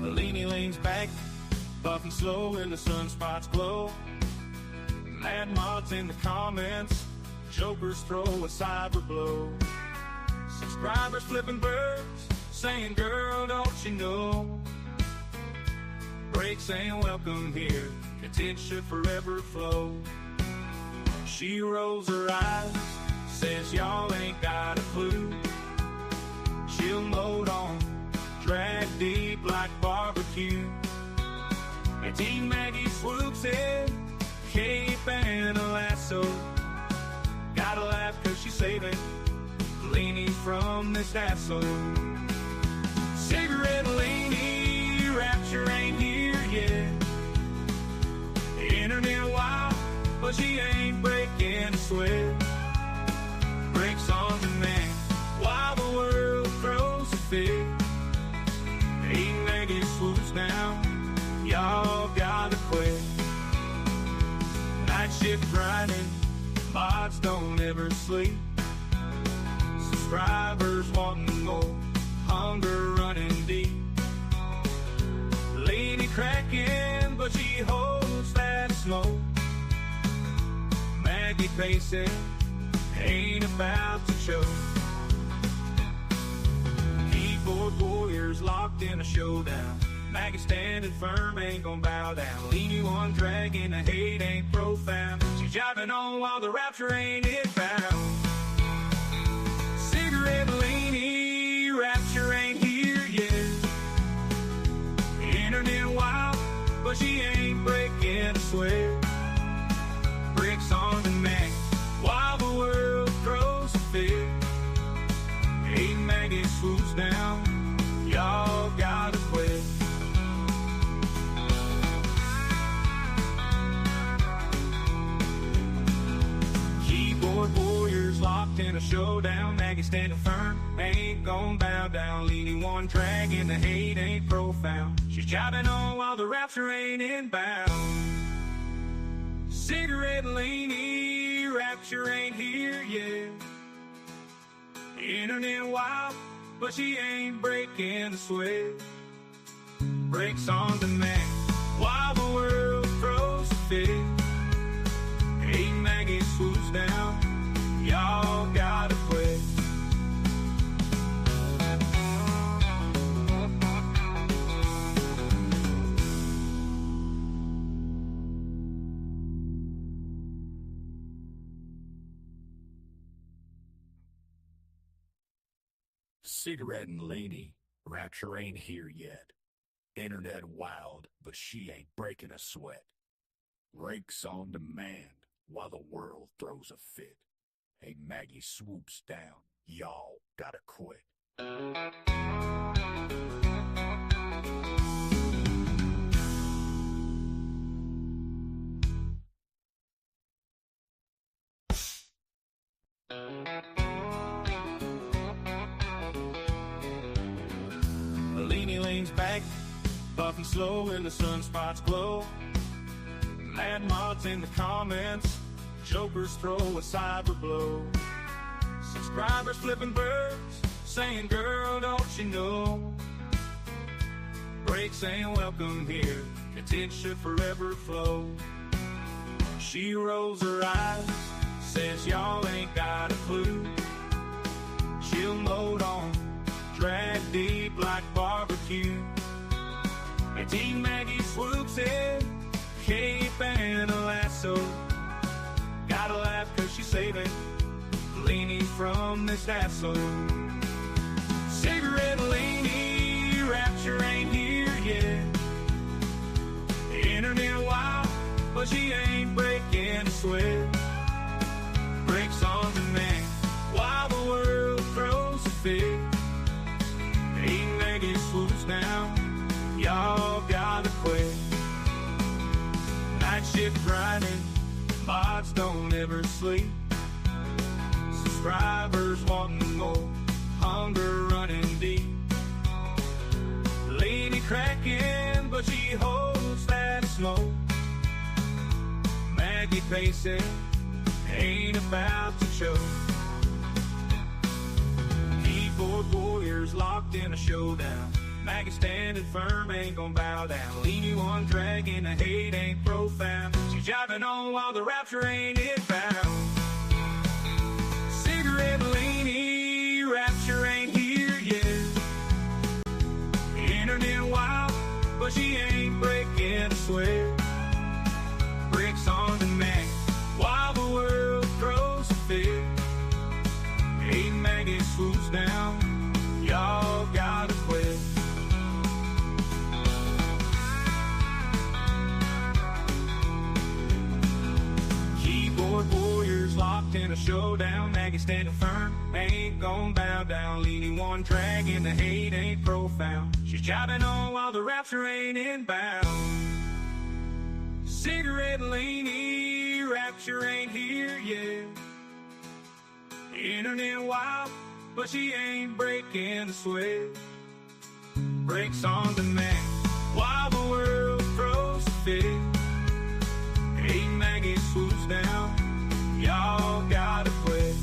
Leanie leans back, puffing slow in the sunspots glow. Mad mods in the comments, jokers throw a cyber blow. Subscribers flipping birds, saying, girl, don't you know? Break saying, welcome here, content should forever flow. She rolls her eyes, says, y'all ain't got a clue. She'll load on, drag deep like barbecue. And Team Maggie swoops in, cape and a lasso. Gotta laugh cause she's saving Leanie from this hassle. Cigarette Leanie, rapture ain't here yet. Internet wild, but she ain't breaking a sweat. Breaks on demand while the world throws a fit. Hey, Maggie swoops down, y'all gotta quit. Night shift grinding, mods don't ever sleep. Subscribers wanting more, hunger running deep. Lady cracking, but she holds that smoke. Maggie pacing, ain't about to choke. Keyboard warriors locked in a showdown. Maggie standing firm, ain't gon' bow down. Leanie one dragging, the hate ain't profound. She's jiving on while the rapture ain't inbound. Cigarette Leanie, rapture ain't here yet. Internet wild, but she ain't breaking a sweat. Bricks on demand while the world throws a fit. Hey, Maggie swoops down, y'all gotta quit. Keyboard warriors locked in a showdown. Maggie standing firm, ain't gon' bow down. Leanie one dragging, the hate ain't profound. She's jiving on while the rapture ain't inbound. Cigarette Leanie, rapture ain't here yet. Internet wild, but she ain't breaking a sweat. Breaks on demand while the world throws a fit. Hey, Maggie swoops down, y'all gotta quit. Cigarette and Leanie, rapture ain't here yet. Internet wild, but she ain't breaking a sweat. Breaks on demand while the world throws a fit. Hey, Maggie swoops down, y'all gotta quit. Leanie leans back, puffing slow in the sunspots glow. Mad mods in the comments, jokers throw a cyber blow. Subscribers flipping birds, saying, girl, don't you know? Break saying, welcome here, content should forever flow. She rolls her eyes, says, y'all ain't got a clue. She'll load on, drag deep like barbecue. And Team Maggie swoops in, cape and a lasso. Gotta laugh cause she's saving Leanie from this hassle. Cigarette Leanie, rapture ain't here yet. Internet wild, but she ain't breaking a sweat. Breaks on demand while the world throws a fit. Hey, Maggie swoops down, y'all gotta quit. Night shift grinding, mods don't ever sleep. Subscribers wanting more, hunger running deep. Leanie cracking, but she holds that smoke. Maggie pacing, ain't about to choke. Keyboard warriors locked in a showdown. Maggie standing firm, ain't gonna bow down. Leany one dragging, the hate ain't profound. She's jiving on while the rapture ain't inbound. Cigarette leany, rapture ain't here yet. Internet wild, but she ain't breaking a sweat. Bricks on demand, while the world throws a fit. Hey, Maggie swoops down, y'all gotta quit. Keyboard warriors locked in a showdown. Maggie standing firm, ain't gon' bow down. Leaning one dragging, the hate ain't profound. She's jiving on while the rapture ain't inbound. Cigarette leany, rapture ain't here yet. Internet wild, but she ain't breaking the sweat. Breaks on demand, while the world throws a fit. Hey, Maggie swoops down, y'all gotta quit.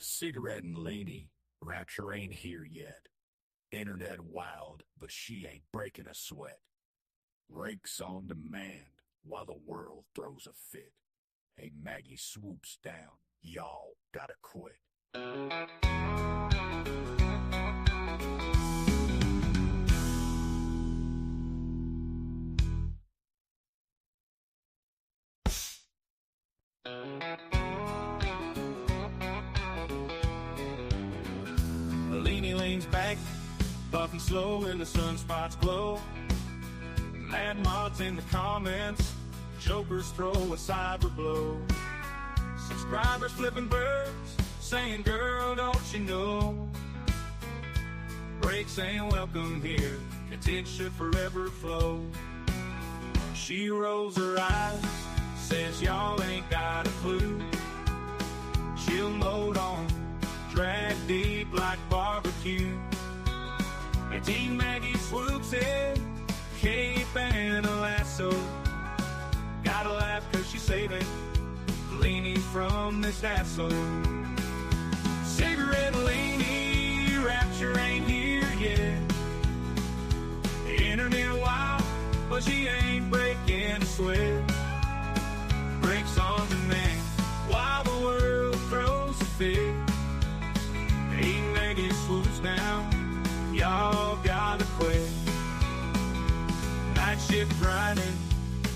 Cigarette and Laney, rapture ain't here yet. Internet wild, but she ain't breaking a sweat. Rakes on demand, while the world throws a fit. Hey, Maggie swoops down, y'all gotta quit. Leany leans back, puffing slow in the sunspots glow. Mad mods in the comments, jokers throw a cyber blow. Subscribers flipping birds, saying, girl, don't you know? Breaks ain't welcome here, content should forever flow. She rolls her eyes, says y'all ain't got a clue. She'll load on, drag deep like barbecue. And Team Maggie swoops in, cape and a lasso. Gotta laugh cause she's saving Leany from this asshole. Cigarette Leany, rapture ain't here yet. Internet wild, but she ain't breaking a sweat. Breaks on demand, while the world throws a fit. Hey, Maggie swoops down, y'all gotta quit. Night shift grinding,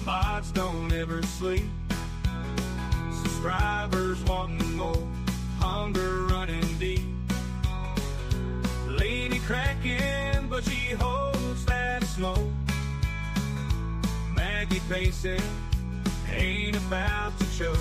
mods don't ever sleep. Subscribers wanting more, hunger running deep. Lady cracking, but she holds that smoke. Maggie pacing, ain't about to choke.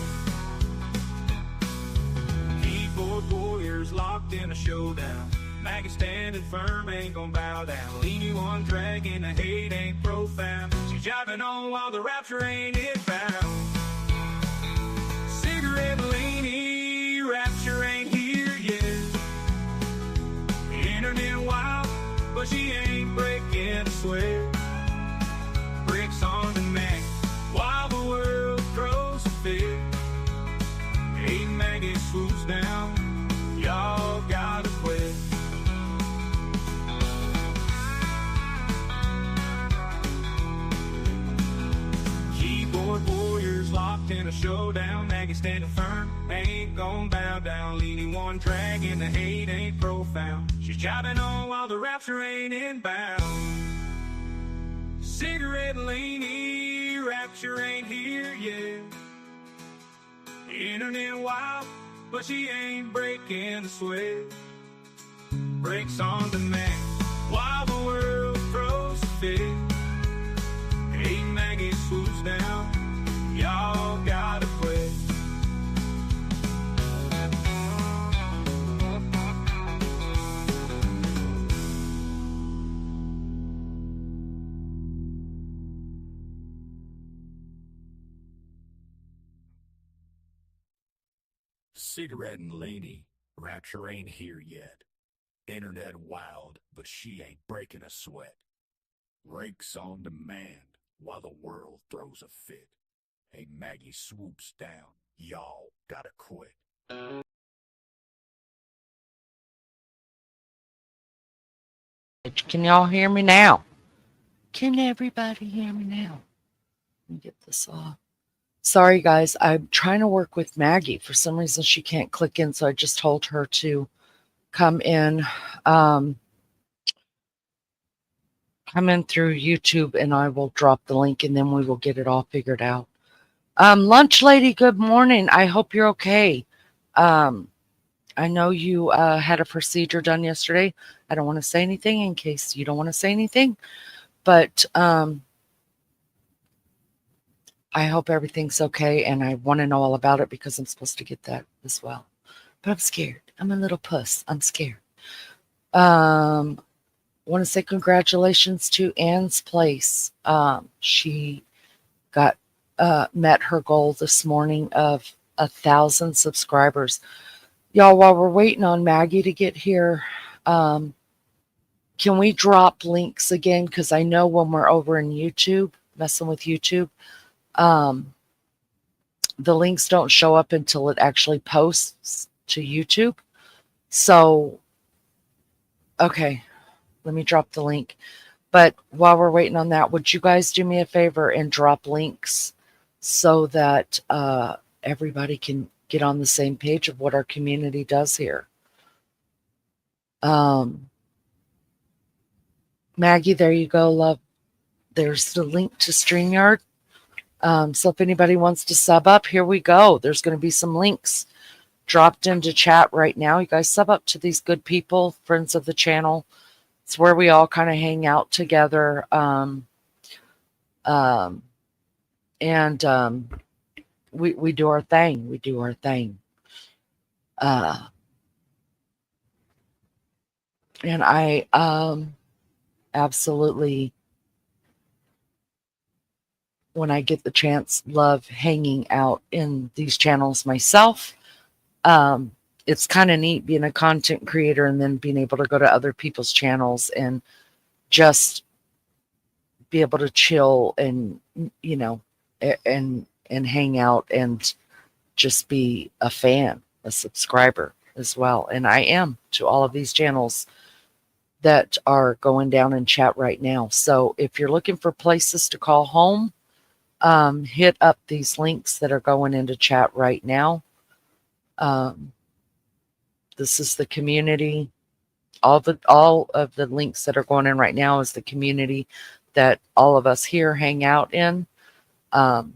Keyboard warriors locked in a showdown. Maggie standing firm, ain't gon' bow down. Leany one dragging, the hate ain't profound. She's jiving on while the rapture ain't inbound. Cigarette Leany, rapture ain't here yet. Internet wild, but she ain't breaking a sweat. Bricks on demand, while the world throws a fit. Hey, Maggie swoops down, y'all gotta quit. Keyboard warriors locked in a showdown. Maggie standing firm, ain't gon' bow down. Leaning one dragging, the hate ain't profound. She's jiving on while the rapture ain't inbound. Cigarette Leany, rapture ain't here yet. Internet wild, but she ain't breaking the sweat. Breaks on demand, while the world throws a fit. Hey, Maggie swoops down, y'all gotta quit. Cigarette and Laney, Rapture ain't here yet. Internet wild, but she ain't breaking a sweat. Rakes on demand while the world throws a fit. Hey, Maggie swoops down. Y'all gotta quit. Can y'all hear me now? Can everybody hear me now? Let me get this off. Sorry, guys. I'm trying to work with Maggie. For some reason, she can't click in, so I just told her to come in, um, come in through YouTube, and I will drop the link, and then we will get it all figured out. Lunch lady, good morning. I hope you're okay. Um, I know you had a procedure done yesterday. I don't want to say anything in case you don't want to say anything, but I hope everything's okay, and I want to know all about it because I'm supposed to get that as well. But I'm scared. I'm a little puss. I'm scared. Want to say congratulations to Anne's Place. She got met her goal this morning of 1,000 subscribers. Y'all, while we're waiting on Maggie to get here, can we drop links again? Because I know when we're over in YouTube, messing with YouTube, the links don't show up until it actually posts to YouTube. So, okay, let me drop the link. But while we're waiting on that, would you guys do me a favor and drop links so that everybody can get on the same page of what our community does here? Maggie, there you go, love. There's the link to StreamYard. So if anybody wants to sub up, here we go. There's going to be some links dropped into chat right now. You guys sub up to these good people, friends of the channel. It's where we all kind of hang out together. And we do our thing. We do our thing. And I absolutely, when I get the chance, love hanging out in these channels myself. It's kind of neat being a content creator and then being able to go to other people's channels and just be able to chill and, you know, and hang out and just be a fan, a subscriber as well. And I am to all of these channels that are going down in chat right now. So if you're looking for places to call home, hit up these links that are going into chat right now. This is the community. All of the links that are going in right now is the community that all of us here hang out in. So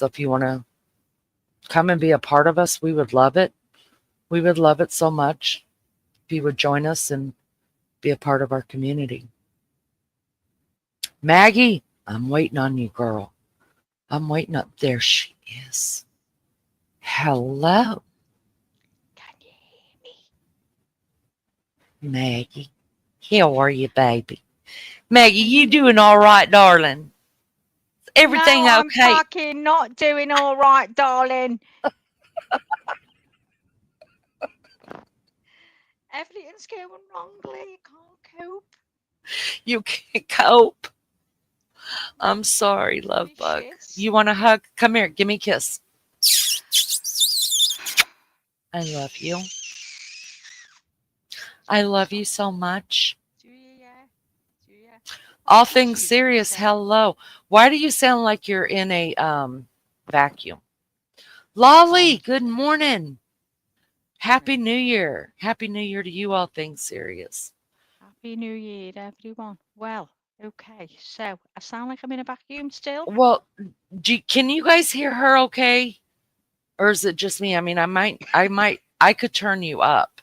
if you want to come and be a part of us, we would love it. We would love it so much if you would join us and be a part of our community. Maggie, I'm waiting on you, girl. I'm waiting up. There she is. Hello, Can you hear me? Maggie. How are you, baby? Maggie, you doing all right, darling? Everything No, I'm okay? fucking not doing all right, darling. Everything's going wrong, Lee. You can't cope. You can't cope. I'm sorry, love Me bug. shit. You want a hug? Come here, give me a kiss. I love you. I love you so much. Do you, yeah? Do you? All Kiss things you, serious, say. hello. Why do you sound like you're in a vacuum? Lolly, good morning. Happy New Year. Happy New Year to you, all things serious. Happy New Year, everyone. Well, okay, so I sound like I'm in a vacuum still. Well, can you guys hear her okay? Or is it just me? I mean, I could turn you up.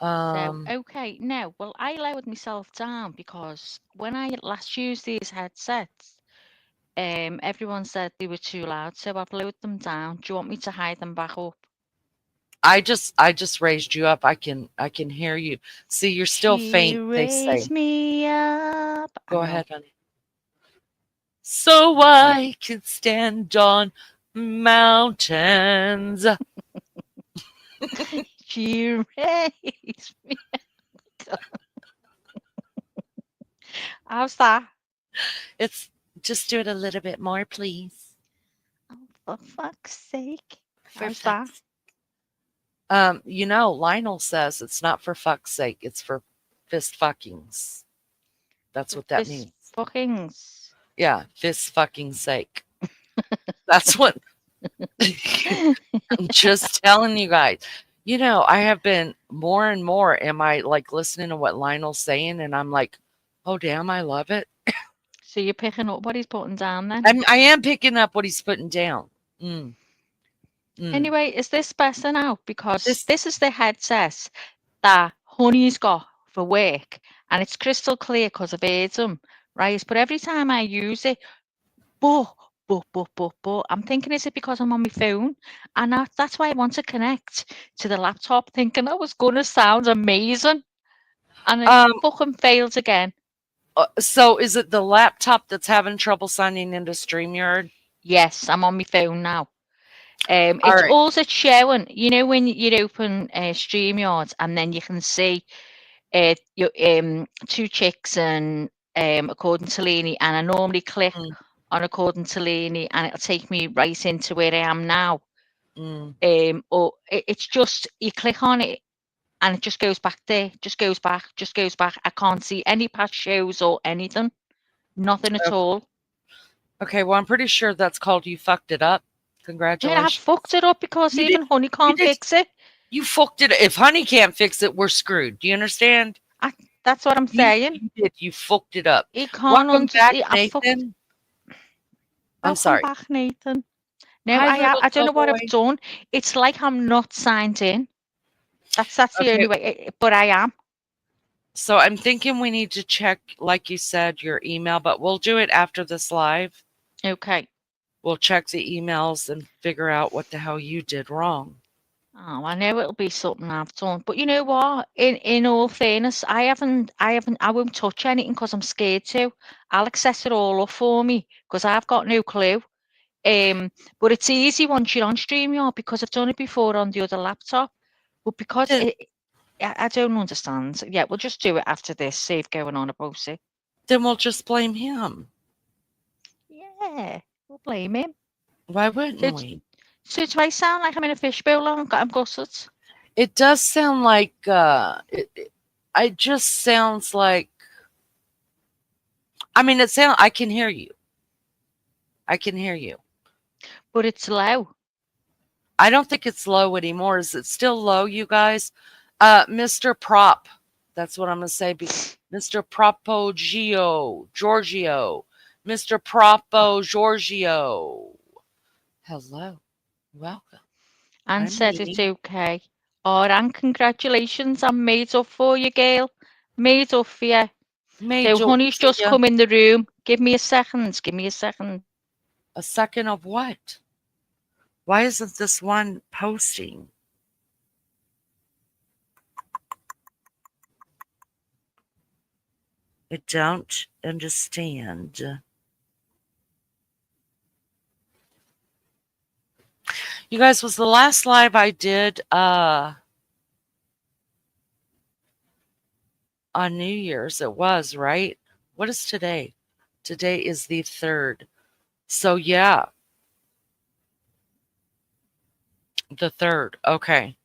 So, okay, now, well, I lowered myself down because when I last used these headsets, everyone said they were too loud, so I've lowered them down. Do you want me to hide them back up? I just raised you up. I can hear you. See, you're still She faint, they say. raised me up. I Go know. ahead, honey. So I can stand on mountains. She raised me. How's that? It's just do it a little bit more, please. Oh, for fuck's sake. For How's that? fuck's Lionel says it's not for fuck's sake, it's for fist fuckings. That's For what that fist means. fuckings. Yeah, fist fucking sake. That's what I'm just telling you guys. I have been more and more am I like listening to what Lionel's saying and I'm like, "Oh damn, I love it." So you're picking up what he's putting down then? I am picking up what he's putting down. Mm, mm. Anyway, is this better now? Because This this is the headset that Honey's got for work, and it's crystal clear because I've heard them, right? But every time I use it, I'm thinking, is it because I'm on my phone? And that's why I want to connect to the laptop, thinking that was going to sound amazing. And it um fucking failed again. so is it the laptop that's having trouble signing into StreamYard? Yes, I'm on my phone now. All It's right. also showing, when you open StreamYard and then you can see your two chicks and according to Lainey, and I normally click Mm, on according to Lainey and it'll take me right into where I am now. mm. Or it's just you click on it and it just goes back there, just goes back, just goes back. I can't see any past shows or anything, nothing at all. Okay, well I'm pretty sure that's called you fucked it up. Yeah, I Congratulations. fucked it up because You did even Honey you can't did fix it. you fucked it. If Honey can't fix it, we're screwed. Do you understand? That's what I'm saying. You fucked it up. He can't Welcome back, understand. I fucked. Nathan. I'm Welcome sorry. back, Nathan. No, Hi, little I don't know what I've toy. done. It's like I'm not signed in. That's the Okay, only way. But I am. so I'm thinking we need to check, like you said, your email, but we'll do it after this live. Okay. We'll check the emails and figure out what the hell you did wrong. Oh, I know it'll be something I've done. But you know what? In all fairness, I won't touch anything because I'm scared to. Alex set it all up for me because I've got no clue. But it's easy once you're on StreamYard because I've done it before on the other laptop. But because Then, I don't understand. Yeah, we'll just do it after this. Save going on about it. then we'll just blame him. Yeah, we'll blame him. Why So, wouldn't we? so do I sound like I'm in a fishbowl and I'm gutted? It does sound like it just sounds like I can hear you. I can hear you. But it's low. I don't think it's low anymore. Is it still low, you guys? Mr. Prop. That's what I'm gonna say. Mr. Propo Giorgio. Mr. Propo Giorgio. Hello. Welcome. And I'm said it's Nene. okay. Oh, and congratulations. I'm made up for you, girl. Made up for you. Made So, up honey's for just you. come in the room. Give me a second. Give me a second. A second of what? Why isn't this one posting? I don't understand. You guys, was the last live I did on New Year's? It was, right? What is today? Today is the 3rd. So yeah, the 3rd. Okay.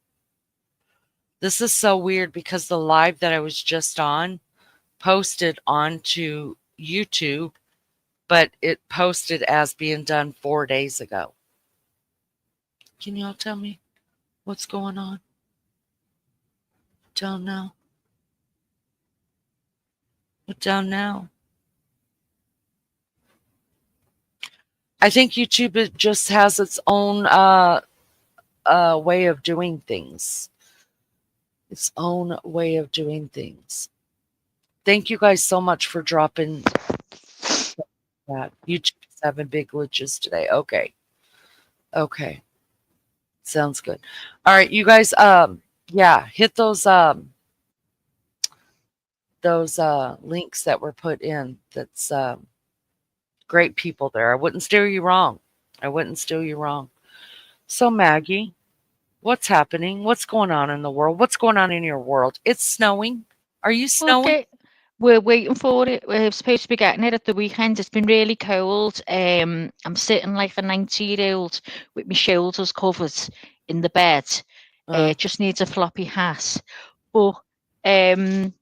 This is so weird because the live that I was just on posted onto YouTube, but it posted as being done 4 days ago. Can y'all tell me what's going on? Don't know. I don't know. I think YouTube just has its own way of doing things. Its own way of doing things. Thank you guys so much for dropping that. YouTube's having big glitches today. Okay. Okay. Sounds good. All right, you guys, yeah, hit those links that were put in. That's great people there. I wouldn't steer you wrong. I wouldn't steer you wrong. So Maggie, What's happening? What's going on in the world? What's going on in your world? It's snowing. Are you snowing? Okay, we're waiting for it. We're supposed to be getting it at the weekend. It's been really cold. I'm sitting like a 90-year-old with my shoulders covered in the bed. Uh, Just needs a floppy hat. But um,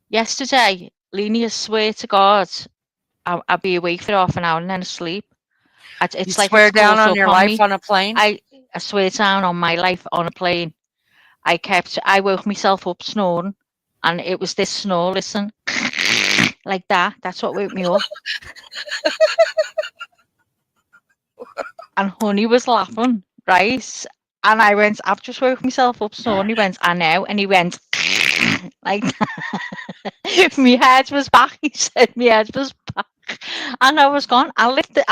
yesterday, Lena, swear to God, I'll be awake for half an hour and then asleep. you It's like it's swear down caught on up your on life me. on a plane? I swear down on my life on a plane. I woke myself up snoring, and it was this snore. Listen, like that. That's what woke me up. And Honey was laughing, right? And I went, I've just woke myself up snoring. He went, I know. And he went, like that. My head was back. He said, my head was back. And I was gone. I lifted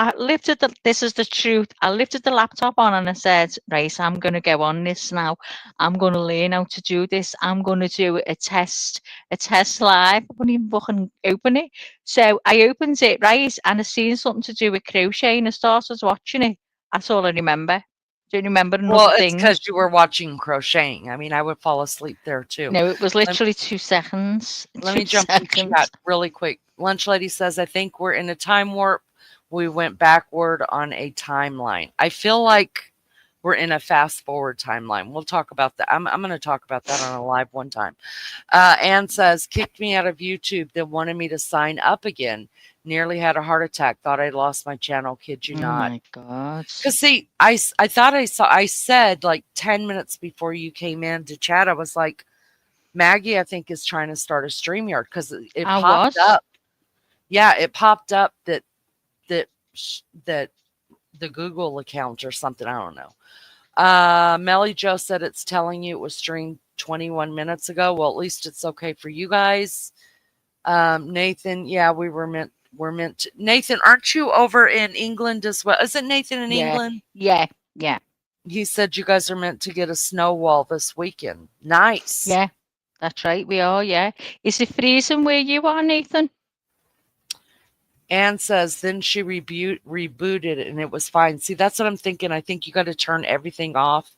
this is the truth. I lifted the laptop on and I said, right, I'm going to go on this now. I'm going to learn how to do this. I'm going to do a test live. I couldn't even fucking open it. So I opened it, right, and I seen something to do with crochet and I started watching it. That's all I remember. Don't remember Well, another it's thing. because you were watching crocheting. I mean, I would fall asleep there too. No, it was Let, literally 2 seconds. let 2 me jump in seconds. chat really quick. Lunch Lady says, I think we're in a time warp. We went backward on a timeline. I feel like we're in a fast forward timeline. We'll talk about that. I'm going to talk about that on a live one time. Ann says, kicked me out of YouTube, then wanted me to sign up again. Nearly had a heart attack. Thought I lost my channel. Kid you Oh not. my God. Because see, I thought I said like 10 minutes before you came in to chat, I was like, Maggie, I think is trying to start a StreamYard because it I popped was. up. Yeah, it popped up that that the Google account or something. I don't know. Melly Joe said it's telling you it was streamed 21 minutes ago. Well, at least it's okay for you guys. Nathan, yeah, we're meant to. Nathan, aren't you over in England as well? Isn't Nathan in Yeah. England? Yeah. Yeah. He said you guys are meant to get a snow wall this weekend. Nice. Yeah. That's right. We are. Yeah. Is it freezing where you are, Nathan? Anne says then she rebooted it and it was fine. See, that's what I'm thinking. I think you got to turn everything off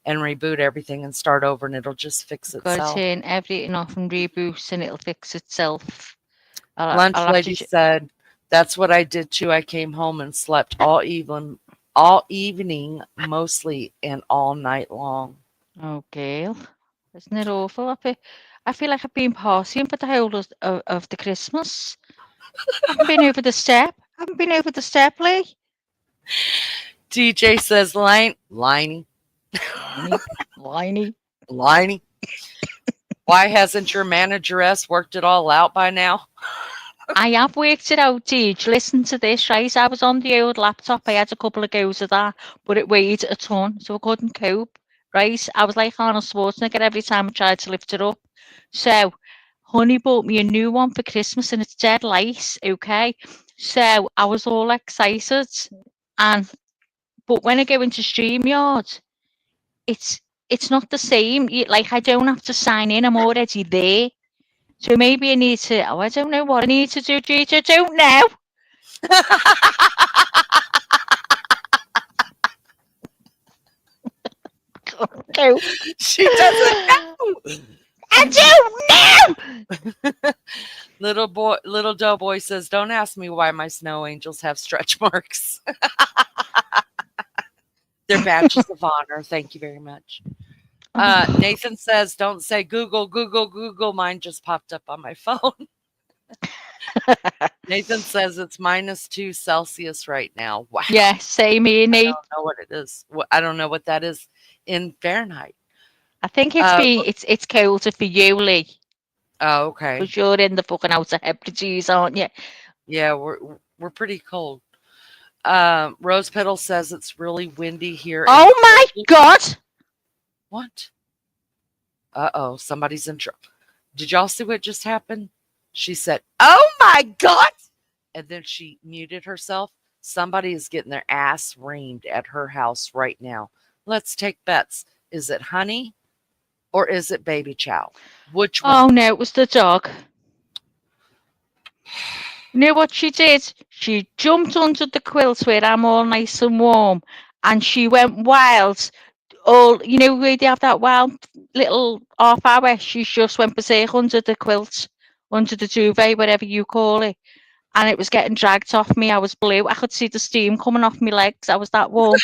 and reboot everything and start over, and it'll just fix Got to itself. turn everything off and reboot, and it'll fix itself. I'll Lunch have to. Lady said that's what I did too. I came home and slept all evening mostly and all night long. Oh, Gail, isn't it awful? I feel like I've been partying for the whole of the Christmas. I haven't been over the step. Lee. DJ says Liney, Liney. Liney. Why hasn't your manageress worked it all out by now? I have worked it out, Deej. Listen to this, right? I was on the old laptop. I had a couple of goes at that, but it weighed a ton, so I couldn't cope, right? I was like Arnold Schwarzenegger every time I tried to lift it up. So, Honey bought me a new one for Christmas, and it's dead light, okay? So, I was all excited, but when I go into StreamYard, it's not the same. Like, I don't have to sign in. I'm already there. So maybe I need to, I don't know what I need to do, Gigi. I don't know. Go. She doesn't know. I don't know. Little doughboy says, "Don't ask me why my snow angels have stretch marks. They're badges of honor. Thank you very much." Nathan says, "Don't say Google, Google, Google." Mine just popped up on my phone. Nathan says it's -2 Celsius right now. Wow. Yeah, same here, I Nate. don't know what it is. I don't know what that is in Fahrenheit. I think it's colder for you, Lee. Oh, okay. Because you're in the fucking Outer Hebrides, aren't you? Yeah, we're pretty cold. Rose Petal says it's really windy here. Oh my God! What? Uh-oh, somebody's in trouble. Did y'all see what just happened? She said, "Oh my God!" And then she muted herself. Somebody is getting their ass reamed at her house right now. Let's take bets. Is it Honey or is it Baby Chow? Which one? Oh no, it was the dog. You know what she did? She jumped under the quilt where I'm all nice and warm, and she went wild all, where they have that wild little half hour, she just went berserk under the quilt, under the duvet, whatever you call it. And it was getting dragged off me. I was blue. I could see the steam coming off my legs. I was that warm.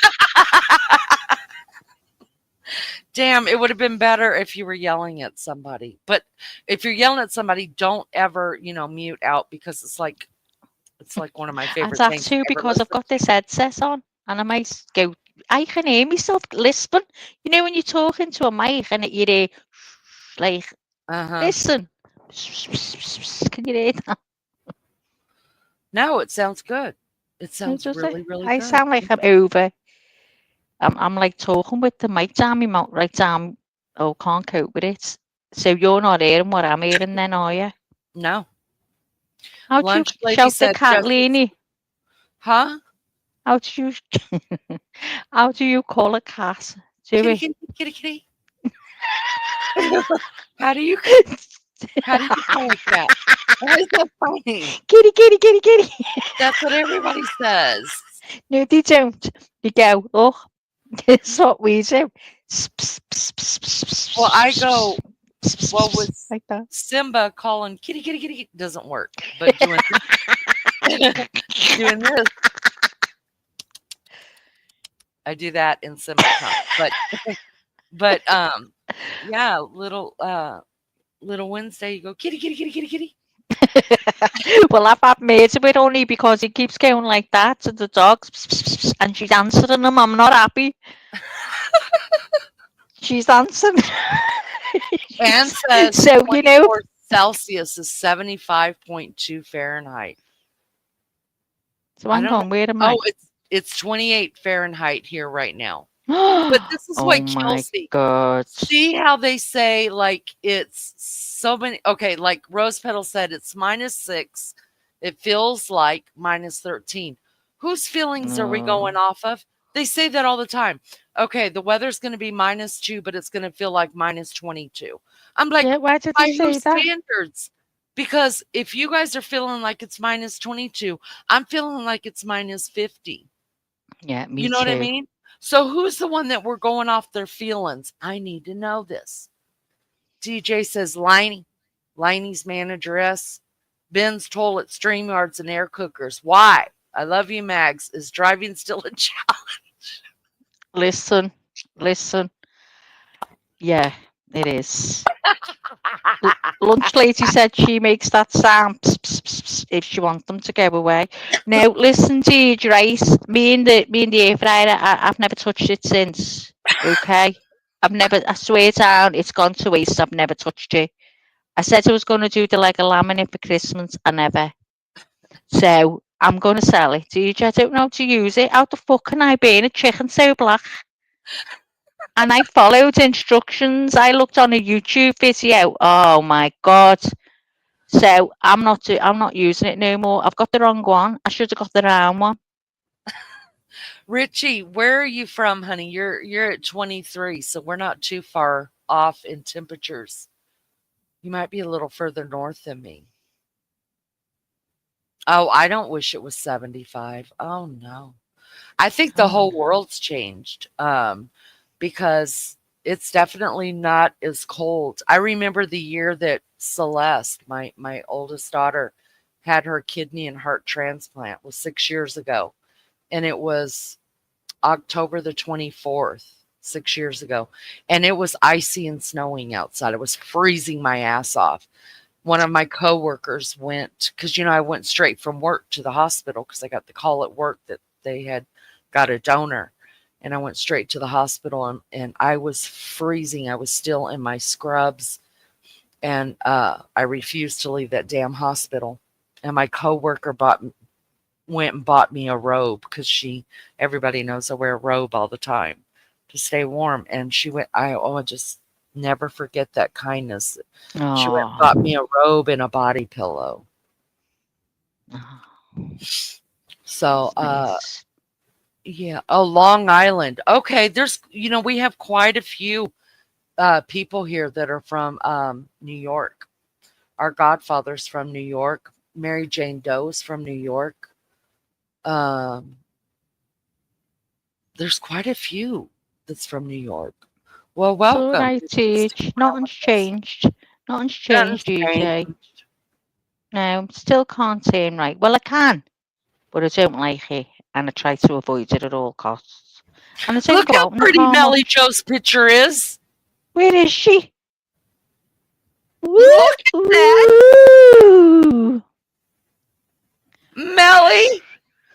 Damn, it would have been better if you were yelling at somebody. But if you're yelling at somebody, don't ever, mute out, because it's like one of my favorite That's things too, to ever because I've listen. got this headset on, and I might go. I can hear myself lisping. When you're talking to a mic and you hear, like, Uh-huh. listen. Can you hear that? No, it sounds good. It sounds Does it? really, really I good. sound like I'm over. I'm like talking with the mic down my mouth, right down. Oh, can't cope with it. So you're not hearing what I'm hearing, then, are you? No. How do you Lunch lady shout the said cat, just Leanie? huh? How do you how do you call a cat? Do Kitty, we? kitty, kitty, kitty. How do you call a cat? Why is that funny? Kitty, kitty, kitty, kitty. That's what everybody says. No, they don't. You go, oh, this is what we do. Well, I go, well, with Like that. Simba calling kitty, kitty, kitty, kitty doesn't work. But doing doing this, I do that in Simba tongue. But yeah, little Wednesday, you go kitty, kitty, kitty, kitty, kitty. Well, I've made it only because he keeps going like that to the dogs, and she's answering him. I'm not happy. She's answering. And says So, 24 Celsius is 75.2 Fahrenheit. So I'm going, where am I? Oh, it's 28 Fahrenheit here right now. But this is what kills me. God. See how they say, like, it's so many. Okay, like Rose Petal said, it's -6. It feels like -13. Whose feelings are we going off of? They say that all the time. Okay, the weather's going to be -2, but it's going to feel like -22. I'm like, Yeah, why did by they say whose that? standards? Because if you guys are feeling like it's -22, I'm feeling like it's -50. Yeah, me You know too. what I mean? So who's the one that we're going off their feelings? I need to know this. DJ says Liney's manageress. Ben's toilet, StreamYards, and air cookers. Why? I love you, Mags. Is driving still a challenge? Listen. Yeah, it is. Lunch lady said she makes that sound if she wants them to go away. Now, listen, Deej, right? Me and the air fryer, I've never touched it since. Okay, I swear down, it's gone to waste. I've never touched it. I said I was going to do the leg of lamb in it for Christmas. I never. So I'm going to sell it. Deej, I don't know how to use it. How the fuck can I burn a chicken so black? And I followed instructions. I looked on a YouTube video. Oh my God. So I'm not using it no more. I've got the wrong one. I should have got the round one. Richie, where are you from, honey? You're at 23, so we're not too far off in temperatures. You might be a little further north than me. Oh, I don't wish it was 75. Oh no. I think the whole world's changed. Because it's definitely not as cold. I remember the year that Celeste, my oldest daughter, had her kidney and heart transplant was 6 years ago. And it was October the 24th, 6 years ago. And it was icy and snowing outside. It was freezing my ass off. One of my coworkers went, because I went straight from work to the hospital because I got the call at work that they had got a donor. And I went straight to the hospital, and I was freezing. I was still in my scrubs, and I refused to leave that damn hospital. And my coworker went and bought me a robe because everybody knows I wear a robe all the time to stay warm. And she went, I just never forget that kindness. She went and bought me a robe and a body pillow. So, Nice. yeah. Oh, Long Island. Okay, there's we have quite a few people here that are from New York. Our godfather's from New York. Mary Jane Doe's from New York. There's quite a few that's from New York. Well, It's all welcome. right, It's good to stick Teach. around Nothing's with us. changed. Nothing's Nothing's changed, DJ. changed. No, still can't turn right. Well, I can, but I don't like it, and I try to avoid it at all costs. And I don't Look go how out in the pretty car Melly much. Joe's picture is. Where is she? Look at that. Ooh! Melly,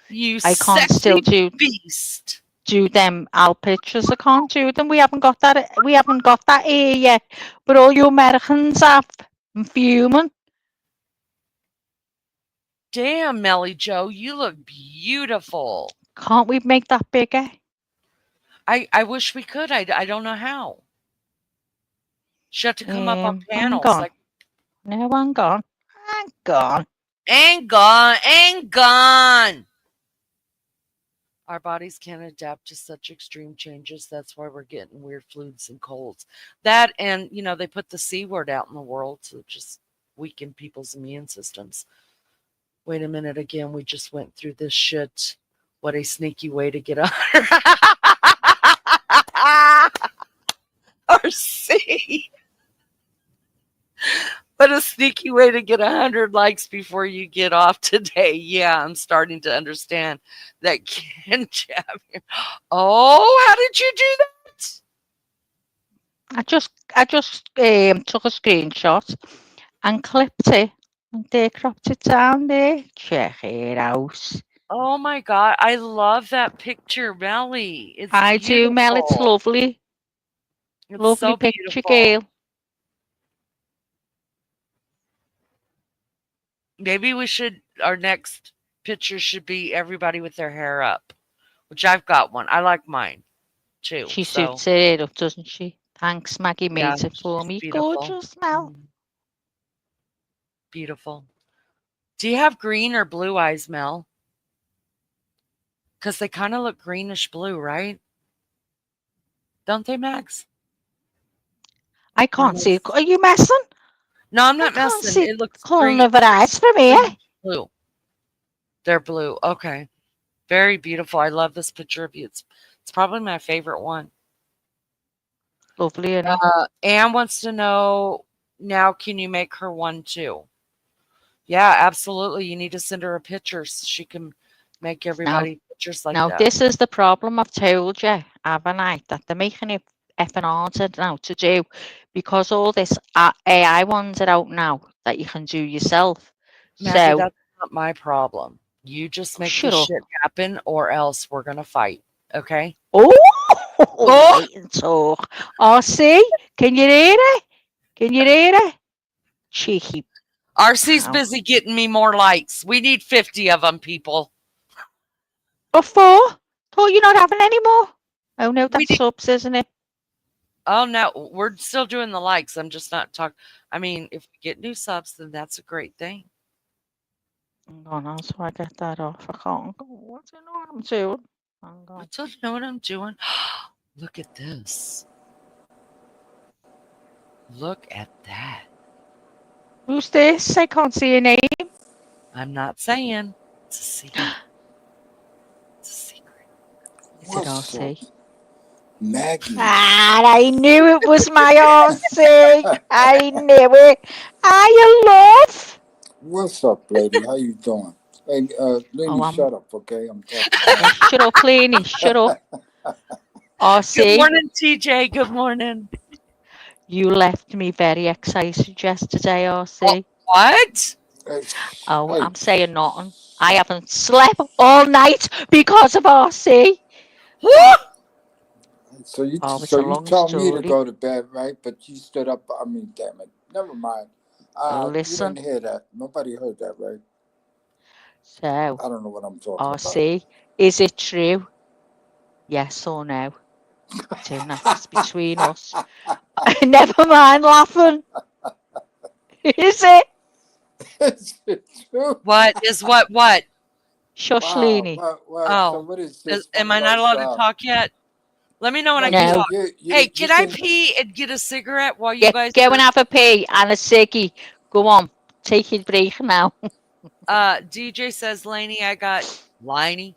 you I can't still sexy beast. do them Al pictures. I can't do them. We haven't got that. We haven't got that here yet. But all you Americans have. I'm fuming. Damn, Melly Joe, you look beautiful. Can't we make that bigger? I wish we could. I don't know how. She have to come up on Hang panels. on. Like, No, hang on. Hang on. ain't gone, ain't gone. Our bodies can't adapt to such extreme changes. That's why we're getting weird flus and colds. That and they put the C word out in the world to just weaken people's immune systems. Wait a minute again. We just went through this shit. What a sneaky way to get on. Or C. What a sneaky way to get 100 likes before you get off today. Yeah, I'm starting to understand that Ken Jab. Oh, how did you do that? I just took a screenshot and clipped it and they cropped it down there. Check it out. Oh my God, I love that picture, Melly. It's I do, Mel. It's beautiful. lovely. It's Lovely so picture, beautiful. girl. Maybe our next picture should be everybody with their hair up, which I've got one. I like mine too. She So, suits it up, doesn't she? Thanks, Maggie yeah, made it for she's me. beautiful. Gorgeous, Mel. Beautiful. Do you have green or blue eyes, Mel? Because they kind of look greenish blue, right? Don't they, Max? I Or can't see it. Are you messing? no, I'm I not can't messing. see It looks the colour green, of her eyes from here. greenish blue. They're blue. Okay. Very beautiful. I love this picture of you. It's probably my favorite one. Lovely, isn't it? Anne wants to know now, can you make her one too? Yeah, absolutely. You need to send her a picture so she can make Now, everybody pictures like now that. this is the problem I've told you, haven't I? That they're making it effing harder now to do because all this AI ones are out now that you can do yourself. Maggie, So, that's not my problem. You just make shut this up. shit happen or else we're going to fight. Okay? Oh, Oh, wait and talk. Oh, see? Can you hear it? Can you hear it? Cheeky RC's pound. busy getting me more likes. We need 50 of them, people. Before? Thought you're not having any more? Oh, no, We that's need, subs, isn't it? oh, no, we're still doing the likes. I'm just not talking. I mean, if we get new subs, then that's a great thing. Hang on, how do I get that off? I can't. What do you know what I'm doing? Hang I on. don't know what I'm doing. Look at this. Look at that. Who's this? I can't see your name. I'm not saying. It's a secret. It's a secret. Is it What's up, RC? Maggie? Ah, I knew it was my RC. I knew it. Hiya, love. What's up, lady? How you doing? Hey, Lenny, Oh, shut up, okay? I'm talking to yeah, Maggie. shut up, Lenny. Shut up. Good RC, morning, TJ. Good morning. you left me very excited yesterday, Oh, RC. what? Hey, Oh, hey, I'm saying nothing. I haven't slept all night because of RC. so you Oh, it's so a you long tell me to story. go to bed, right? But you stood up. I mean, damn it. Never mind. You Listen, didn't hear that. Nobody heard that, right? so, I don't know what I'm talking about. RC, is it true? Yes or no? Don't have to between us. Never mind laughing. Is it? Is it true? What is what? What? Shush, Wow. Lenny. So Oh, what is this? am One I of not those? allowed to talk yet? Let me know when No, I can No. talk. Hey, you can I can. pee and get a cigarette while you guys Go and are? have a pee and a ciggy. Go on. Take your break now. DJ says, Laney, I got Liney.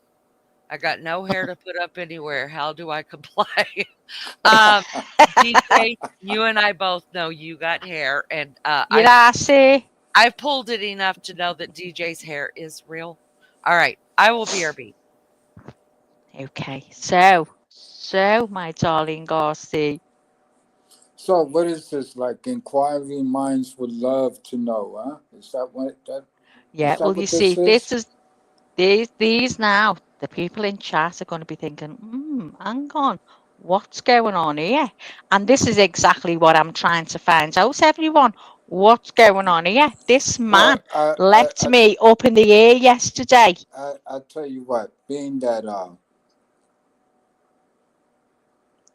I got no hair to put up anywhere. How do I comply? um, DJ, you and I both know you got hair, and You lassie. I've pulled it enough to know that DJ's hair is real. All right, I will BRB. Okay, so my darling Garcia. So what is this like? Inquiring minds would love to know, huh? Is Yeah, that well, you what this see, this is? is these now. The people in chat are going to be thinking, hang on, what's going on here? And this is exactly what I'm trying to find out, everyone. What's going on here? This man Well, I I left I me up in the air yesterday. I tell you what. Being that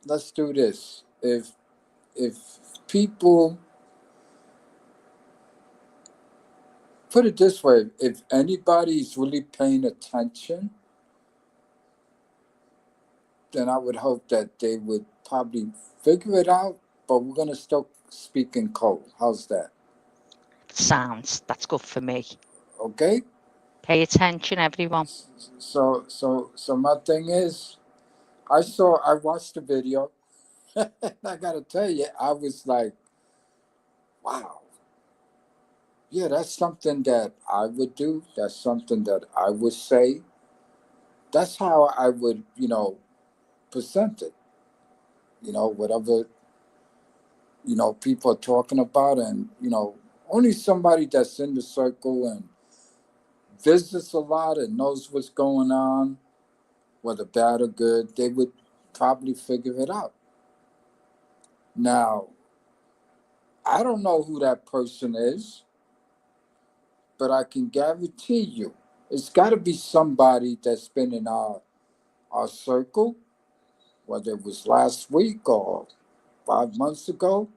let's do this. If people put it this way, if anybody's really paying attention, then I would hope that they would probably figure it out. But we're gonna still speak in code. How's that? That's good for me. Okay. Pay attention, everyone. So my thing is, I watched the video. I gotta tell you, I was like, wow, yeah, that's something that I would do. That's something that I would say. That's how I would, present it. Whatever, people are talking about, and only somebody that's in the circle and visits a lot and knows what's going on, whether bad or good, they would probably figure it out. Now, I don't know who that person is, but I can guarantee you it's got to be somebody that's been in our circle, whether it was last week or 5 months ago,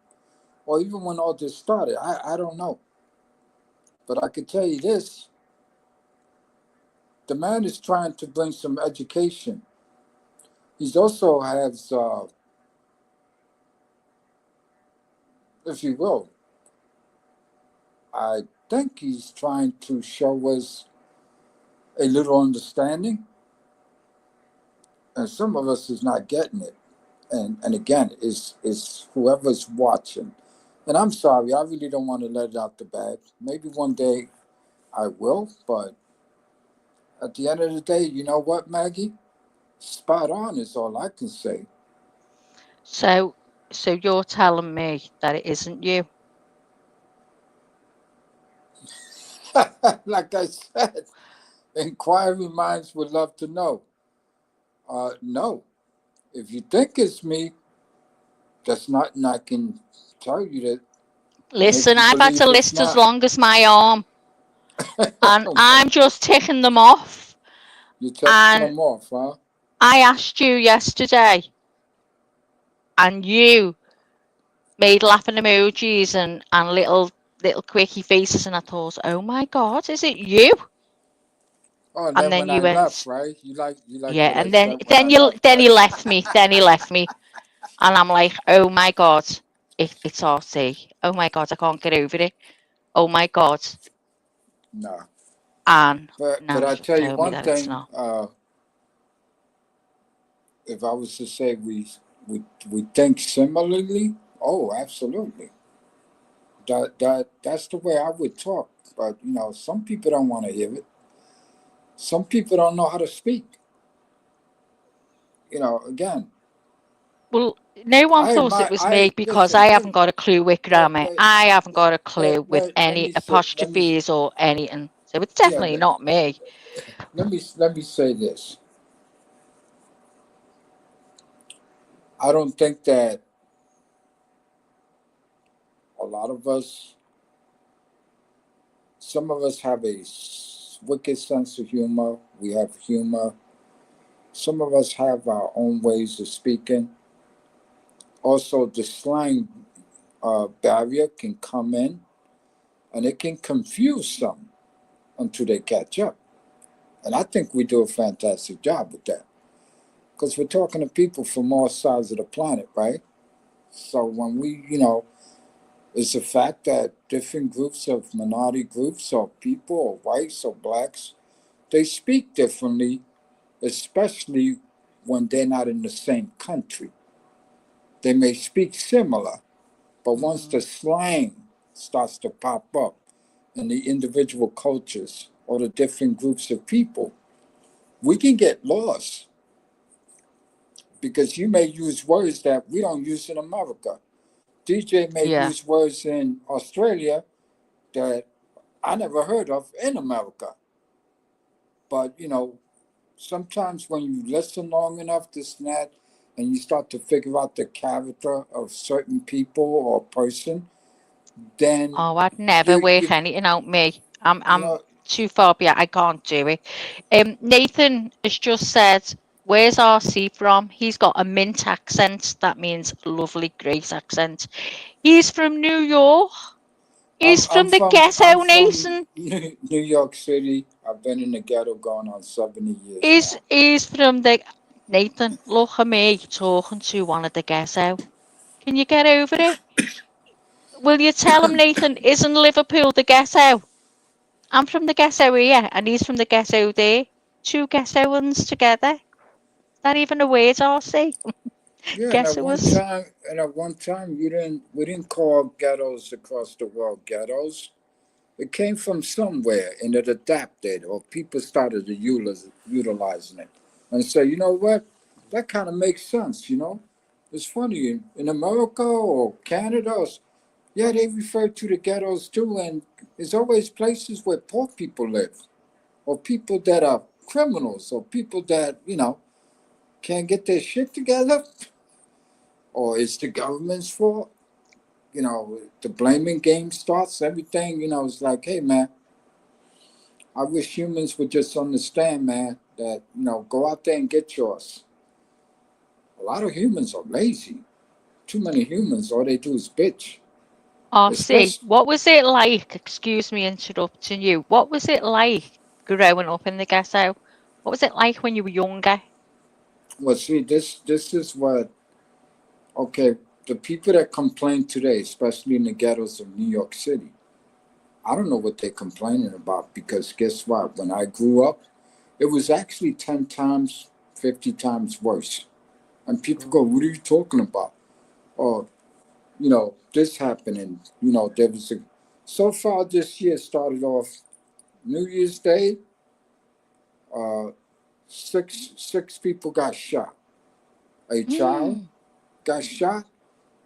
or even when all this started. I don't know. But I can tell you this, the man is trying to bring some education. He also has, if you will, I think he's trying to show us a little understanding, and some of us is not getting it. And again, is whoever's watching. And I'm sorry, I really don't want to let it out the bag. Maybe one day I will, but at the end of the day, you know what, Maggie? Spot on is all I can say. So, so you're telling me that it isn't you? Like I said, inquiring minds would love to know. No, if you think it's me, that's not, and I can tell you that to make Listen, you I've had a believe it's list as not. long as my arm, and I'm just ticking them off. You're checking And them off, huh? I asked you yesterday, and you made laughing emojis and little quirky faces, and I thought, oh my God, is it you? Oh, and And then then when you I left, went, right? You like yeah, what I and then said when I then you left, then right? he left me, and I'm like, oh my God, it's RC. Oh my God, I can't get over it. Oh my God, No. and But now I you've tell you told me one that it's thing, not. if I was to say we think similarly, oh, absolutely. That's the way I would talk. But some people don't want to hear it. Some people don't know how to speak. Again, Well, no one I thought it admire. was I me because listen. I haven't got a clue with grammar. Let I haven't got a clue with let any me say let me apostrophes or anything. So it's yeah definitely not me. let me say this. I don't think that a lot of us, some of us have a wicked sense of humor. We have humor. Some of us have our own ways of speaking. Also, the slang barrier can come in and it can confuse some until they catch up. And I think we do a fantastic job with that because we're talking to people from all sides of the planet, right? So when it's a fact that different groups of minority groups or people or whites or blacks, they speak differently. especially when they're not in the same country. They may speak similar, but once the slang starts to pop up in the individual cultures or the different groups of people, we can get lost because you may use words that we don't use in America. DJ may Yeah. use words in Australia that I never heard of in America. But, sometimes when you listen long enough, this and that, and you start to figure out the character of certain people or person, then Oh, I'd never you work you anything out me. you I'm know too far behind. I can't do it. Nathan has just said, "Where's RC from?" He's got a mint accent. That means lovely, great accent. He's from New York. I'm He's I'm from the from I'm ghetto, from Nathan. New York City. I've been in the ghetto going on 70 years He's now. he's from the Nathan. Look at me talking to one of the ghetto. Can you get over it? Will you tell him, Nathan? Isn't Liverpool the ghetto? I'm from the ghetto here, and he's from the ghetto there. Two ghetto ones together. Is that even a word, RC? Yeah, Ghettoers. and at one time, we didn't call ghettos across the world ghettos. It came from somewhere, and it adapted, or people started to utilizing it, and say, you know what, that kind of makes sense. It's funny in America or Canada. Yeah, they refer to the ghettos too, and there's always places where poor people live, or people that are criminals, or people that can't get their shit together, or it's the government's fault. The blaming game starts. Everything, it's like, hey, man, I wish humans would just understand, man, that, go out there and get yours. A lot of humans are lazy. Too many humans, all they do is bitch. RC, Especially, what was it like? Excuse me interrupting you. What was it like growing up in the ghetto? What was it like when you were younger? well, see, this is what, okay, the people that complain today, especially in the ghettos of New York City, I don't know what they're complaining about because guess what? When I grew up, it was actually 10 times, 50 times worse. And people go, what are you talking about? Or, this happening. There was a, so far this year started off New Year's Day, uh, six people got shot. A child Mm. got shot.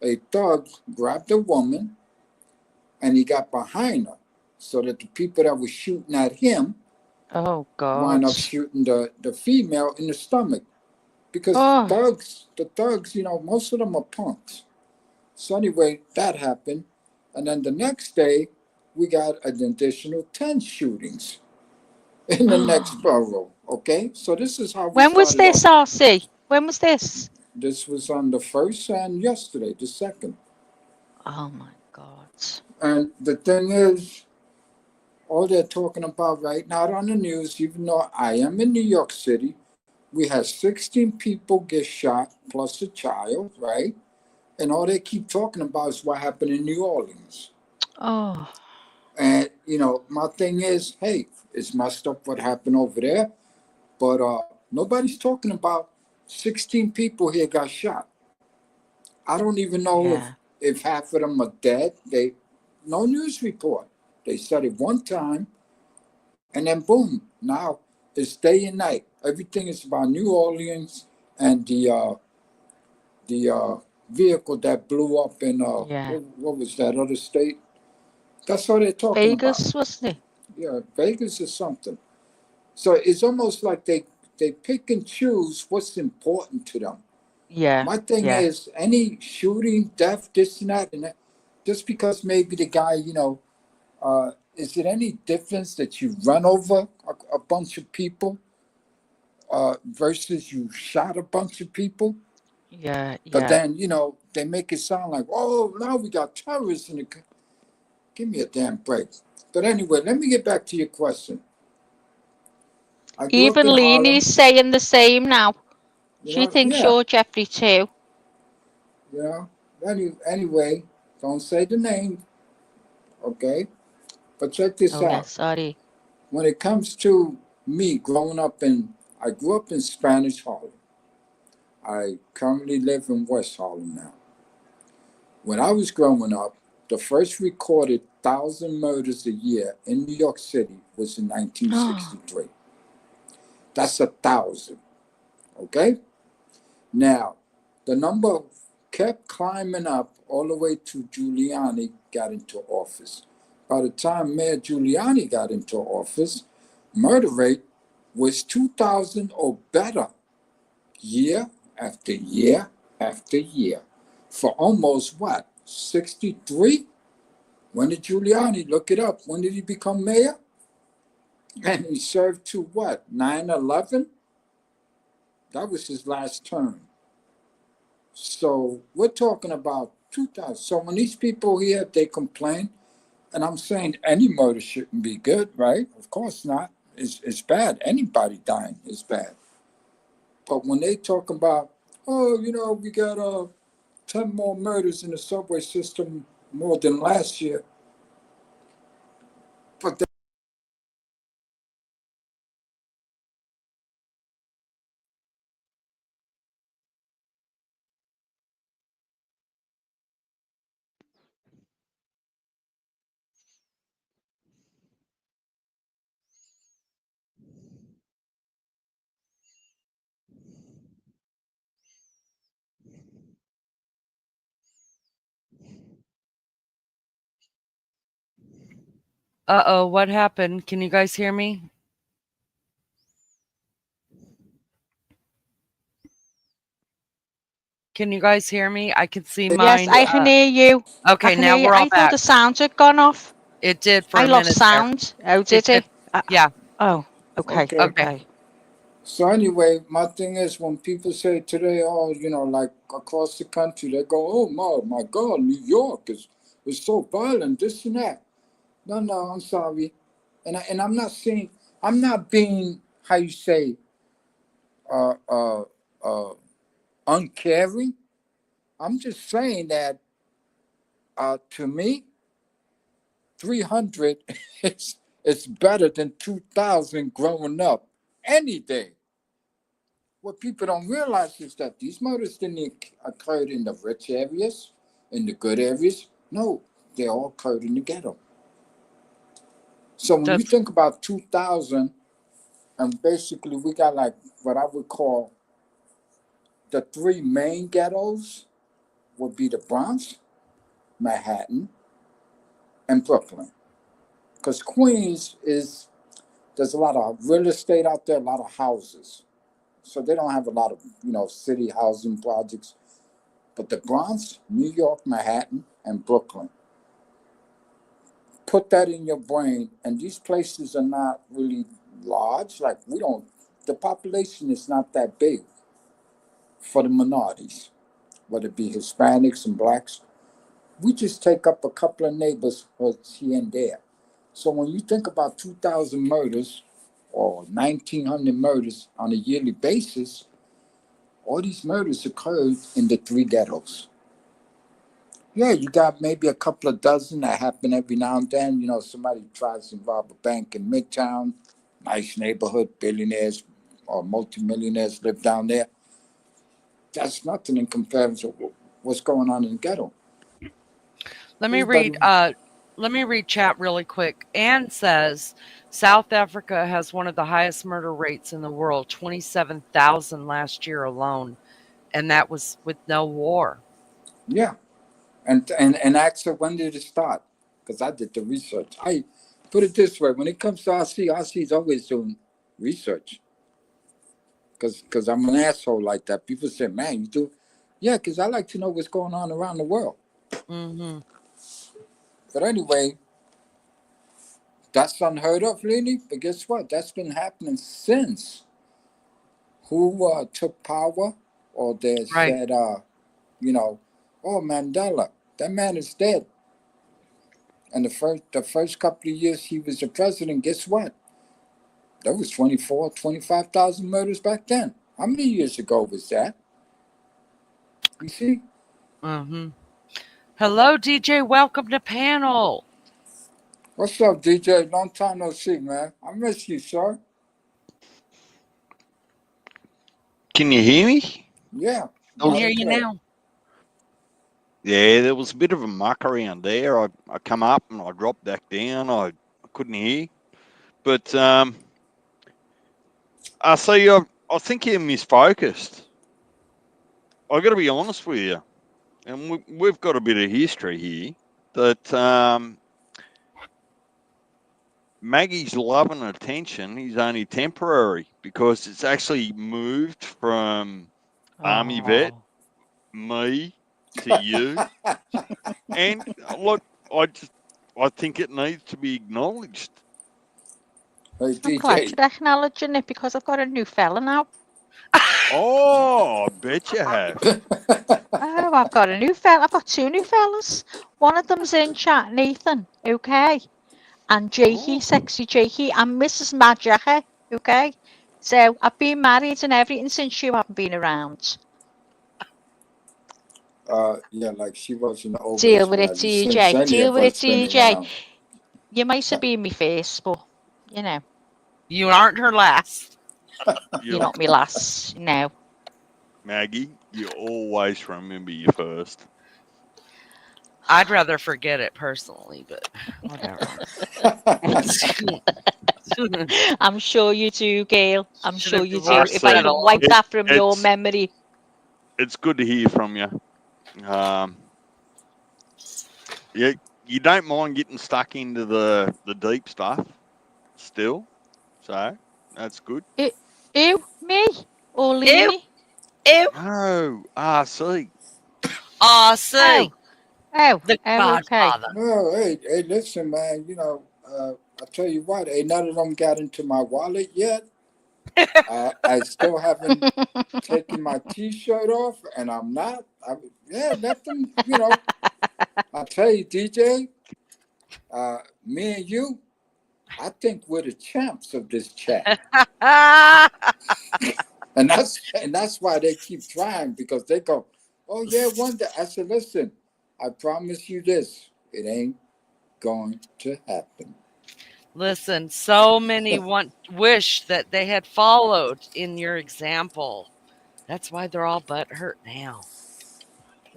A thug grabbed a woman and he got behind her so that the people that were shooting at him Oh, wind God. up shooting the female in the stomach. Because Oh, the thugs, most of them are punks. So anyway, that happened. And then the next day, we got an additional 10 shootings in the next borough. Okay? So this is how we when was started this, off. RC? When was this? This was on the first and yesterday, the second. Oh, my God. And the thing is, all they're talking about right now on the news, even though I am in New York City, we had 16 people get shot plus a child, right? And all they keep talking about is what happened in New Orleans. Oh, And my thing is, hey, it's messed up what happened over there, but nobody's talking about 16 people here got shot. I don't even know yeah. if half of them are dead. They no news report. They said it one time, and then boom, now it's day and night. Everything is about New Orleans and the vehicle that blew up in Yeah. what was that other state? That's all they're talking about. Vegas, wasn't it? Yeah, Vegas or something. So it's almost like they pick and choose what's important to them. Yeah. My thing Yeah. is any shooting, death, this and that, just because maybe the guy, is it any difference that you run over a bunch of people versus you shot a bunch of people? Yeah. But Yeah. then, they make it sound like, oh, now we got terrorists in the. Give me a damn break. But anyway, let me get back to your question. I grew up Even in Leanie's Harlem. saying the same now. She thinks Yeah, you're Jeffrey too. you know. Anyway, don't say the name, okay? But check this Oh, yeah. out. Sorry. When it comes to me growing up in I grew up in Spanish Harlem. I currently live in West Harlem now. When I was growing up, the first recorded 1,000 murders a year in New York City was in 1963. That's 1,000. Okay? Now, the number kept climbing up all the way to Giuliani got into office. By the time Mayor Giuliani got into office, murder rate was 2,000 or better year after year after year for almost what, 63? When did Giuliani, look it up, when did he become mayor? And he served to what, 9/11? That was his last term. So we're talking about 2,000. So when these people here, they complain, and I'm saying any murder shouldn't be good, right? Of course not. It's bad. Anybody dying is bad. But when they talk about, oh, we got 10 more murders in the subway system more than last year. But they, Uh-oh, what happened? Can you guys hear me? Can you guys hear me? I can see Yes, mine. I can hear you. I Okay, can now hear you. we're all I thought back. the sound had gone off. It did for I a lost minute there. sound. Oh, It did did. it? Yeah. Oh, okay, okay. Okay. okay. So anyway, my thing is when people say today, oh, like across the country, they go, oh my God, New York is so violent, this and that. No, I'm sorry, and I'm not being how you say uh uh uh uncaring. I'm just saying that to me, 300 is better than 2,000 growing up any day. What people don't realize is that these murders didn't occur in the rich areas, in the good areas. No, they all occurred in the ghetto. So when you That's think about 2,000, and basically we got like what I would call the three main ghettos would be the Bronx, Manhattan, and Brooklyn. Because Queens is, there's a lot of real estate out there, a lot of houses. So they don't have a lot of, city housing projects. But the Bronx, New York, Manhattan, and Brooklyn, put that in your brain. And these places are not really large. Like the population is not that big for the minorities, whether it be Hispanics and blacks. We just take up a couple of neighborhoods here and there. So when you think about 2,000 murders or 1,900 murders on a yearly basis, all these murders occurred in the three ghettos. Yeah, you got maybe a couple of dozen that happen every now and then. Somebody tries to rob a bank in Midtown, nice neighborhood, billionaires or multimillionaires live down there. That's nothing in comparison to what's going on in the ghetto. let me Everybody, read let me read chat really quick. Anne says South Africa has one of the highest murder rates in the world, 27,000 last year alone, and that was with no war. yeah. And ask her when did it start? Because I did the research. I put it this way: when it comes to RC is always doing research. Because I'm an asshole like that. People say, "Man, you do." Yeah, because I like to know what's going on around the world. Mhm. But anyway, that's unheard of, really. But guess what? That's been happening since. Who took power, or they Right. said, oh, Mandela, that man is dead. And the first couple of years he was the president, guess what? There was 25,000 murders back then. How many years ago was that? You see? Mhm. Hello, DJ. Welcome to panel. What's up, DJ? Long time no see, man. I miss you, sir. Can you hear me? Yeah, I can loud hear and you clear. now. Yeah, there was a bit of a muck around there. I come up and I dropped back down. I couldn't hear. But I see. I think you're misfocused. I got to be honest with you, and we've got a bit of history here. That Maggie's love and attention is only temporary because it's actually moved from Army vet, Oh. me, to you. And look, I think it needs to be acknowledged. Hey, I'm glad DJ. you're acknowledging it because I've got a new fella now. Oh, I bet you have. Oh, I've got a new fella. I've got two new fellas. One of them's in chat, Nathan. Okay. And Jakey, Oh, sexy Jakey, and Mrs. Magica. Okay. So I've been married and everything since you haven't been around. Yeah, like she wasn't over Deal this with it, marriage since TJ. any Deal of with it, us been TJ. around. You might have been me first, but you know, You aren't her last. you're not me last. No. Maggie, you always remember you first. I'd rather forget it personally, but whatever. I'm sure you do, Gail. I'm Should sure have you do. divorced If I that can a wipe long that from your It's memory. it's good to hear from you. Um, yeah, you don't mind getting stuck into the deep stuff still, so that's good. Ew, me or Ew, Leanie? ew. No, see, See, Oh, oh, the oh, okay. Godfather. No, hey, listen, man. I tell you what, ain't none of them got into my wallet yet. I still haven't taken my T-shirt off, and I'm not. Yeah, let them. I tell you, DJ, me and you, I think we're the champs of this chat, and that's why they keep trying because they go, oh yeah, one day. I said, listen, I promise you this, it ain't going to happen. Listen, so many wish that they had followed in your example. That's why they're all butt hurt now.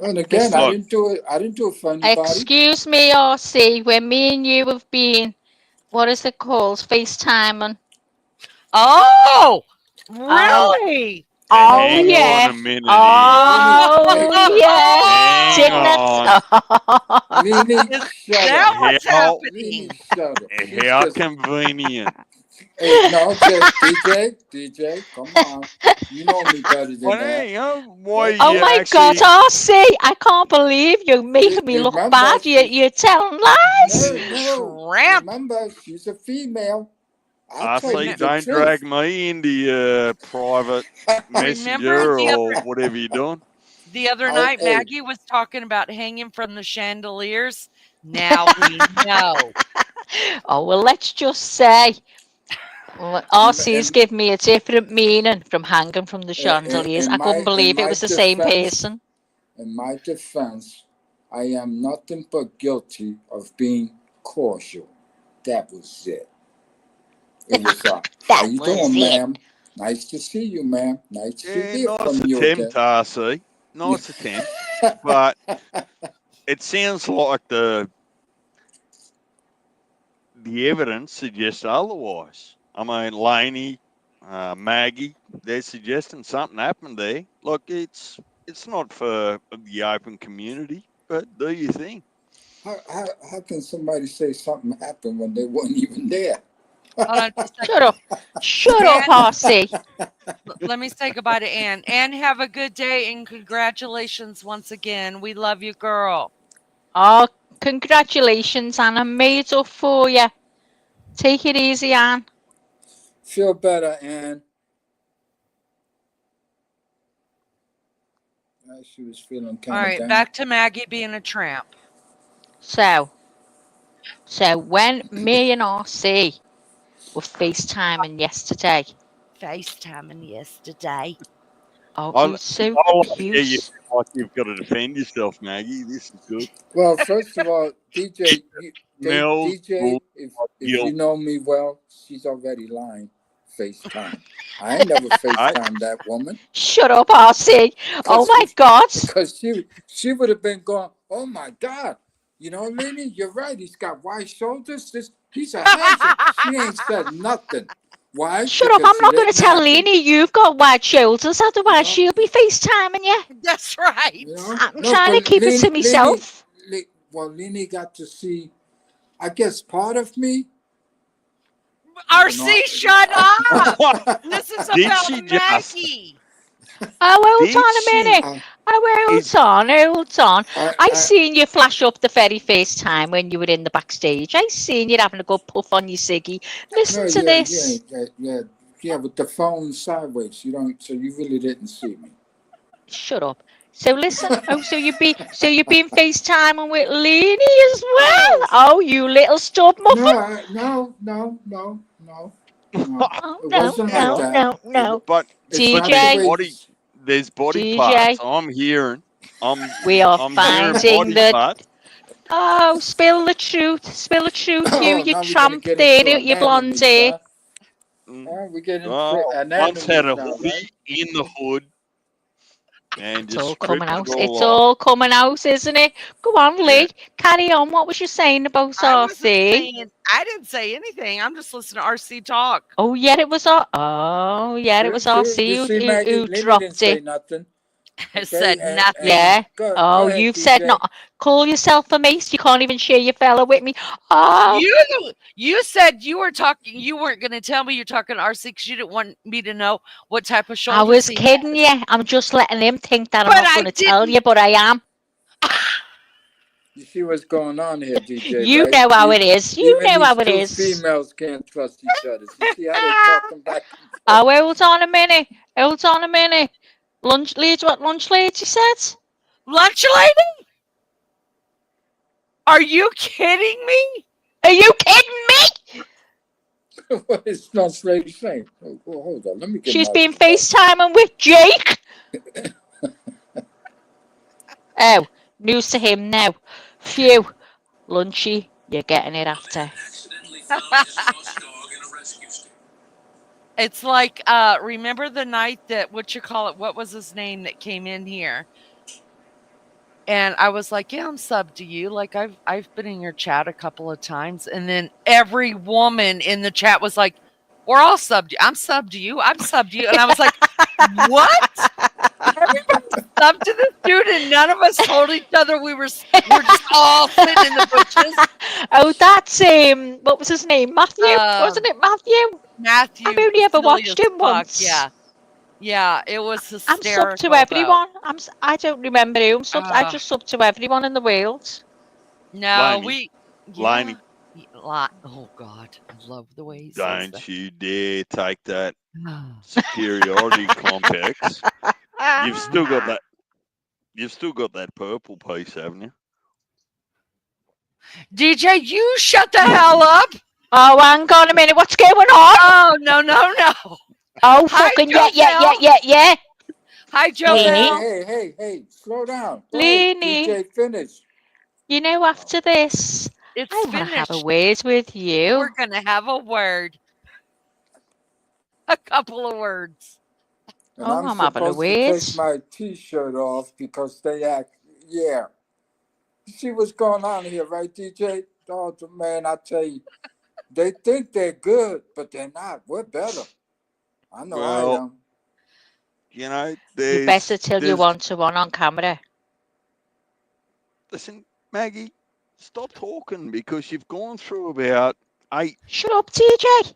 And again, I Listen, look, didn't do it. I didn't do it for anybody. excuse me, RC, when me and you have been, what is it called? FaceTiming. Oh, Oh, really? oh hang on yeah. a minute here. Leanie, Oh hey, yeah. Hang Didn't on. it? Leanie, Is shut that up. what's How Leanie, happening? shut up. She's how just, convenient. hey, no, DJ, come on. You know me better than Well, that. hang on. Why That Oh you that my God, actually? RC, I can't believe you're making me look remember bad. You're telling lies. You no. tramp. Remember, she's a female. I I tell say you the don't drag truth. me into your private Remember messenger or whatever you're doing. the other I, night hey, Maggie was talking about hanging from the chandeliers? Now we know. Oh, well, let's just say RC's in, give me a different meaning from hanging from the chandeliers. in I couldn't my in believe it my was the same defense, person. in my defense, I am nothing but guilty of being cordial. That was it. It was how That you was doing, it. ma'am? Nice to see you, ma'am. Nice to Yeah, hear nice from you attempt, again. RC. Nice attempt. But it sounds like the evidence suggests otherwise. I mean, Laney, Maggie, they're suggesting something happened there. Look, it's not for the open community, but do you think? How can somebody say something happened when they weren't even there? Hold on just a Shut second. up. Shut up, Ann, RC. let me say goodbye to Ann. Ann, have a good day and congratulations once again. We love you, girl. Oh, congratulations, Anne. I made up for you. Take it easy, Anne. Feel better, Ann. She was feeling All kind of right, down. back to Maggie being a tramp. So, so when me and RC were FaceTiming yesterday, FaceTiming yesterday. oh, I, he's so I like how you cute. feel like you've got to defend yourself, Maggie. This is good. Well, first of all, DJ, Smells good DJ, if like you guilt. know me well, she's already lying. FaceTime. I ain't never FaceTime that woman. Shut up, RC. Oh my God. Because she would have been going, oh my God. You know, Lenny, you're right. He's got wide shoulders. He's a handsome. She ain't said nothing. Why? Shut up. Because I'm she not going to didn't tell have to. Lenny you've got wide shoulders. Otherwise, You know? she'll be FaceTiming you. That's right. You know? I'm No, trying to but keep it to myself. Lenny got to see, I guess, part of me. RC, shut up. What? This is Did about she just? Maggie. Oh, Did hold on a she? minute. Oh, Is hold on. I I seen you flash up the very first time when you were in the backstage. I seen you having a good puff on your ciggy. Listen no, to this. yeah, with the phone sideways. You don't, so you really didn't see me. Shut up. So listen. Oh, so you've been FaceTiming with Lenny as well. Oh, you little stub muffin. No. Oh It no, wasn't like no, that. no, no. but It's not but the there's DJ, way. body parts. DJ, I'm hearing. we are I'm hearing finding body the. parts. Oh, spill the truth. Spill the truth. You Now we're gonna tramp get there, into you blonde anatomies, hair. huh? Mm. We're getting Oh, once had anatomies a now, right? hoodie in the hood and It's just all coming stripped it out. all It's off. all coming out, isn't it? Go on, Yeah. Lee. Carry on. What was you saying about I wasn't RC? saying, I didn't say anything. I'm just listening to RC talk. Oh, yeah, it was. Oh, yeah, it was See, RC you see, Maggie, who Lenny didn't dropped say it. nothing. I Okay, said and nothing. Yeah. go Oh, ahead, you've said DJ. not. Call yourself a mace. You can't even share your fella with me. Oh, You said you were talking. You weren't going to tell me you're talking to RC because you didn't want me to know what type of I shoulders was he kidding has. you. I'm just letting him think that I'm But not going I to tell didn't. you, but I am. You see what's going on here, DJ, You right? know how it is. You Even know these how it two is. females can't trust each other. You see how they talking back and forth? Oh, hold on a minute. Hold on a minute. Lunch lady, what lunch lady said? Lunch lady? Are you kidding me? Are you kidding me? What is Lunch Lady saying? Hold on, let me get She's my been notes. FaceTiming with Jake. Oh, news to him now. Phew. Lunchy, you're getting it after. It's like, remember the night that, what was his name that came in here? And I was like, yeah, I'm sub to you. Like I've been in your chat a couple of times. And then every woman in the chat was like, we're all sub to you. I'm sub to you. I'm sub to you. And I was like, what? Everybody subbed to this dude, and none of us told each other we're just all sitting in the bushes. Oh, that's what was his name? Matthew, wasn't it Matthew? Matthew I've only was ever silly watched as him fuck. once. Yeah, it was I'm sub to hysterical though. everyone. I don't remember who I'm sub. I just sub to everyone in the world. No, Liney, yeah. Liney, Oh God, I love the way he says that. don't you dare take that superiority complex. You've still got that. You've still got that purple piece, haven't you? DJ, you shut the hell up. Oh, hang on a minute. What's going on? Oh, no. Oh, Hi, fucking Joselle. yeah. Hi, Hey, Joselle. hey, slow down. Go ahead, Lenny, DJ, finish. you know, after this, It's I want to have a finished. word with We're you. going to have a word. A couple of words. And Oh, I'm I'm having a supposed to word. take my T-shirt off because they act. Yeah, you see what's going on here, right, DJ? Oh, man, I tell you, they think they're good, but they're not. We're better. I know I Well, am. you know, You better tell you there's. one on camera. Listen, Maggie, stop talking because you've gone through about 8. Shut up, TJ.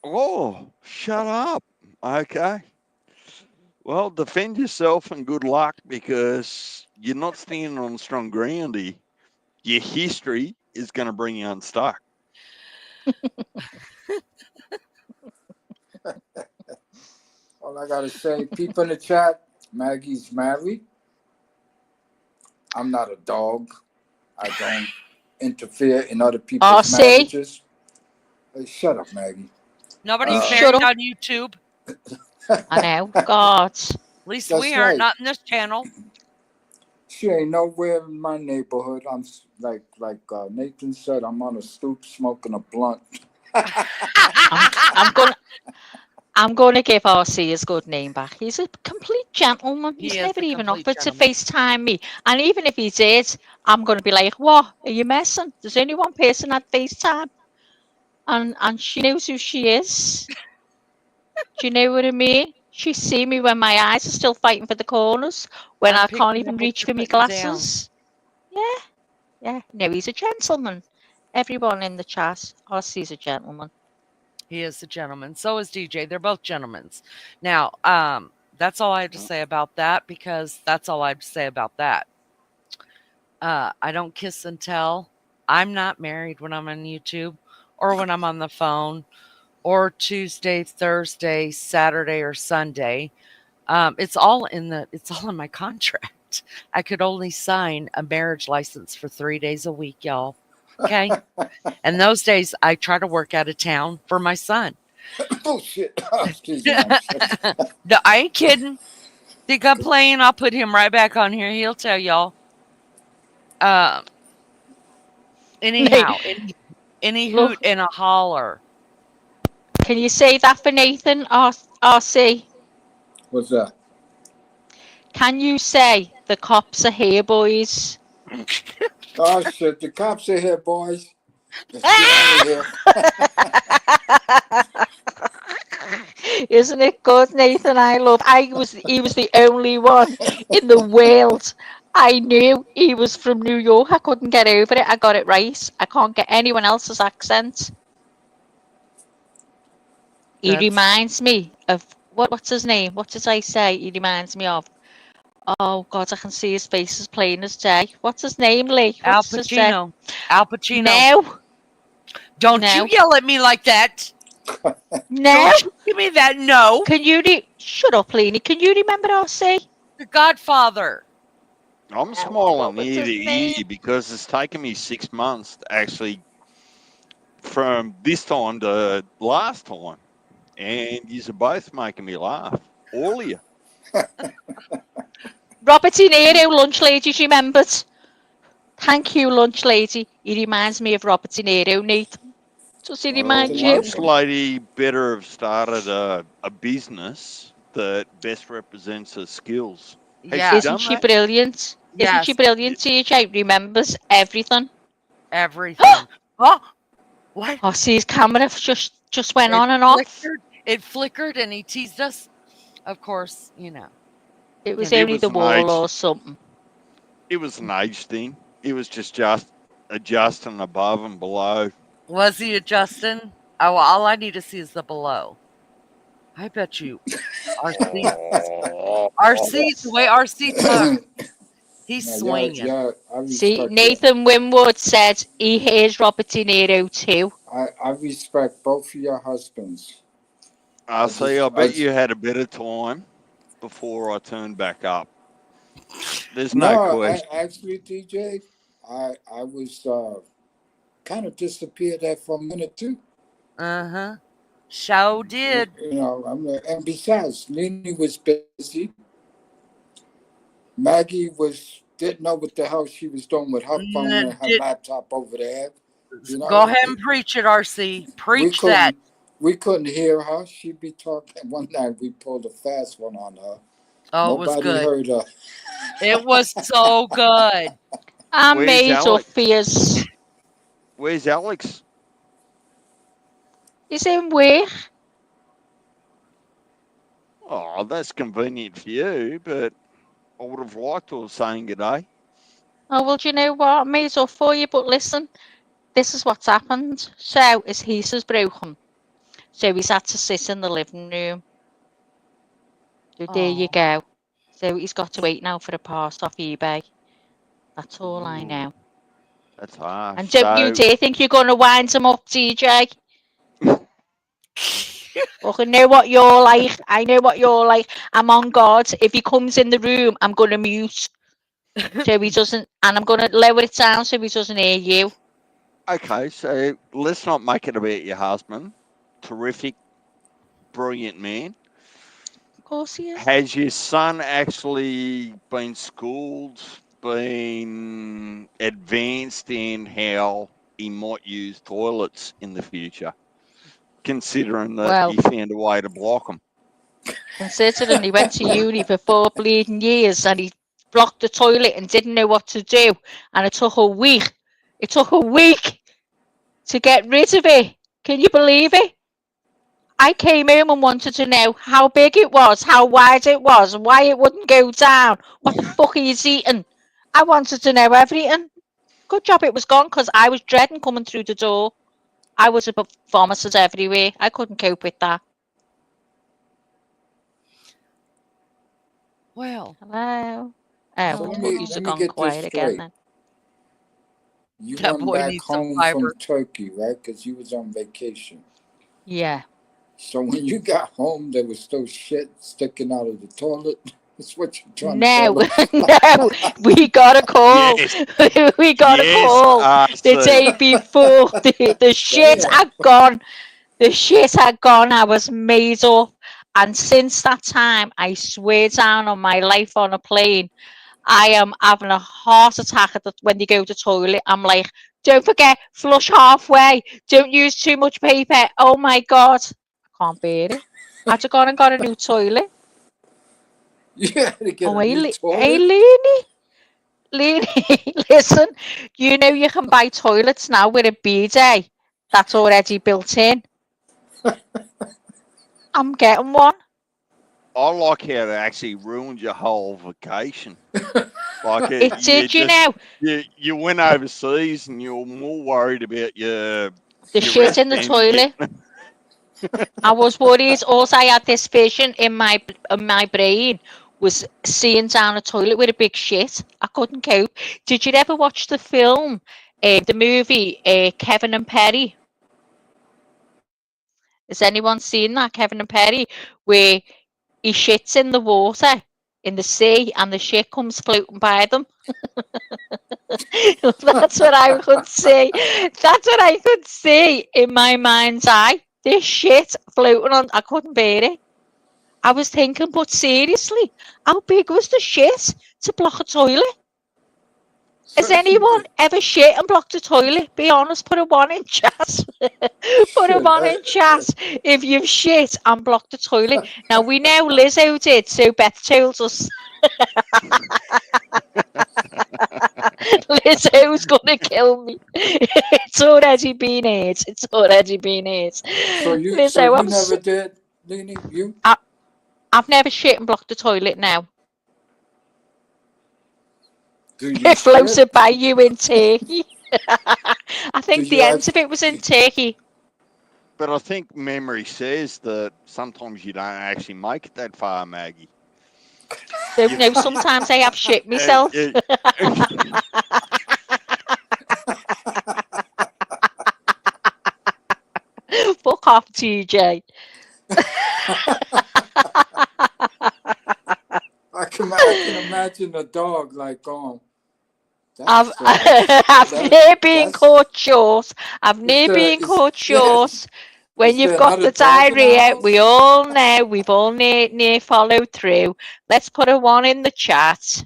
Oh, shut up. Okay. Well, defend yourself and good luck because you're not standing on strong ground here. Your history is going to bring you unstuck. All I gotta say, people in the chat, Maggie's married. I'm not a dog. I don't interfere in other people's RC, marriages. Hey, shut up, Maggie. Nobody's you Uh, shut married up. on YouTube. I know. God. At least That's we aren't. right. Not in this channel. She ain't nowhere in my neighborhood. I'm like Nathan said. I'm on a stoop smoking a blunt. I'm I'm going to give RC his good name back. He's a complete gentleman. He He's is never a even complete offered to gentleman. FaceTime me. And even if he did, I'm going to be like, what? Are you messing? There's only one person at FaceTime. And she knows who she is. Do you know what I mean? She see me when my eyes are still fighting for the corners, when I'm I can't picking even up what reach you're for my putting down. glasses. Yeah, yeah. No, he's a gentleman. Everyone in the chat, RC's a gentleman. He is a gentleman. So is DJ. They're both gentlemen. Now, that's all I have to say about that because that's all I have to say about that. I don't kiss and tell. I'm not married when I'm on YouTube or when I'm on the phone or Tuesday, Thursday, Saturday, or Sunday. It's all in my contract. I could only sign a marriage license for 3 days a week, y'all. Okay. And those days I try to work out of town for my son. Bullshit. Excuse me. I'm sorry. No, I ain't kidding. Think I'm playing? I'll put him right back on here. He'll tell y'all. Um, anyhow, any Look, hoot and a holler. can you say that for Nathan, RC? What's that? Can you say the cops are here, boys? Oh shit! The cops are here, boys. Let's get out of here. Isn't it good, Nathan? He was the only one in the world. I knew he was from New York. I couldn't get over it. I got it right. I can't get anyone else's accent. He That's reminds me of what's his name? What did I say? He reminds me of. Oh God, I can see his face as plain as day. What's his name, Lee? What Al does it say? Pacino. Al Pacino. No, Don't you no, yell at me like that. no. Don't you give me that no. Can you shut up, Leanie? Can you remember RC? The Godfather. I'm No. smiling What was ear to his name? ear because it's taken me 6 months to actually from this time to last time. And you're both making me laugh. All of you. Robert De Niro, lunch lady, she remembered. Thank you, lunch lady. He reminds me of Robert De Niro, Nathan. Does he Robert Well, De remind you? lunch Niro. lady better have started a business that best represents her skills. Has she Yes. Isn't done she that? brilliant? Isn't she Yes. Y- brilliant, TJ? Remembers everything. Everything. Oh, what? Oh, see, his camera just went It on and off. flickered. It flickered and he teased us. Of course, It was him. It only was the an wall age. or something. It was an age thing. It was just adjusting above and below. Was he adjusting? Oh, well, all I need to see is the below. I bet you RC, Oh, RC, the way RC talks, he's Now, yeah, swinging. yeah. I See, respect you. Nathan Winwood said he hears Robert De Niro too. I respect both of your husbands. I I see. just, I I bet you had a bit of time before I turned back up. There's no no, I question. actually, DJ, I was kind of disappeared there for a minute too. Uh-huh. Show did. You know, and besides, Nene was busy. Maggie was didn't know what the hell she was doing with her phone and her Did, laptop over there. You go know, ahead and preach it, RC. we Preach that. couldn't we couldn't hear her. She'd be talking. One night we pulled a fast one on her. Oh, it was Nobody good. heard her. It was so good. I Where's made up Alex? fears. Where's Alex? He's in where? Oh, that's convenient for you, but I would have liked to have saying good day. Oh, well, do you know what? I made up for you, but listen, this is what's happened. So his heater's broken. So he's had to sit in the living room. So there you Oh, go. So he's got to wait now for a part off eBay. That's all I Ooh, know. that's harsh. And don't you So, dare think you're going to wind him up, TJ. Look, I know what you're like. I know what you're like. I'm on guard. If he comes in the room, I'm going to mute so he doesn't, and I'm going to lower it down so he doesn't hear you. okay, so let's not make it about your husband. Terrific, brilliant man. Of course he is. Has your son actually been schooled, been advanced in how he might use toilets in the future? considering that Well, he found a way to block them. considering he went to uni for 4 bleeding years and he blocked the toilet and didn't know what to do, and it took a week. It took a week to get rid of it. Can you believe it? I came home and wanted to know how big it was, how wide it was, why it wouldn't go down, what the fuck are you eating? I wanted to know everything. Good job it was gone because I was dreading coming through the door. I was about vomited everywhere. I couldn't cope with that. Well, Hello? Oh, So hello. let I me thought you let had me gone get this quiet again straight. then. You That went boy back needs some home from fiber. Turkey, right? Because you was on vacation. Yeah. So when you got home, there was still shit sticking out of the toilet. That's what you're trying to No, tell us. no, we got a call. Yes, We got a yes, call the RC. day before. The shit Damn. had gone. The shit had gone. I was made up. And since that time, I swear down on my life on a plane, I am having a heart attack when you go to the toilet. I'm like, don't forget, flush halfway. Don't use too much paper. Oh my God. I can't bear it. I had to go and got a new toilet. You had to get Oh, a new hey, toilet? Leanie, listen, you know you can buy toilets now with a bidet that's already built in. I'm getting one. I like how it actually ruined your whole vacation. Like It you did, you just know, you went overseas and you were more worried about the your shit rest in the than toilet. getting. I was worried. Also, I had this vision in my brain was seeing down a toilet with a big shit. I couldn't cope. Did you ever watch the film, the movie Kevin and Perry? Has anyone seen that, Kevin and Perry, where he shits in the water in the sea and the shit comes floating by them? That's what I could see. That's what I could see in my mind's eye. This shit floating on. I couldn't bear it. I was thinking, but seriously, how big was the shit to block a toilet? So Has anyone ever shit and blocked a toilet? Be honest, put a one in chat. Put a shit. one in chat if you've shit and blocked the toilet. Now we know Lizzo did, so Beth told us. Lizzo's gonna kill me. It's already been it. It's already been it. So Lizzo, you never did, Nene? You? I, I've never shit and blocked the toilet now. Do you It shit? floated by you in Turkey. I Do think the you end of it was in actually? Turkey. But I think memory says that sometimes you don't actually make it that far, Maggie. Don't You, know, sometimes I have shit myself. you, Fuck off, TJ. I can imagine a dog like going. I've That's I've that near been that's caught short. I've is near there been caught yes, short. When is you've there got another the dog in the diarrhea, we house? all know we've all near followed through. Let's put a one in the chat.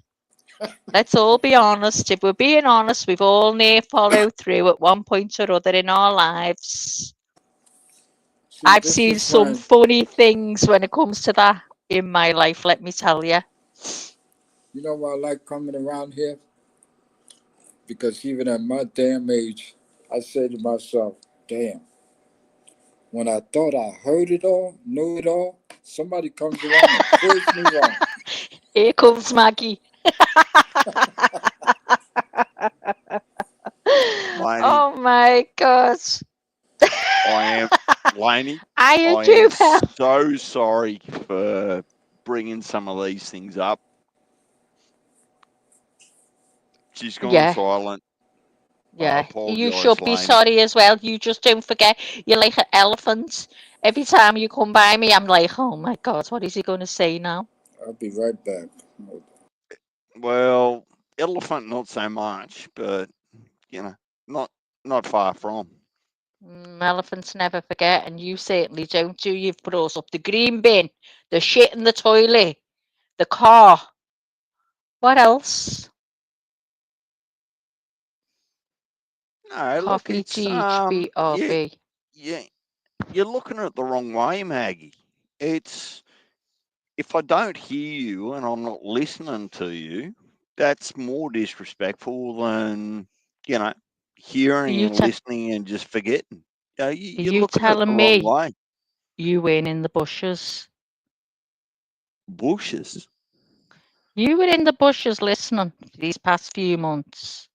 Let's all be honest. If we're being honest, we've all near followed through at one point or other in our lives. See, I've this seen is some when funny things when it comes to that in my life, let me tell you. you know why I like coming around here because even at my damn age, I say to myself, "Damn." When I thought I heard it all, knew it all, somebody comes along and proves me wrong. Here comes Maggie. Laney, Oh my gosh. I am Laney. I I am do well. so sorry for bringing some of these things up. She's gone Yeah, silent. I yeah. You apologise, should be Laney. sorry as well. You just don't forget. You're like an elephant. Every time you come by me, I'm like, oh my God, what is he going to say now? I'll be right back. Well, elephant not so much, but you know, not not far from. Elephants never forget, and you certainly don't do. You've brought up the green bin, the shit in the toilet, the car. What else? No, look, Coffee, it's G H B R yeah, B. yeah. you're looking at it the wrong way, Maggie. It's if I don't hear you and I'm not listening to you, that's more disrespectful than you know Are hearing you and te- listening and just forgetting. are You're you looking at it the telling wrong me way. you weren't in the bushes? Bushes. You were in the bushes listening for these past few months.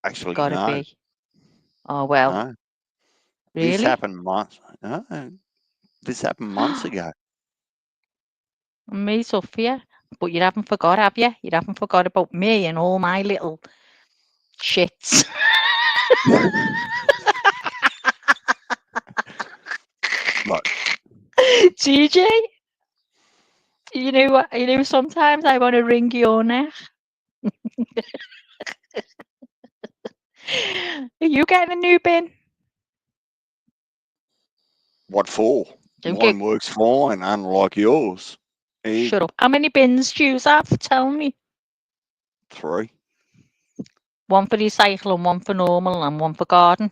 Actually, Gotta no, be. Oh well, no. This really? happened months. No, this happened months ago. Me tough for you. But you haven't forgot, have you? You haven't forgot about me and all my little shits. Look, TJ, you know what? You know, sometimes I want to wring your neck. Are you getting a new bin? what for? Don't get Mine works fine, unlike yours. It shut up. How many bins do you have? Tell me. 3. One for recycling, one for normal, and one for garden.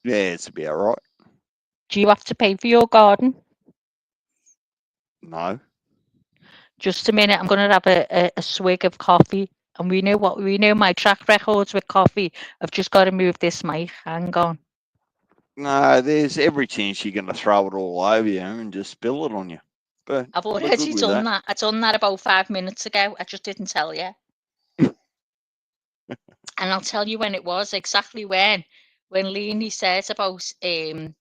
Yeah, it's about right. Do you have to pay for your garden? No. Just a minute. I'm going to have a swig of coffee. And we know my track records with coffee. I've just got to move this mic. Hang on. No, there's every chance you're going to throw it all over you and just spill it on you. But I've we're good already with done that. that. I done that about 5 minutes ago. I just didn't tell you. And I'll tell you when it was, exactly when. When Leonie says about, didn't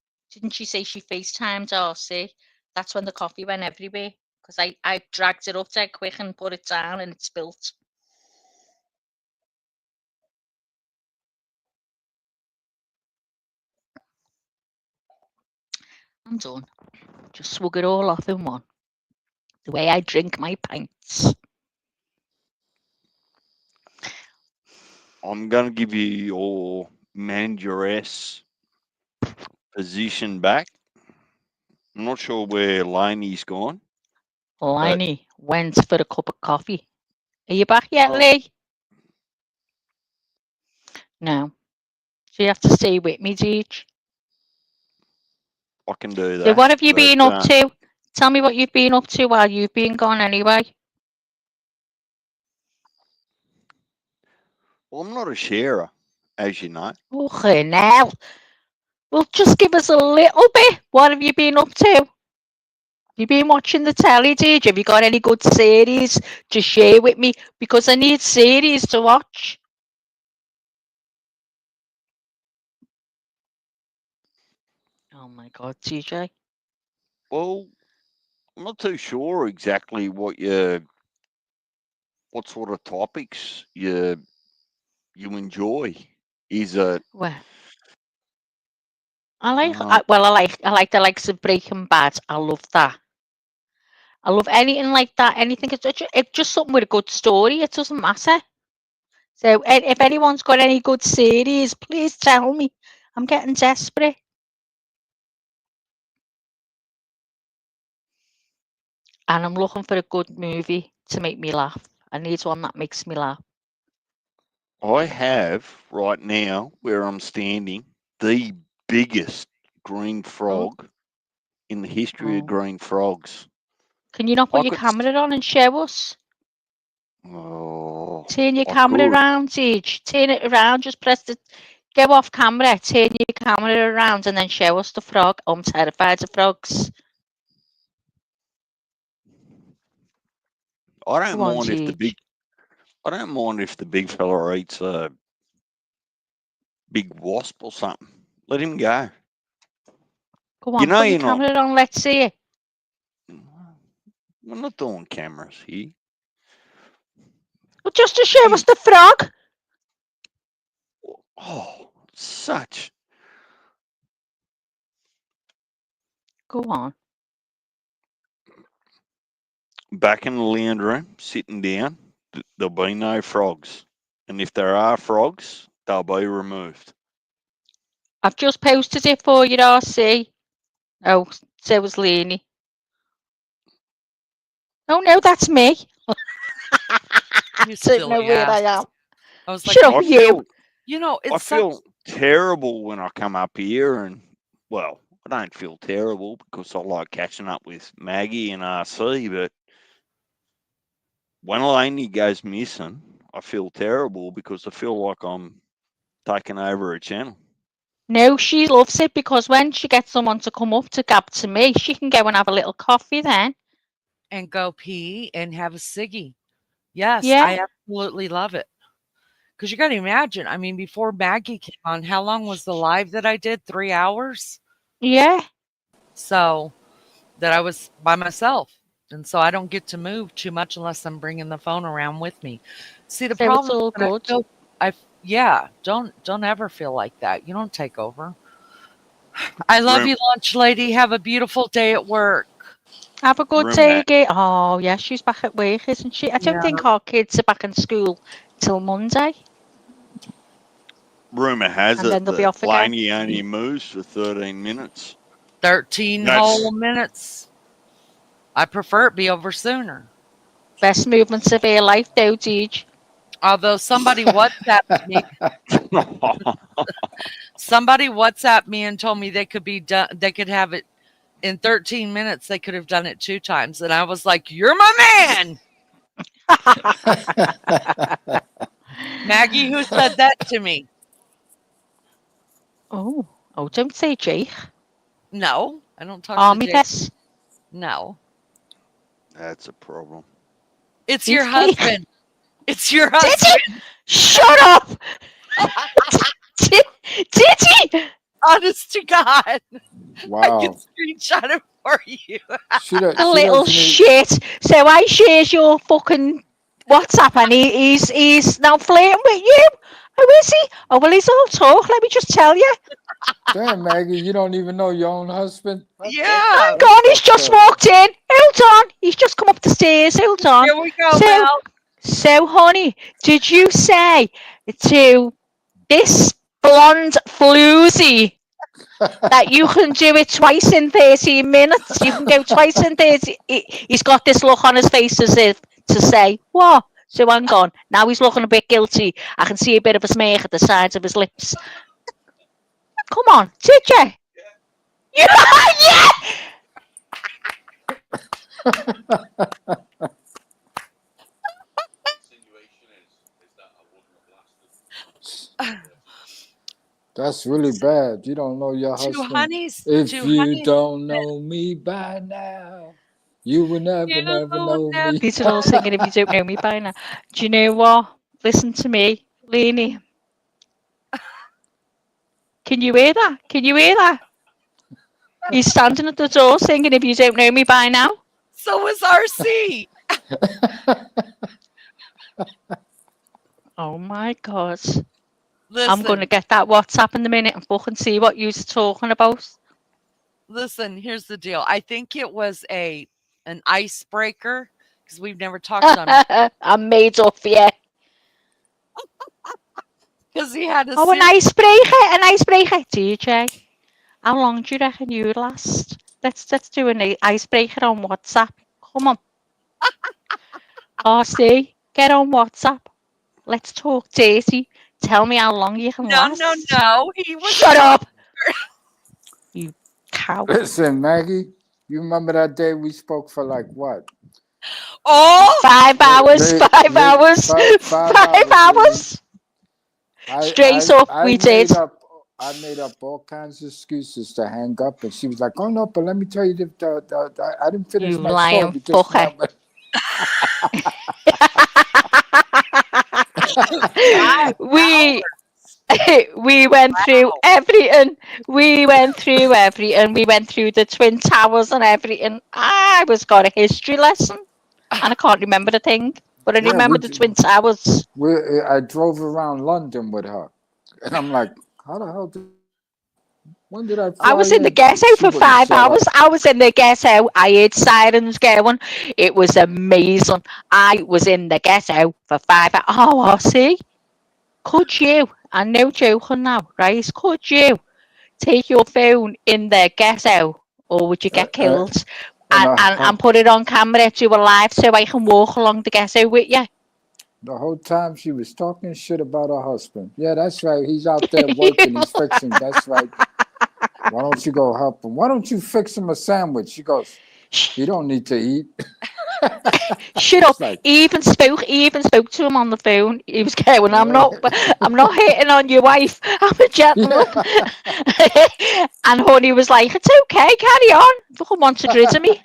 she say she FaceTimed RC? That's when the coffee went everywhere. Because I dragged it up dead quick and put it down and it spilt. I'm done. Just swug it all off in one. The way I drink my pints. I'm going to give you your manageress position back. I'm not sure where Laney's gone, but Liney went for a cup of coffee. Are you back yet, oh, Lee? No. So you have to stay with me, Deej. I can do So that. what have you But been up to? Tell me what you've been up to while you've been gone anyway. well, I'm not a sharer, as you know. Okay, now. Well, just give us a little bit. What have you been up to? You been watching the telly, Deej? Have you got any good series to share with me? Because I need series to watch. Oh my God, TJ. Well, I'm not too sure exactly what sort of topics you enjoy. Is it Well, I like. uh, I like the likes of Breaking Bad. I love that. I love anything like that. Anything. It's just something with a good story. It doesn't matter. So, if anyone's got any good series, please tell me. I'm getting desperate, and I'm looking for a good movie to make me laugh. I need one that makes me laugh. I have right now where I'm standing the biggest green Oh, frog in the history of oh. green frogs. Can you not put I your could s- camera on and show us? oh Turn your I camera could. around, Teach. Turn it around. Just press the. Go off camera. Turn your camera around and then show us the frog. I'm terrified of frogs. I don't Go on, mind if the big Teach. I don't mind if the big fella eats a big wasp or something. Let him go. Go You on. know Put your you're not. camera on. Let's see it. We're not doing cameras here. Well, just to show us He, the frog. oh, such. Go on. Back in the lounge room, sitting down, there'll be no frogs. And if there are frogs, they'll be removed. I've just posted it for you, RC. Oh, so was Lenny. Oh no, that's me. I You don't know silly where I ass. am. I was like, Shut up, I maybe you. feel, you know, I it feel, sucks. terrible when I come up here, and well, I don't feel terrible because I like catching up with Maggie and RC, but when Lainey goes missing, I feel terrible because I feel like I'm taking over a channel. No, she loves it because when she gets someone to come up to gab to me, she can go and have a little coffee then. And go pee and have a ciggy. Yes, Yeah, I absolutely love it. Because you got to imagine, I mean, before Maggie came on, how long was the live that I did? 3 hours? yeah. So that I was by myself. And so I don't get to move too much unless I'm bringing the phone around with me. See, the So it's problem is all when good. yeah, don't ever feel like that. You don't take over. I love Room, you, lunch lady. Have a beautiful day at work. Have a good rumor, day, Gay. Oh, yeah, she's back at work, isn't she? I don't Yeah. think our kids are back in school till Monday, rumor has and then it they'll be that off again. Lainey only moves for 13 minutes. 13 whole That's minutes. I prefer it be over sooner. Best movements of her life, though, Deej. Although somebody WhatsApped me and told me they could have it in 13 minutes. They could have done it 2 times. And I was like, "You're my man." Maggie, who said that to me? Oh, oh, don't say Jake. No, I don't talk to Army Jake. pets. No. that's a problem. It's your Who's Jake? husband. It's your Did he? husband. Shut up! Did he? Honest to God. I can Wow. screenshot it for you. The She little doesn't even. shit. So I shares your fucking WhatsApp and he's now flirting with you. Oh, is he? Oh, well, he's all talk. Let me just tell you. Damn, Maggie, you don't even know your own husband. Yeah. Hang on, he's Fucked just up. walked in. Hold on. He's just come up the stairs. Hold on. Here we go, So, Mel. so, honey, did you say to this blonde floozy that you can do it twice in 13 minutes? You can go twice in 30. He's got this look on his face as if to say, what? So hang on. Now he's looking a bit guilty. I can see a bit of a smirk at the sides of his lips. Come on, did you? Yeah! That's really bad. You don't know your Two husband. honeys. If Two you honeys. don't know me by now, you will never, You never will know never me. These are all singing if you don't know me by now. Do you know what? Listen to me, Lainey. Can you hear that? Can you hear that? He's standing at the door singing if you don't know me by now. So is RC. Oh my God. I'm going to Listen, get that WhatsApp in a minute and fucking see what you're talking about. listen, here's the deal. I think it was an icebreaker because we've never talked on I'm made up, yeah. because he had a Oh, an serious icebreaker, an icebreaker. DJ, how long do you reckon you would last? Let's do an icebreaker on WhatsApp. Come on. RC, get on WhatsApp. Let's talk dirty. Tell me how long you can no, last. no. He was Shut up, you cow. Listen, Maggie, you remember that day we spoke for like what? Oh, 5 hours, 5 hours, 5 hours, 5 hours. lady. I Straight I up, I we did. made up all kinds of excuses to hang up, and she was like, "Oh no, but let me tell you, I didn't finish You my lying story just fucker. now." wow, we we went through wow. everything. We went through everything. We went through the Twin Towers and everything. I was got a history lesson, and I can't remember the thing, but I Yeah, remember the Twin Towers. I drove around London with her, and I'm like, "How the hell? When did I I fly was in the in?" ghetto She for wouldn't five shut hours. up. I was in the ghetto. I heard sirens going. It was amazing. I was in the ghetto for 5 hours. Oh, I see. Could you? I'm no joking now, right? Could you take your phone in the ghetto, or would you Uh, get uh, killed? and And put it on camera, do a live so I can walk along the ghetto with you. The whole time she was talking shit about her husband. Yeah, that's right. He's out there working. He's fixing. That's right. Why don't you go help him? Why don't you fix him a sandwich? She goes, he don't need to eat. Shut It's up. like, He even spoke to him on the phone. He was going, yeah. I'm not hitting on your wife. I'm a gentleman. And Honey was like, it's okay, carry on. Fucking want to rid of me.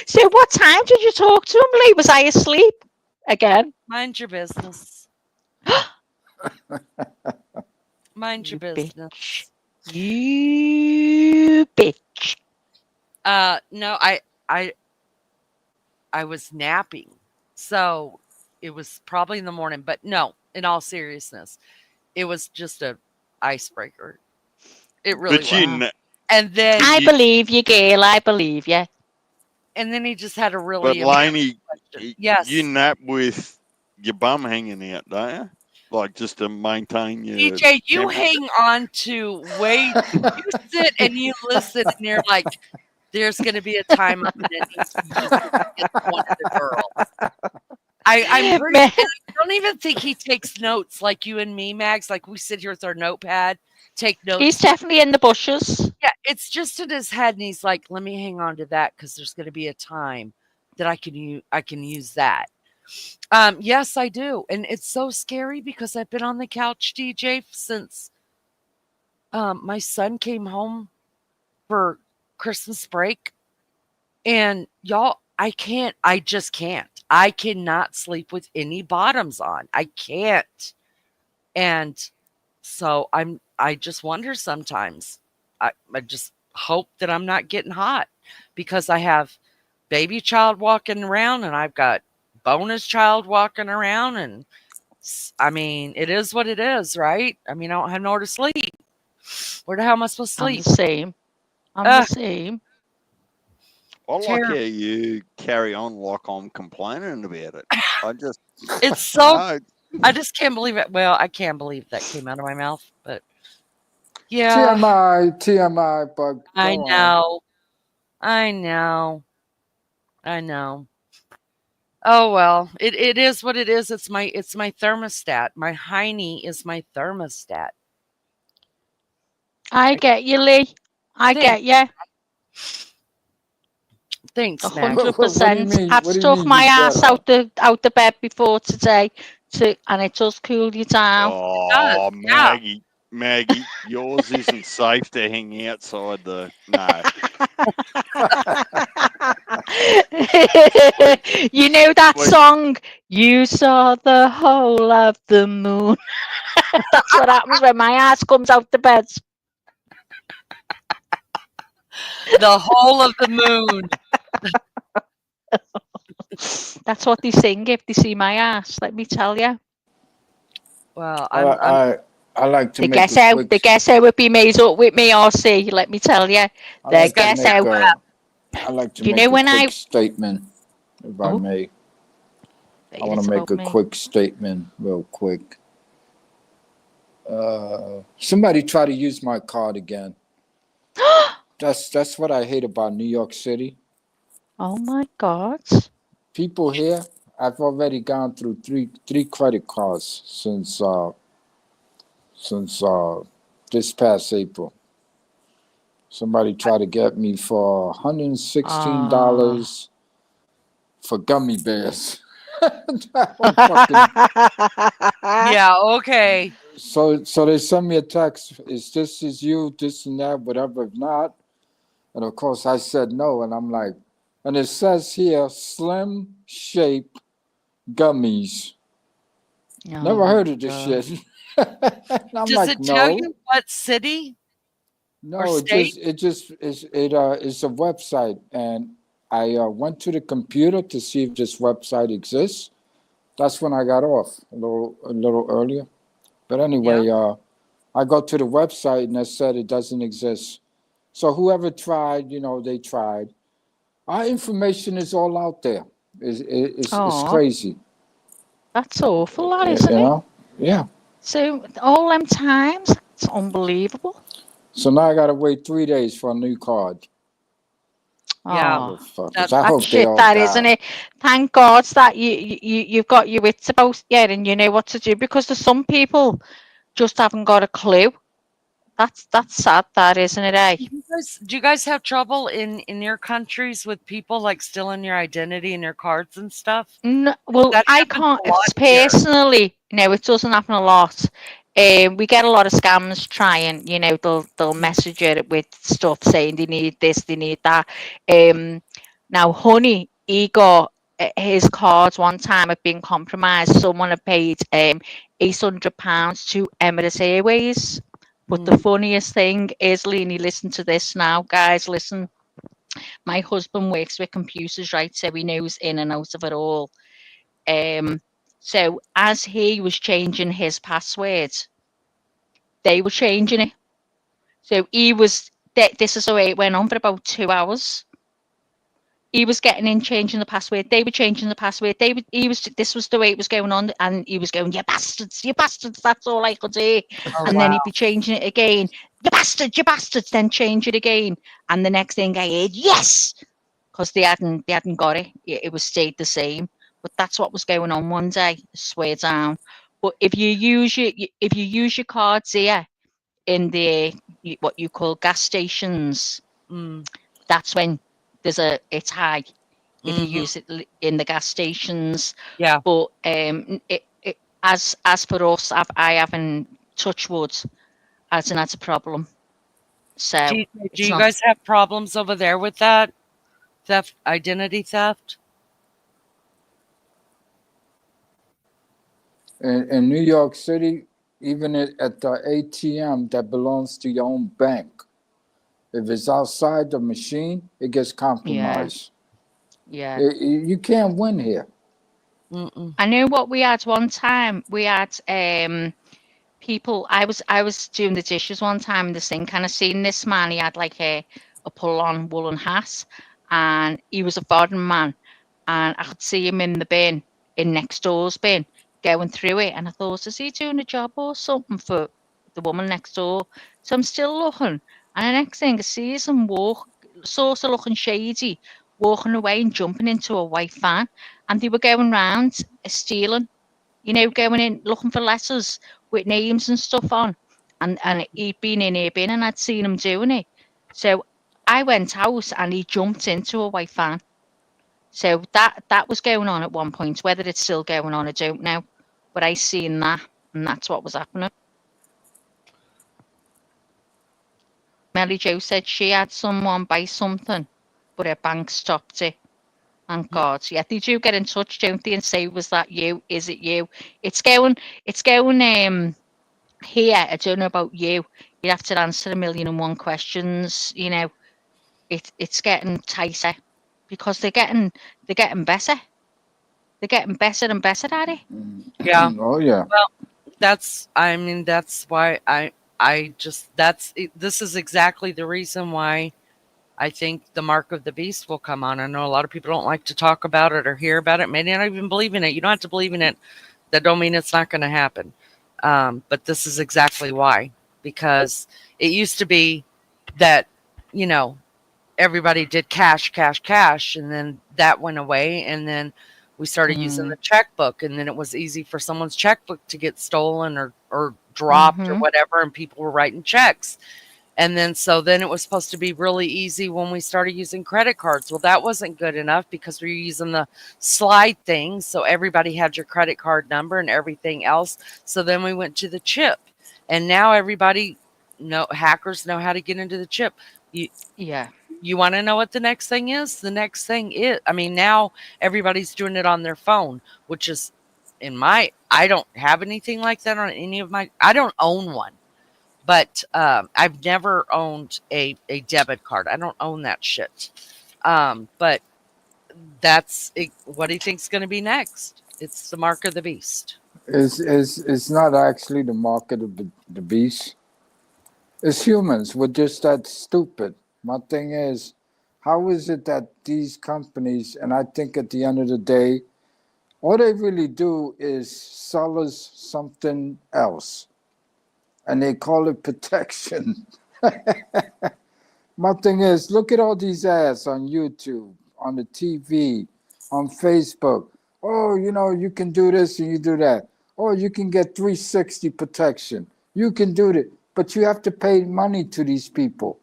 So what time did you talk to him, Lee? Was I asleep? Again. Mind your business. Mind your You business. bitch. You bitch. No, I was napping. So it was probably in the morning, but no, in all seriousness, it was just a icebreaker. It really But was. Wow. And then I you, believe you, girl. I believe you. he just had a but really important Laney, question. you Yes. nap with your bum hanging out, don't you? Like just to maintain your DJ, you temperature. hang on to way you sit and you listen and you're like, there's gonna be a time I'm gonna need to use this against one of the girls. I'm pretty Man, and I don't even think he takes notes like you and me, Mags. Like we sit here with our notepad, take he's notes. definitely in the bushes. Yeah, it's just in his head, and he's like, "Let me hang on to that because there's going to be a time that I can use that." Yes, I do, and it's so scary because I've been on the couch, DJ, since my son came home for Christmas break, and y'all, I just can't. I cannot sleep with any bottoms on. I can't, and so I just wonder sometimes. I just hope that I'm not getting hot because I have baby child walking around and I've got bonus child walking around and I mean, it is what it is, right? I mean, I don't have nowhere to sleep. Where the hell am I supposed to I'm the sleep? same. I'm the same. I like how Terrible. you carry on like I'm complaining about it. I just It's so no. I just can't believe it. Well, I can't believe that came out of my mouth, but yeah, TMI, TMI, but I go on. know. I know. I know. Oh well, it is what it is. It's my thermostat. My hiney is my thermostat. I get you, Lee. I Thanks, get you. thanks, Max. What do you 100%. mean? I've What do you stuck mean my you get ass her? out the bed before today, and it does cool you down. It does, Oh, yeah. Maggie, yours isn't safe to hang outside the. No, You know that wait, song? You saw the whole of the moon. That's what happens when my ass comes out the bed. The whole of the moon. That's what they sing if they see my ass. Let me tell you. Well, I, I'm I I like to The make guess a out, quick. the guess out would be made up with me, RC. Let me tell you. I The he's like got to a guess sound make out. wrap. a. I like to You know make a when quick I. statement, if I Oh, may. I want it's to make about a me. quick statement, real quick. Somebody try to use my card again. That's what I hate about New York City. Oh my God. People here, I've already gone through three credit cards since this past April. Somebody tried to get me for Ah. $116 for gummy bears. I'm fucking. Yeah, okay. So they send me a text. Is you this and that whatever? If not, and of course I said no, and I'm like, and it says here slim shape gummies. Oh Never my heard of this God. shit. And I'm Does like, it tell no, you what city or no. state? It just is. It's a website, and I went to the computer to see if this website exists. That's when I got off a little earlier. But Yeah. anyway, I go to the website and it said it doesn't exist. So whoever tried, they tried. Our information is all out there. It's Oh, crazy. that's awful, that, You isn't it? know? Yeah. So all them times, it's unbelievable. So now I gotta wait 3 days for a new card. Yeah. Oh, Motherfuckers. I that's hope they shit, all that isn't die. it? Thank God that you've got your wits about you and you know what to do, because there's some people just haven't got a clue. That's sad, that isn't it? Eh? Do you guys have trouble in your countries with people like stealing your identity and your cards and stuff? No, 'Cause well, that I happens can't. a lot It's here. personally, no, it doesn't happen a lot. We get a lot of scams trying. They'll message you with stuff saying they need this, they need that. Um, Now, Honey, he got his cards one time had been compromised. Someone had paid £800 to Emirates Airways. But the Mm, funniest thing is, Leanie, listen to this now, guys. Listen, my husband works with computers, right? So he knows in and out of it all. So as he was changing his password, they were changing it. So he was. This is the way it went on for about 2 hours. He was getting in, changing the password. They were changing the password. He was. This was the way it was going on, and he was going, "You bastards, you bastards." That's all I could hear. oh And then wow. he'd be changing it again. You bastards, you bastards. Then change it again. And the next thing I heard, yes, because they hadn't got it. It was stayed the same. But that's what was going on one day. I swear down. But if you use your cards here in the what you call gas stations, Mm, that's when it's high. If you hmm. use it in the gas stations, Yeah. but as for us, I haven't, touch wood, hasn't had a problem. Do So you, do it's you not. guys have problems over there with that theft, identity theft? In New York City, even at the ATM that belongs to your own bank, if it's outside the machine, it gets Yeah, compromised. yeah. You can't win here. Mm-mm. I know what we had one time. We had people. I was doing the dishes one time in the sink, and I seen this man. He had like a pull on woolen hat, and he was a foreign man, and I could see him in the bin, in next door's bin, going through it, and I thought, is he doing a job or something for the woman next door? So I'm still looking, and the next thing I see is him sort of looking shady, walking away and jumping into a white van, and they were going round stealing, going in looking for letters with names and stuff on. And he'd been in here bin and I'd seen him doing it. So I went out and he jumped into a white van. So that was going on at one point. Whether it's still going on, I don't know. But I seen that, and that's what was happening. Melly Jo said she had someone buy something, but her bank stopped it. Thank God. Yeah, they do get in touch, don't they, and say, was that you? Is it you? It's going here. I don't know about you. You have to answer 1,000,001 questions. It's getting tighter because they're getting better. They're getting better and better at it. Yeah. Oh yeah. Well, I mean, that's why I just, this is exactly the reason why I think the mark of the beast will come on. I know a lot of people don't like to talk about it or hear about it. Maybe not even believe in it. You don't have to believe in it. That don't mean it's not going to happen. But this is exactly why, because it used to be that, you know, everybody did cash, cash, cash, and then that went away, and then we started using the checkbook, and then it was easy for someone's checkbook to get stolen or dropped or Mm-hmm. whatever, and people were writing checks. And then then it was supposed to be really easy when we started using credit cards. Well, that wasn't good enough because we were using the slide thing. So everybody had your credit card number and everything else. So then we went to the chip. And now everybody hackers know how to get into the chip. You Yeah. you want to know what the next thing is? The next thing is, I mean, now everybody's doing it on their phone, which is I don't have anything like that on any of I don't own one. But I've never owned a debit card. I don't own that shit. But that's it, what he thinks going to be next. It's the mark of the beast. It's not actually the market of the beast. It's humans. We're just that stupid. My thing is, how is it that these companies, and I think at the end of the day, all they really do is sell us something else, and they call it protection. My thing is, look at all these ads on YouTube, on the TV, on Facebook. Oh, you know, you can do this and you do that. Oh, you can get 360 protection. You can do that. But you have to pay money to these people.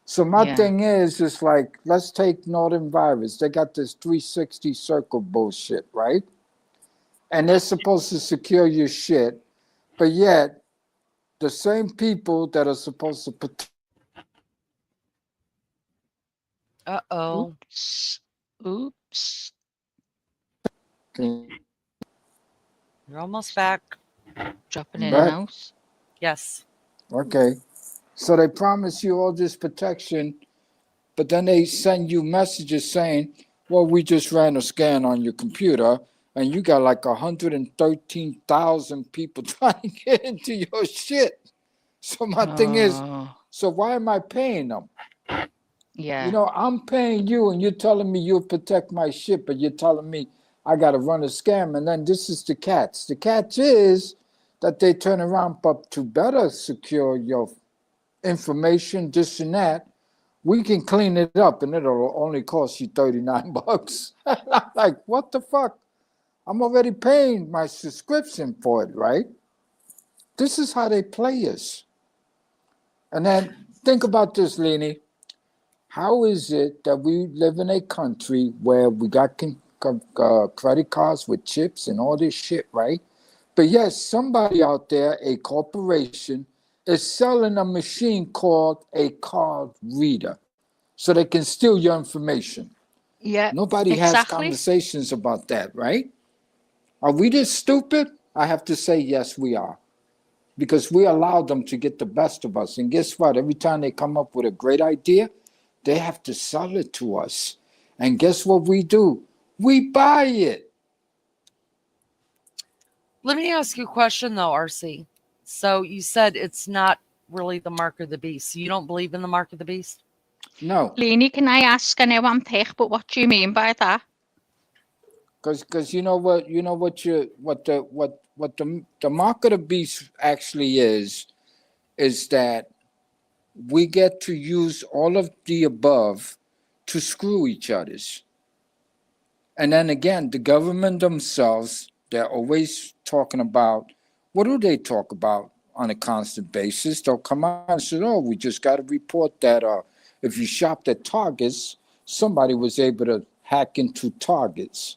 So my Yeah. thing is like, let's take Northern Virus. They got this 360 circle bullshit, right? And they're supposed to secure your shit, but yet the same people that are supposed to protect Uh-oh. Oops. Oops. You're almost back. Dropping in and back. out. Yes. Okay. So they promise you all this protection, but then they send you messages saying, well, we just ran a scan on your computer and you got like 113,000 people trying to get into your shit. So my thing is, Oh, so why am I paying them? You yeah. know, I'm paying you and you're telling me you'll protect my shit, but you're telling me I got to run a scam. And then this is the catch. The catch is that they turn around, but to better secure your information, this and that, we can clean it up and it'll only cost you 39 bucks. I'm like, what the fuck? I'm already paying my subscription for it, right? This is how they play us. And then think about this, Lenny. How is it that we live in a country where we got credit cards with chips and all this shit, right? But yes, somebody out there, a corporation, is selling a machine called a card reader so they can steal your information. Yeah, Nobody has exactly. conversations about that, right? Are we this stupid? I have to say, yes, we are. Because we allow them to get the best of us. And guess what? Every time they come up with a great idea, they have to sell it to us. And guess what we do? We buy it. Let me ask you a question though, RC. So you said it's not really the mark of the beast. So you don't believe in the mark of the beast? No, Lainey, can I ask? I know I'm thick, but what do you mean by that? because you know what the mark of the beast actually is that we get to use all of the above to screw each other's. And then again, the government themselves, they're always talking about, what do they talk about on a constant basis? They'll come out and say, oh, we just got to report that if you shopped at Targets, somebody was able to hack into Targets.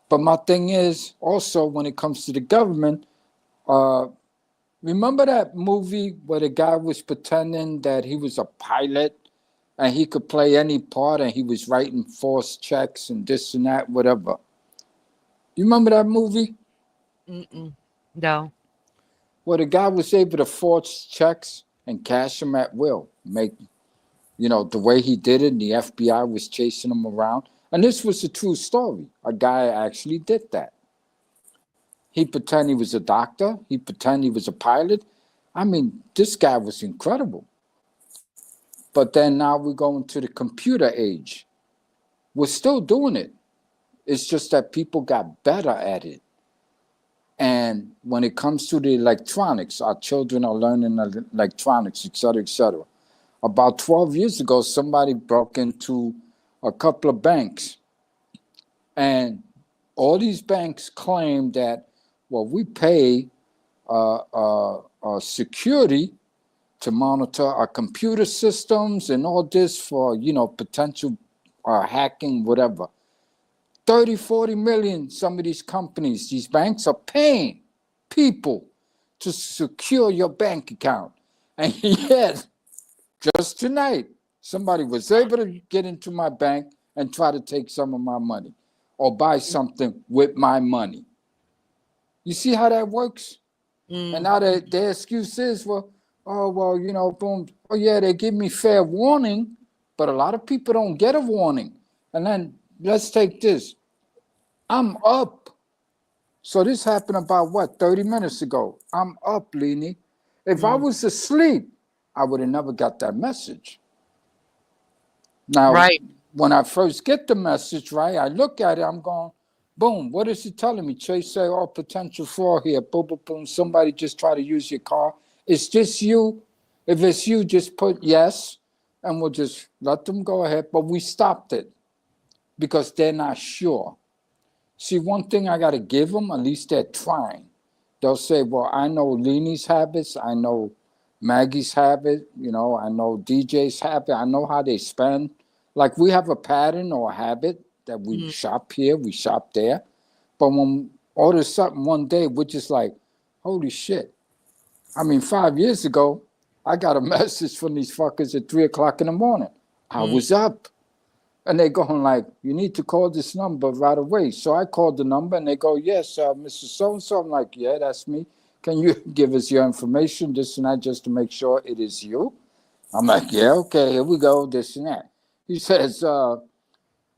But my thing is also when it comes to the government, uh, remember that movie where the guy was pretending that he was a pilot and he could play any part and he was writing false checks and this and that, whatever. You remember that movie? Mm-mm. No. Where the guy was able to forge checks and cash them at will. Make, the way he did it, and the FBI was chasing him around. And this was a true story. A guy actually did that. He pretended he was a doctor. He pretended he was a pilot. I mean, this guy was incredible. But then now we're going to the computer age. We're still doing it. It's just that people got better at it. And when it comes to the electronics, our children are learning electronics, et cetera, et cetera. About 12 years ago, somebody broke into a couple of banks. And all these banks claim that, well, we pay security to monitor our computer systems and all this for, potential hacking, whatever. 30, 40 million, some of these companies, these banks are paying people to secure your bank account. And yet, just tonight, somebody was able to get into my bank and try to take some of my money or buy something with my money. You see how that works? And now their excuse is, well, boom. Oh, yeah, they give me fair warning, but a lot of people don't get a warning. And then let's take this. I'm up. So this happened about 30 minutes ago. I'm up, Leni. If I was asleep, I would have never got that message. Now, Right. when I first get the message, right, I look at it, I'm going, boom, what is it telling me? Chase say, oh, potential fraud here. Boom, boom, boom. Somebody just try to use your car. Is this you? If it's you, just put yes. and we'll just let them go ahead. But we stopped it because they're not sure. See, one thing I got to give them, at least they're trying. They'll say, well, I know Leanie's habits. I know Maggie's habit. You know, I know DJ's habit. I know how they spend. Like we have a pattern or a habit that we shop here, we shop there. But when all of a sudden one day we're just like, holy shit. I mean, 5 years ago, I got a message from these fuckers at 3 o'clock in the morning. I was up. And they going like, you need to call this number right away. So I called the number and they go, yes, Mr. So-and-so. I'm like, yeah, that's me. Can you give us your information, this and that, just to make sure it is you? I'm like, yeah, okay, here we go, this and that. He says,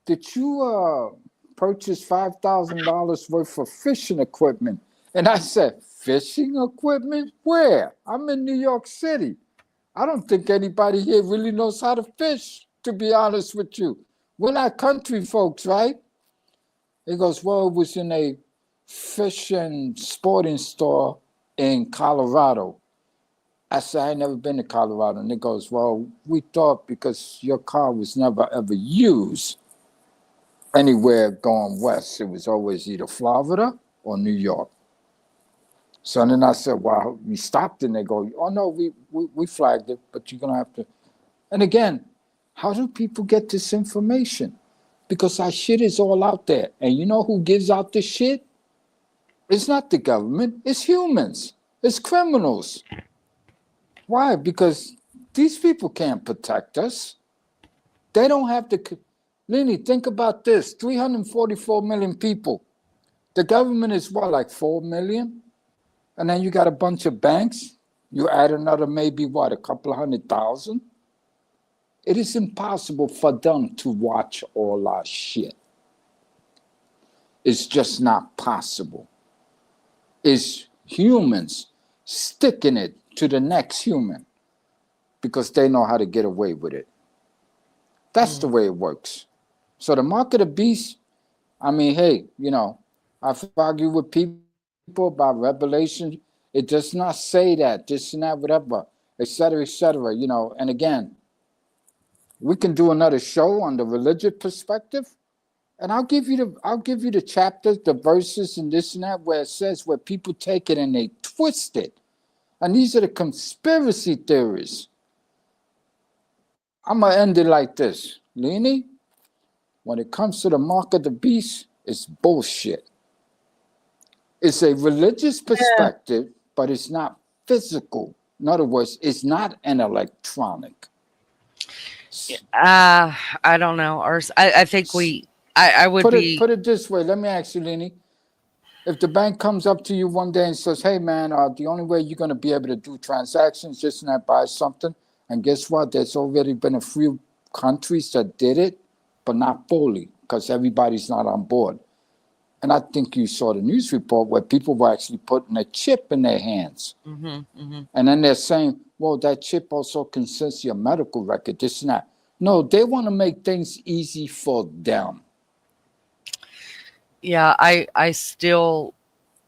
did you purchase $5,000 worth of fishing equipment? And I said, fishing equipment? Where? I'm in New York City. I don't think anybody here really knows how to fish, to be honest with you. We're not country folks, right? He goes, well, it was in a fish and sporting store in Colorado. I said, I ain't never been to Colorado. And he goes, well, we thought because your car was never ever used anywhere going west, it was always either Florida or New York. So then I said, well, we stopped and they go, oh, no, we flagged it, but you're going to have to. And again, how do people get this information? Because our shit is all out there. And you know who gives out the shit? It's not the government. It's humans. It's criminals. Why? Because these people can't protect us. They don't have the... Lenny, think about this. 344 million people. The government is what, like 4 million? And then you got a bunch of banks. You add another maybe, what, a couple of 100,000? It is impossible for them to watch all our shit. It's just not possible. It's humans sticking it to the next human because they know how to get away with it. That's the way it works. So the mark of the beast, I mean, hey, you know, I've argued with people about Revelation. It does not say that, this and that, whatever, et cetera, you know. And again, we can do another show on the religious perspective, and I'll give you the chapters, the verses, and this and that where it says where people take it and they twist it, and these are the conspiracy theories. I'm gonna end it like this, Lenny. When it comes to the mark of the beast, it's bullshit. It's a religious perspective, but it's not physical. In other words, it's not an electronic. I don't know. Or I think I would Put be. it this way. Let me ask you, Lenny. If the bank comes up to you one day and says, hey, man, the only way you're going to be able to do transactions, just not buy something. And guess what? There's already been a few countries that did it, but not fully because everybody's not on board. And I think you saw the news report where people were actually putting a chip in their hands. And then they're saying, well, that chip also consists of your medical record, this and that. No, they want to make things easy for them. Yeah, I still,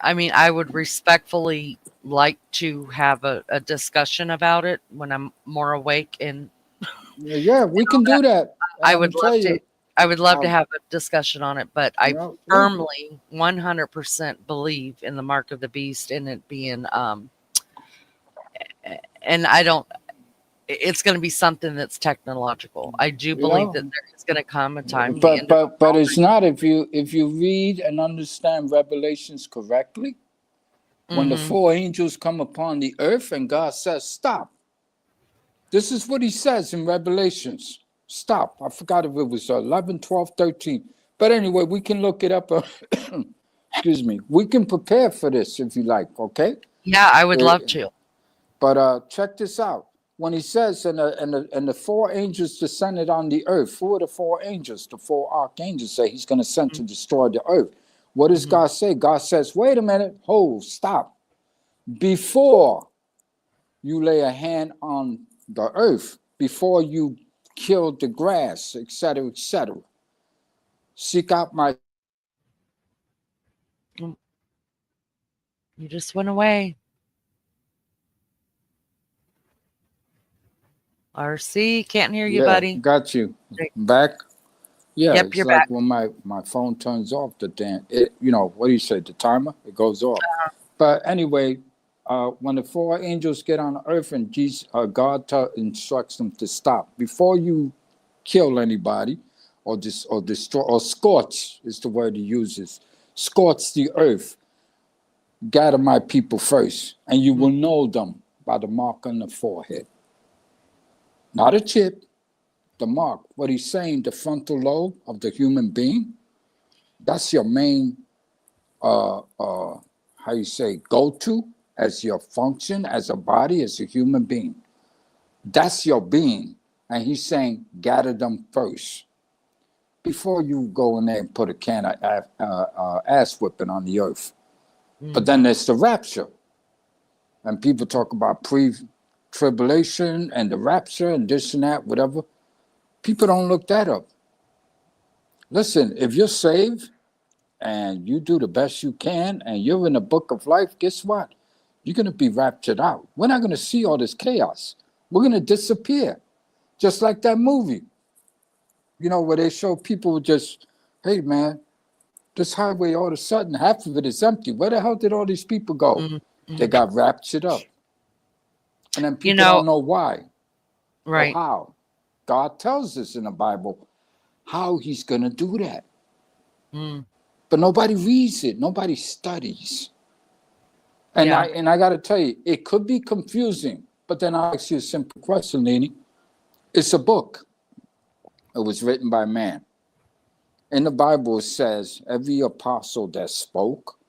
I mean, I would respectfully like to have a discussion about it when I'm more awake. And yeah, we can do that. I would love to. I would love to have a discussion on it, but I firmly 100% believe in the mark of the beast and it being, and I don't, it's going to be something that's technological. I do believe that there is going to come a time. But it's not if you read and understand Revelations correctly. When the 4 angels come upon the earth and God says, stop. This is what he says in Revelations. Stop. I forgot if it was 11, 12, 13. But anyway, we can look it up. Excuse me. We can prepare for this if you like, okay? Yeah, I would love to. But check this out. When he says, and the 4 angels descended on the earth, who are the 4 angels? The 4 archangels say he's going to send to destroy the earth. What does God say? God says, wait a minute, hold, stop. Before you lay a hand on the earth, before you kill the grass, etc., etc., seek out my... You just went away. RC, can't hear you, Yeah, buddy. got you. There- Back? Yeah, Yep, it's you're like back. when my phone turns off the damn what do you say, the timer? It goes off. But anyway, when the four angels get on earth and God instructs them to stop before you kill anybody or destroy or scorch is the word he uses. Scorch the earth. Gather my people first, and you will know them by the mark on the forehead. Not a chip, the mark. What he's saying, the frontal lobe of the human being, that's your main how you say, go to as your function, as a body, as a human being. That's your being. And he's saying, gather them first before you go in there and put a can of ass whipping on the earth. But then there's the rapture. And people talk about pre-tribulation and the rapture and this and that, whatever. People don't look that up. Listen, if you're saved and you do the best you can and you're in the book of life, guess what? You're going to be raptured out. We're not going to see all this chaos. We're going to disappear. Just like that movie, where they show people just, hey, man, this highway, all of a sudden, half of it is empty. Where the hell did all these people go? They got raptured up. And then people don't know why or how. God tells us in the Bible how he's going to do that. But nobody reads it. Nobody studies. And I got to tell you, it could be confusing. But then I'll ask you a simple question, Nene. It's a book. It was written by man. In the Bible, it says every apostle that spoke,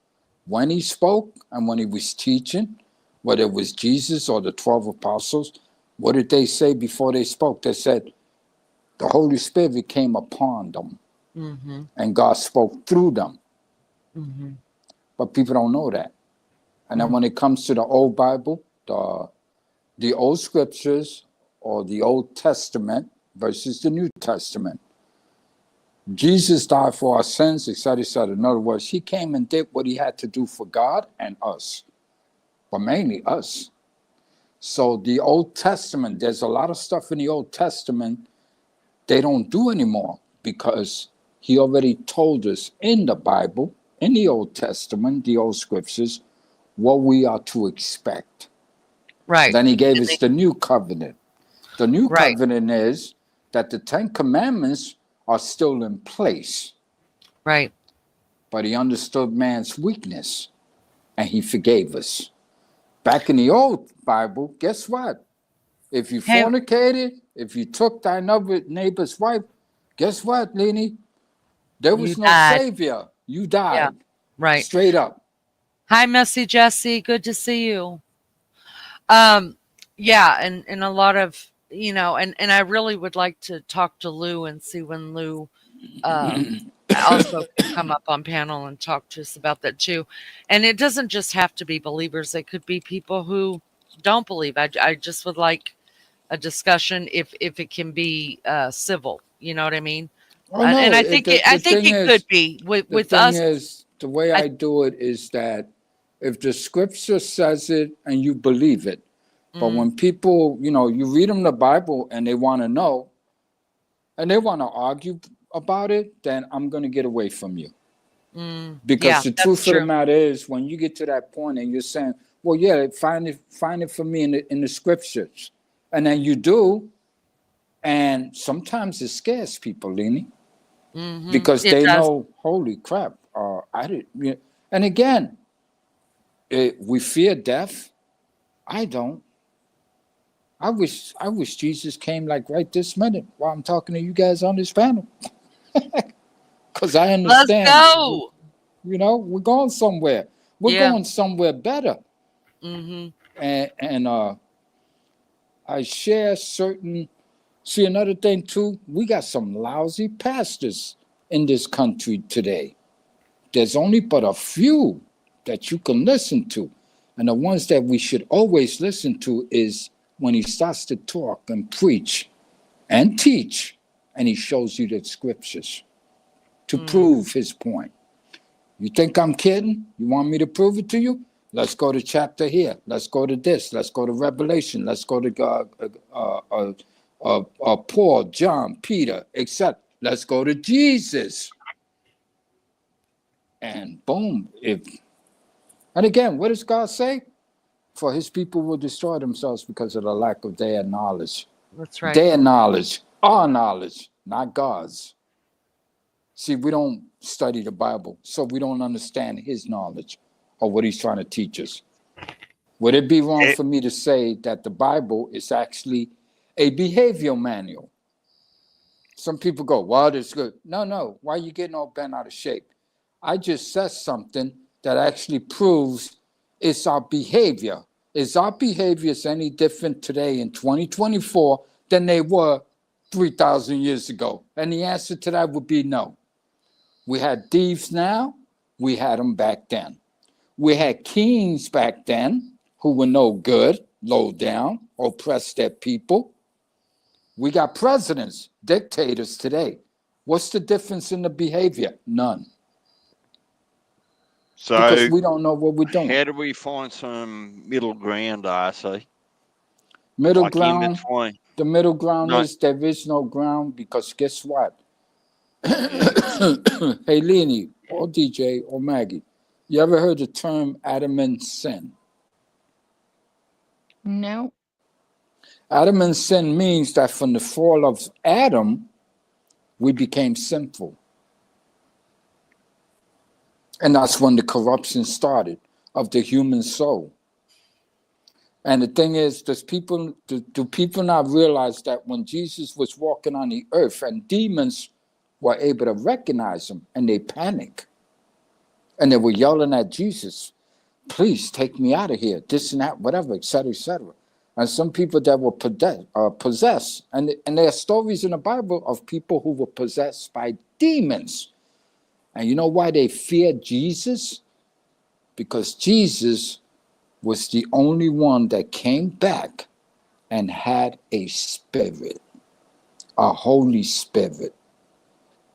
when he spoke and when he was teaching, whether it was Jesus or the 12 apostles, what did they say before they spoke? They said the Holy Spirit came upon them and God spoke through them. But people don't know that. And then when it comes to the old Bible, the old scriptures or the Old Testament versus the New Testament, Jesus died for our sins, etc., etc. In other words, he came and did what he had to do for God and us, but mainly us. So the Old Testament, there's a lot of stuff in the Old Testament they don't do anymore because he already told us in the Bible, in the Old Testament, the old scriptures, what we are to expect. Right. Then he gave us the new covenant. The new covenant is that the 10 commandments are still in place. Right. But he understood man's weakness and he forgave us. Back in the old Bible, guess what? If you fornicated, if you took thy neighbor's wife, guess what, Lenny? There was no savior. You died. Yeah. Right. Straight up. Hi, Messy Jessie. Good to see you. Yeah, and a lot of, and I really would like to talk to Lou and see when Lou also can come up on panel and talk to us about that too. And it doesn't just have to be believers. It could be people who don't believe. I just would like a discussion if it can be civil. You know what I mean? Oh, no, and I think it could be with us. Is the way I do it is that if the scripture says it and you believe it, but when people, you read them the Bible and they want to know and they want to argue about it, then I'm going to get away from you. Because the truth of the matter is, when you get to that point and you're saying, well, yeah, find it for me in the scriptures. And then you do. And sometimes it scares people, Leni, because they know, holy crap, I didn't. And again, we fear death. I don't. I wish Jesus came like right this minute while I'm talking to you guys on this panel. Because I understand. Let's go. We're going somewhere. We're going somewhere better. And I share certain. See, another thing too, we got some lousy pastors in this country today. There's only but a few that you can listen to. And the ones that we should always listen to is when he starts to talk and preach and teach, and he shows you the scriptures to prove his point. You think I'm kidding? You want me to prove it to you? Let's go to chapter here. Let's go to this. Let's go to Revelation. Let's go to Paul, John, Peter, etc. Let's go to Jesus. And boom. And again, what does God say? For his people will destroy themselves because of the lack of their knowledge. That's right. Their knowledge, our knowledge, not God's. See, we don't study the Bible, so we don't understand his knowledge or what he's trying to teach us. Would it be wrong for me to say that the Bible is actually a behavioral manual? Some people go, well, it's good. No. Why are you getting all bent out of shape? I just said something that actually proves it's our behavior. Is our behaviors any different today in 2024 than they were 3,000 years ago? And the answer to that would be no. We had thieves now. We had them back then. We had kings back then who were no good, low down, oppressed their people. We got presidents, dictators today. What's the difference in the behavior? None. So because we don't know what we're doing. How do we find some middle ground, I say? Middle Like ground. in between. The middle ground No. is there is no ground because guess what? Yeah. Hey, Lenny, or DJ, or Maggie, you ever heard the term Adam and sin? No. Adam and sin means that from the fall of Adam, we became sinful. And that's when the corruption started of the human soul. And the thing is, do people not realize that when Jesus was walking on the earth and demons were able to recognize him and they panic and they were yelling at Jesus, please take me out of here, this and that, whatever, etc., etc. And some people that were possessed, and there are stories in the Bible of people who were possessed by demons. And you know why they feared Jesus? Because Jesus was the only one that came back and had a spirit, a Holy Spirit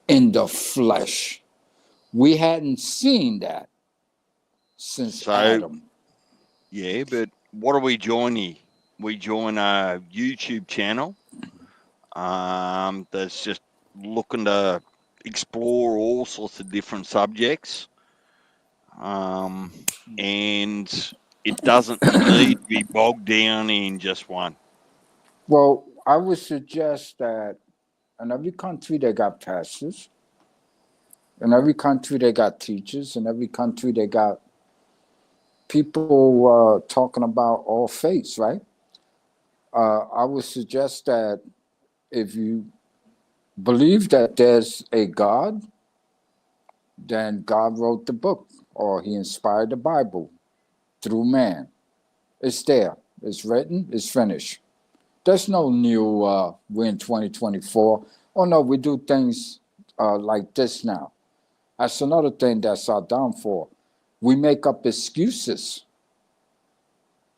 in the flesh. We hadn't seen that since Adam. Yeah, but what do we join here? We join a YouTube channel that's just looking to explore all sorts of different subjects. And it doesn't need to be bogged down in just one. Well, I would suggest that in every country they got pastors, in every country they got teachers, in every country they got people talking about all faiths, right? I would suggest that if you believe that there's a God, then God wrote the book or he inspired the Bible through man. It's there. It's written. It's finished. There's no new, we're in 2024. Oh, no, we do things like this now. That's another thing that's our downfall. We make up excuses.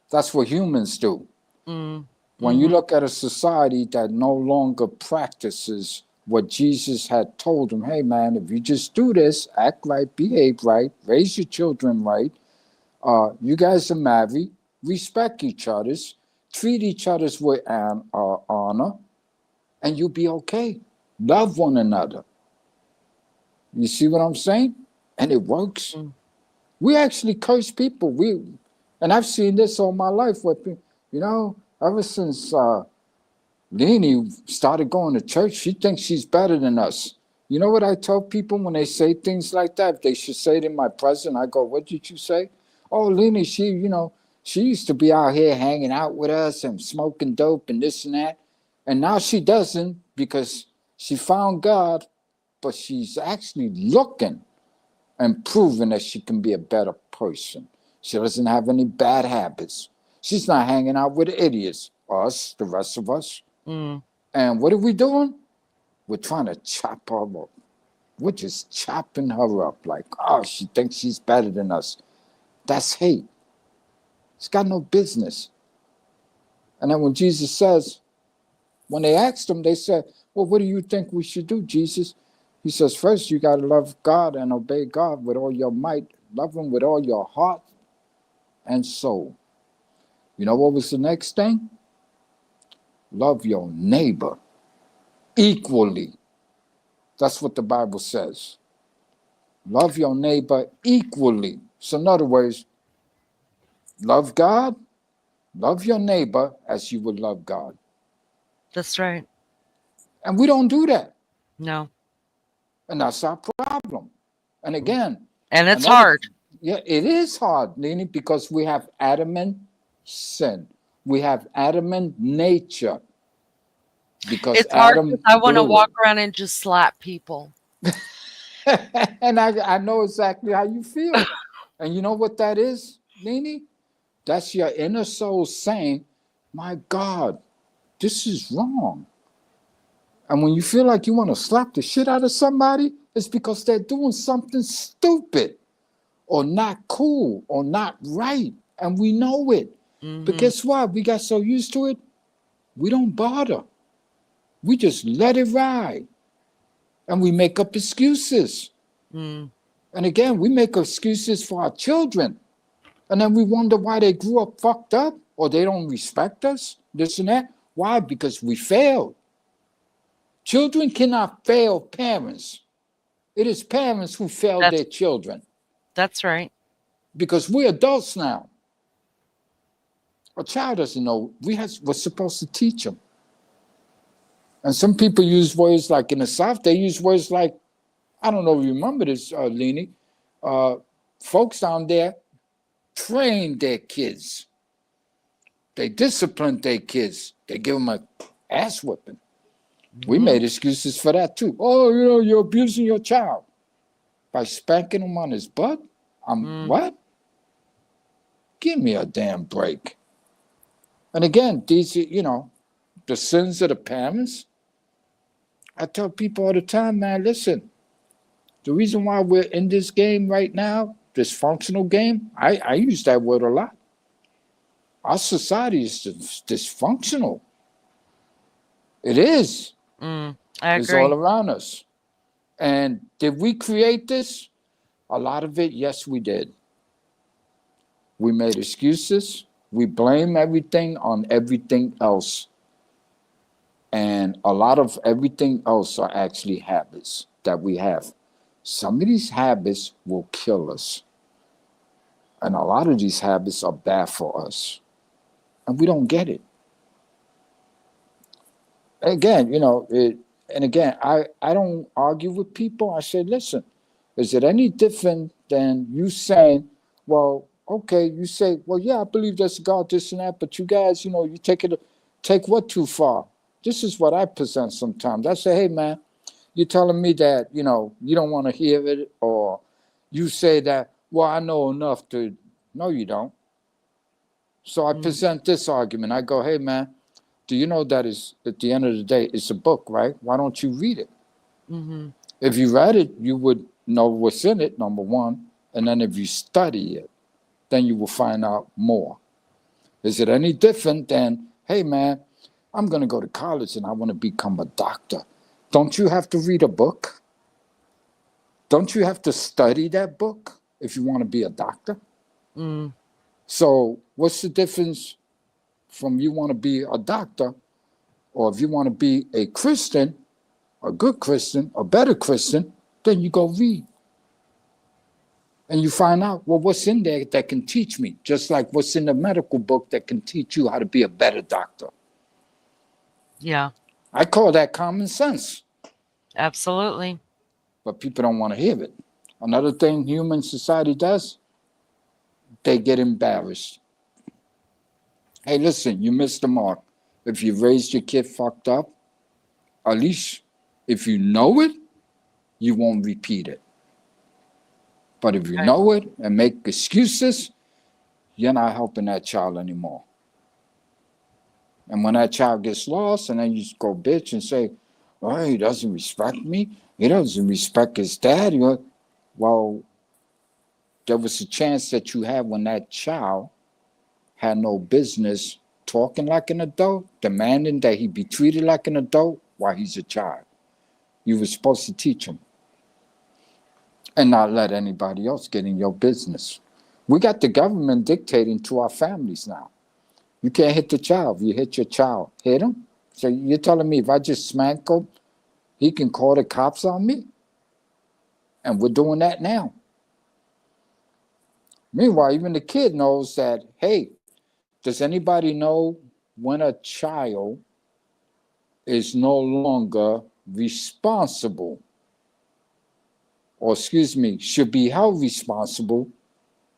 That's what humans do. When you look at a society that no longer practices what Jesus had told them, hey, man, if you just do this, act right, behave right, raise your children right, you guys are married, respect each other, treat each other with honor, and you'll be okay. Love one another. You see what I'm saying? And it works. We actually curse people. And I've seen this all my life with people, ever since Leni started going to church, she thinks she's better than us. You know what I tell people when they say things like that? They should say it in my presence. I go, what did you say? Oh, Leni, she used to be out here hanging out with us and smoking dope and this and that. And now she doesn't because she found God, but she's actually looking and proving that she can be a better person. She doesn't have any bad habits. She's not hanging out with idiots, us, the rest of us. And what are we doing? We're trying to chop her up. We're just chopping her up like, oh, she thinks she's better than us. That's hate. It's got no business. And then when Jesus says, when they asked him, they said, well, what do you think we should do, Jesus? He says, first, you got to love God and obey God with all your might. Love him with all your heart and soul. You know what was the next thing? love your neighbor equally. That's what the Bible says. Love your neighbor equally. So in other words, love God, love your neighbor as you would love God. That's right. And we don't do that. No. And that's our problem. And again, And it's another, hard. yeah, it is hard, Nini, because we have adamant sin. We have adamant nature. Because It's hard Adam because I want to blew walk it. around and just slap people. And I know exactly how you feel. And you know what that is, Nini? That's your inner soul saying, my God, this is wrong. And when you feel like you want to slap the shit out of somebody, it's because they're doing something stupid or not cool or not right. And we know it. But guess what? We got so used to it, we don't bother. We just let it ride. And we make up excuses. And again, we make excuses for our children. And then we wonder why they grew up fucked up or they don't respect us, this and that. Why? Because we failed. Children cannot fail parents. It is parents who fail their children. That's right. Because we're adults now. A child doesn't know. We're supposed to teach them. And some people use words like in the South, they use words like, I don't know if you remember this, Leni. Folks down there train their kids. They discipline their kids. They give them a ass whipping. We made excuses for that too. Oh, you're abusing your child by spanking him on his butt. What? Give me a damn break. And again, these, the sins of the parents. I tell people all the time, man, listen, the reason why we're in this game right now, this functional game, I use that word a lot. Our society is dysfunctional. It is. I agree. It's all around us. And did we create this? A lot of it, yes, we did. We made excuses. We blame everything on everything else. And a lot of everything else are actually habits that we have. Some of these habits will kill us. And a lot of these habits are bad for us. And we don't get it. Again, and again, I don't argue with people. I say, listen, is it any different than you saying, well, okay, you say, well, yeah, I believe there's God, this and that, but you guys, you take what too far? This is what I present sometimes. I say, hey, man, you're telling me that, you don't want to hear it, or you say that, well, I know enough to, no, you don't. So I present this argument. I go, hey, man, do you know that is at the end of the day, it's a book, right? Why don't you read it? If you read it, you would know what's in it, number one. And then if you study it, then you will find out more. Is it any different than, hey, man, I'm going to go to college and I want to become a doctor? Don't you have to read a book? Don't you have to study that book if you want to be a doctor? So what's the difference from you want to be a doctor, or if you want to be a Christian, a good Christian, a better Christian, then you go read. And you find out, well, what's in there that can teach me, just like what's in the medical book that can teach you how to be a better doctor. Yeah. I call that common sense. Absolutely. But people don't want to hear it. Another thing human society does, they get embarrassed. Hey, listen, you missed the mark. If you raised your kid fucked up, at least if you know it, you won't repeat it. But if you know it and make excuses, you're not helping that child anymore. And when that child gets lost, and then you just go bitch and say, oh, he doesn't respect me. He doesn't respect his dad. Well, there was a chance that you had when that child had no business talking like an adult, demanding that he be treated like an adult while he's a child. You were supposed to teach him and not let anybody else get in your business. We got the government dictating to our families now. You can't hit the child. If you hit your child, hit him, So you're telling me if I just smack him, he can call the cops on me? And we're doing that now. Meanwhile, even the kid knows that, hey, does anybody know when a child is no longer responsible, or excuse me, should be held responsible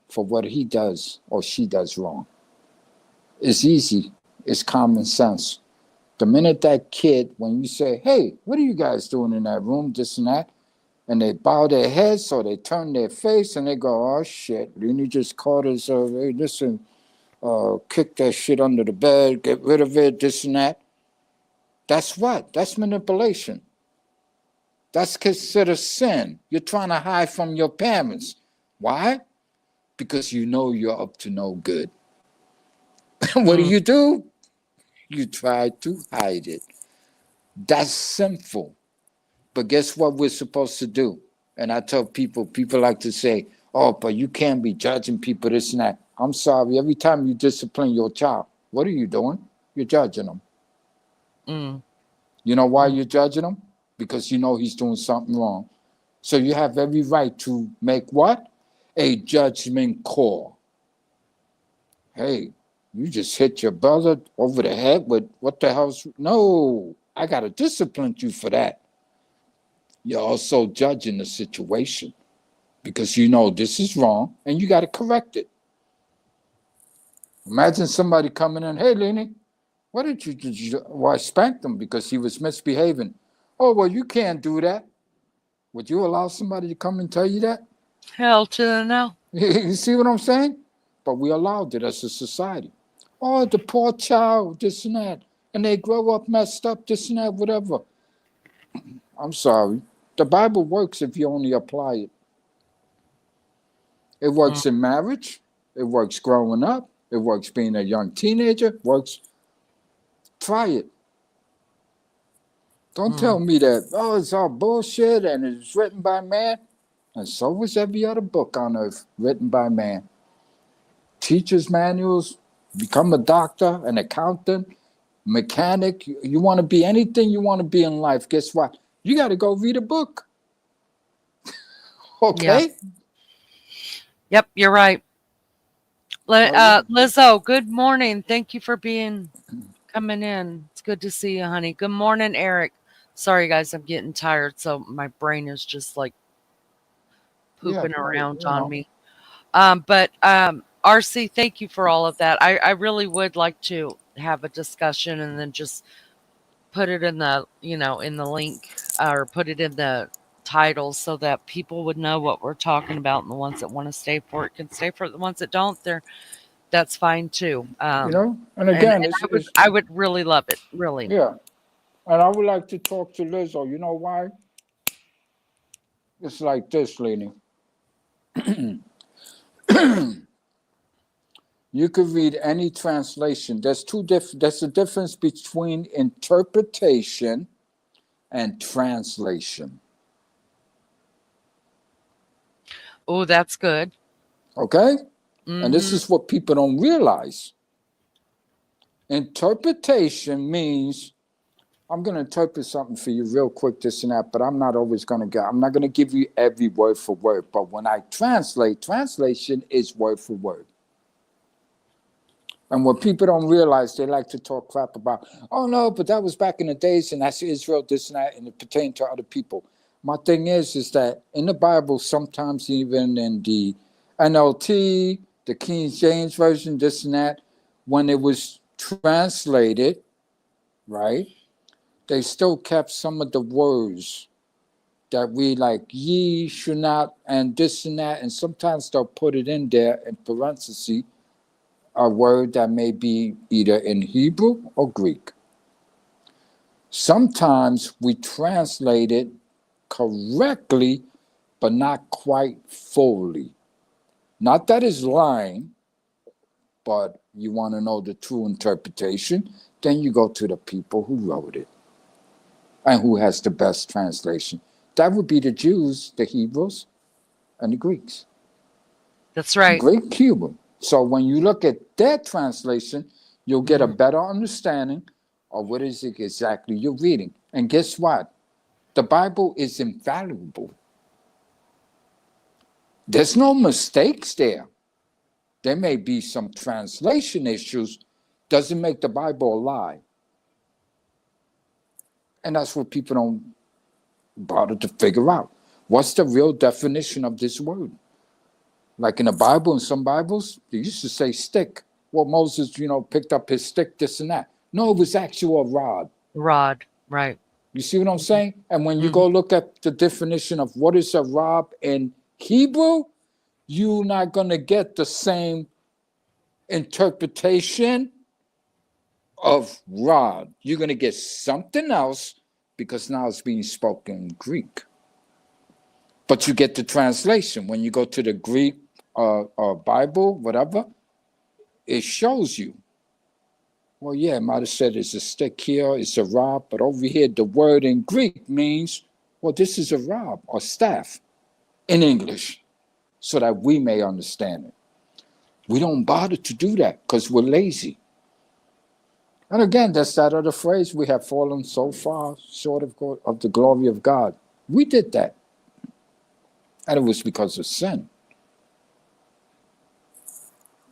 for what he does or she does wrong? It's easy. It's common sense. The minute that kid, when you say, hey, what are you guys doing in that room, this and that, and they bow their heads or they turn their face and they go, oh shit, you just caught us, hey, listen, kick that shit under the bed, get rid of it, this and that. That's what? That's manipulation. That's considered sin. You're trying to hide from your parents. Why? Because you know you're up to no good. What do? You try to hide it. That's sinful. But guess what we're supposed to do? And I tell people like to say, oh, but you can't be judging people this and that. I'm sorry. Every time you discipline your child, what are you doing? You're judging them. You know why you're judging him? Because you know he's doing something wrong. So you have every right to make what? A judgment call. Hey, you just hit your brother over the head with what the hell's... No, I got to discipline you for that. You're also judging the situation because you know this is wrong and you got to correct it. Imagine somebody coming in, hey, Lenny, what did you do? Well, I spanked him because he was misbehaving. Oh, well, you can't do that. Would you allow somebody to come and tell you that? Hell to the no. You see what I'm saying? But we allowed it as a society. Oh, the poor child, this and that. And they grow up messed up, this and that, whatever. I'm sorry. The Bible works if you only apply it. It works in marriage. It works growing up. It works being a young teenager. It works. Try it. Don't tell me that, oh, it's all bullshit and it's written by man. And so was every other book on earth written by man. Teachers' manuals, become a doctor, an accountant, mechanic. You want to be anything you want to be in life. Guess what? You got to go read a book. Okay? Yep, you're right. Lizzo, good morning. Thank you for coming in. It's good to see you, honey. Good morning, Eric. Sorry, guys, I'm getting tired, so my brain is just like pooping around on me. But RC, thank you for all of that. I really would like to have a discussion and then just put it in the, in the link or put it in the title so that people would know what we're talking about, and the ones that want to stay for it can stay for it. The ones that don't, that's fine too. And again, I would really love it, really. Yeah. And I would like to talk to Lizzo. You know why? It's like this, Lenny. You could read any translation. There's a difference between interpretation and translation. Oh, that's good. Okay? And this is what people don't realize. Interpretation means, I'm going to interpret something for you real quick, this and that, but I'm not always going to I'm not going to give you every word for word. But when I translation is word for word. And what people don't realize, they like to talk crap about, oh no, but that was back in the days and that's Israel, this and that, and it pertained to other people. My thing is that in the Bible, sometimes even in the NLT, the King James Version, this and that, when it was translated, right, they still kept some of the words that we like, ye, should not, and this and that, and sometimes they'll put it in there in parentheses, a word that may be either in Hebrew or Greek. Sometimes we translate it correctly, but not quite fully. Not that it's lying, but you want to know the true interpretation, then you go to the people who wrote it and who has the best translation. That would be the Jews, the Hebrews, and the Greeks. That's right. Greek Cuban. So when you look at their translation, you'll get a better understanding or what is it exactly you're reading. And guess what? The Bible is infallible. There's no mistakes there. There may be some translation issues. Doesn't make the Bible a lie. And that's what people don't bother to figure out. What's the real definition of this word? Like in the Bible, in some Bibles, they used to say stick. Well, Moses, picked up his stick, this and that. No, it was actually a rod. Rod, right. You see what I'm saying? And when you go look at the definition of what is a rod in Hebrew, you're not going to get the same interpretation of rod. You're going to get something else because now it's being spoken in Greek. But you get the translation. When you go to the Greek Bible, whatever, it shows you. Well, yeah, it might have said it's a stick here, it's a rod, but over here, the word in Greek means, well, this is a rod or staff in English, so that we may understand it. We don't bother to do that because we're lazy. And again, that's that other phrase, we have fallen so far short of the glory of God. We did that. And it was because of sin.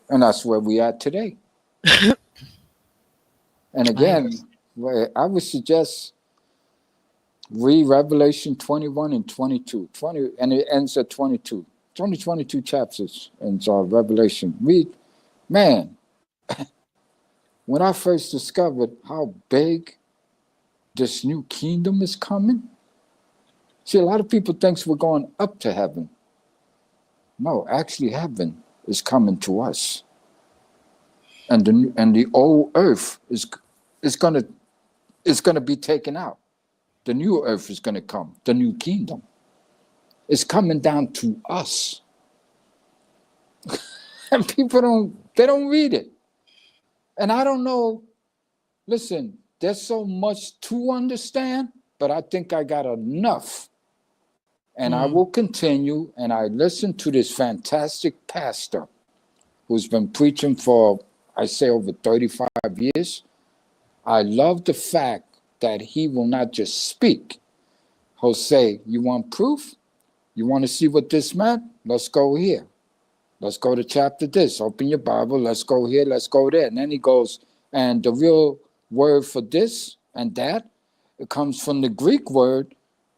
And that's where we are today. And again, I would suggest read Revelation 21 and 22. And it ends at 22. It's only 22 chapters in Revelation. Read, man, when I first discovered how big this new kingdom is coming, see, a lot of people think we're going up to heaven. No, actually, heaven is coming to us. And the old earth is gonna be taken out. The new earth is gonna come. The new kingdom. It's coming down to us. And people don't read it. And I don't know. Listen, there's so much to understand, but I think I got enough. And I will continue. And I listened to this fantastic pastor who's been preaching for, I say, over 35 years. I love the fact that he will not just speak. He'll say, you want proof? You want to see what this meant? Let's go here. Let's go to chapter this. Open your Bible. Let's go here. Let's go there. And then he goes, and the real word for this and that, it comes from the Greek word,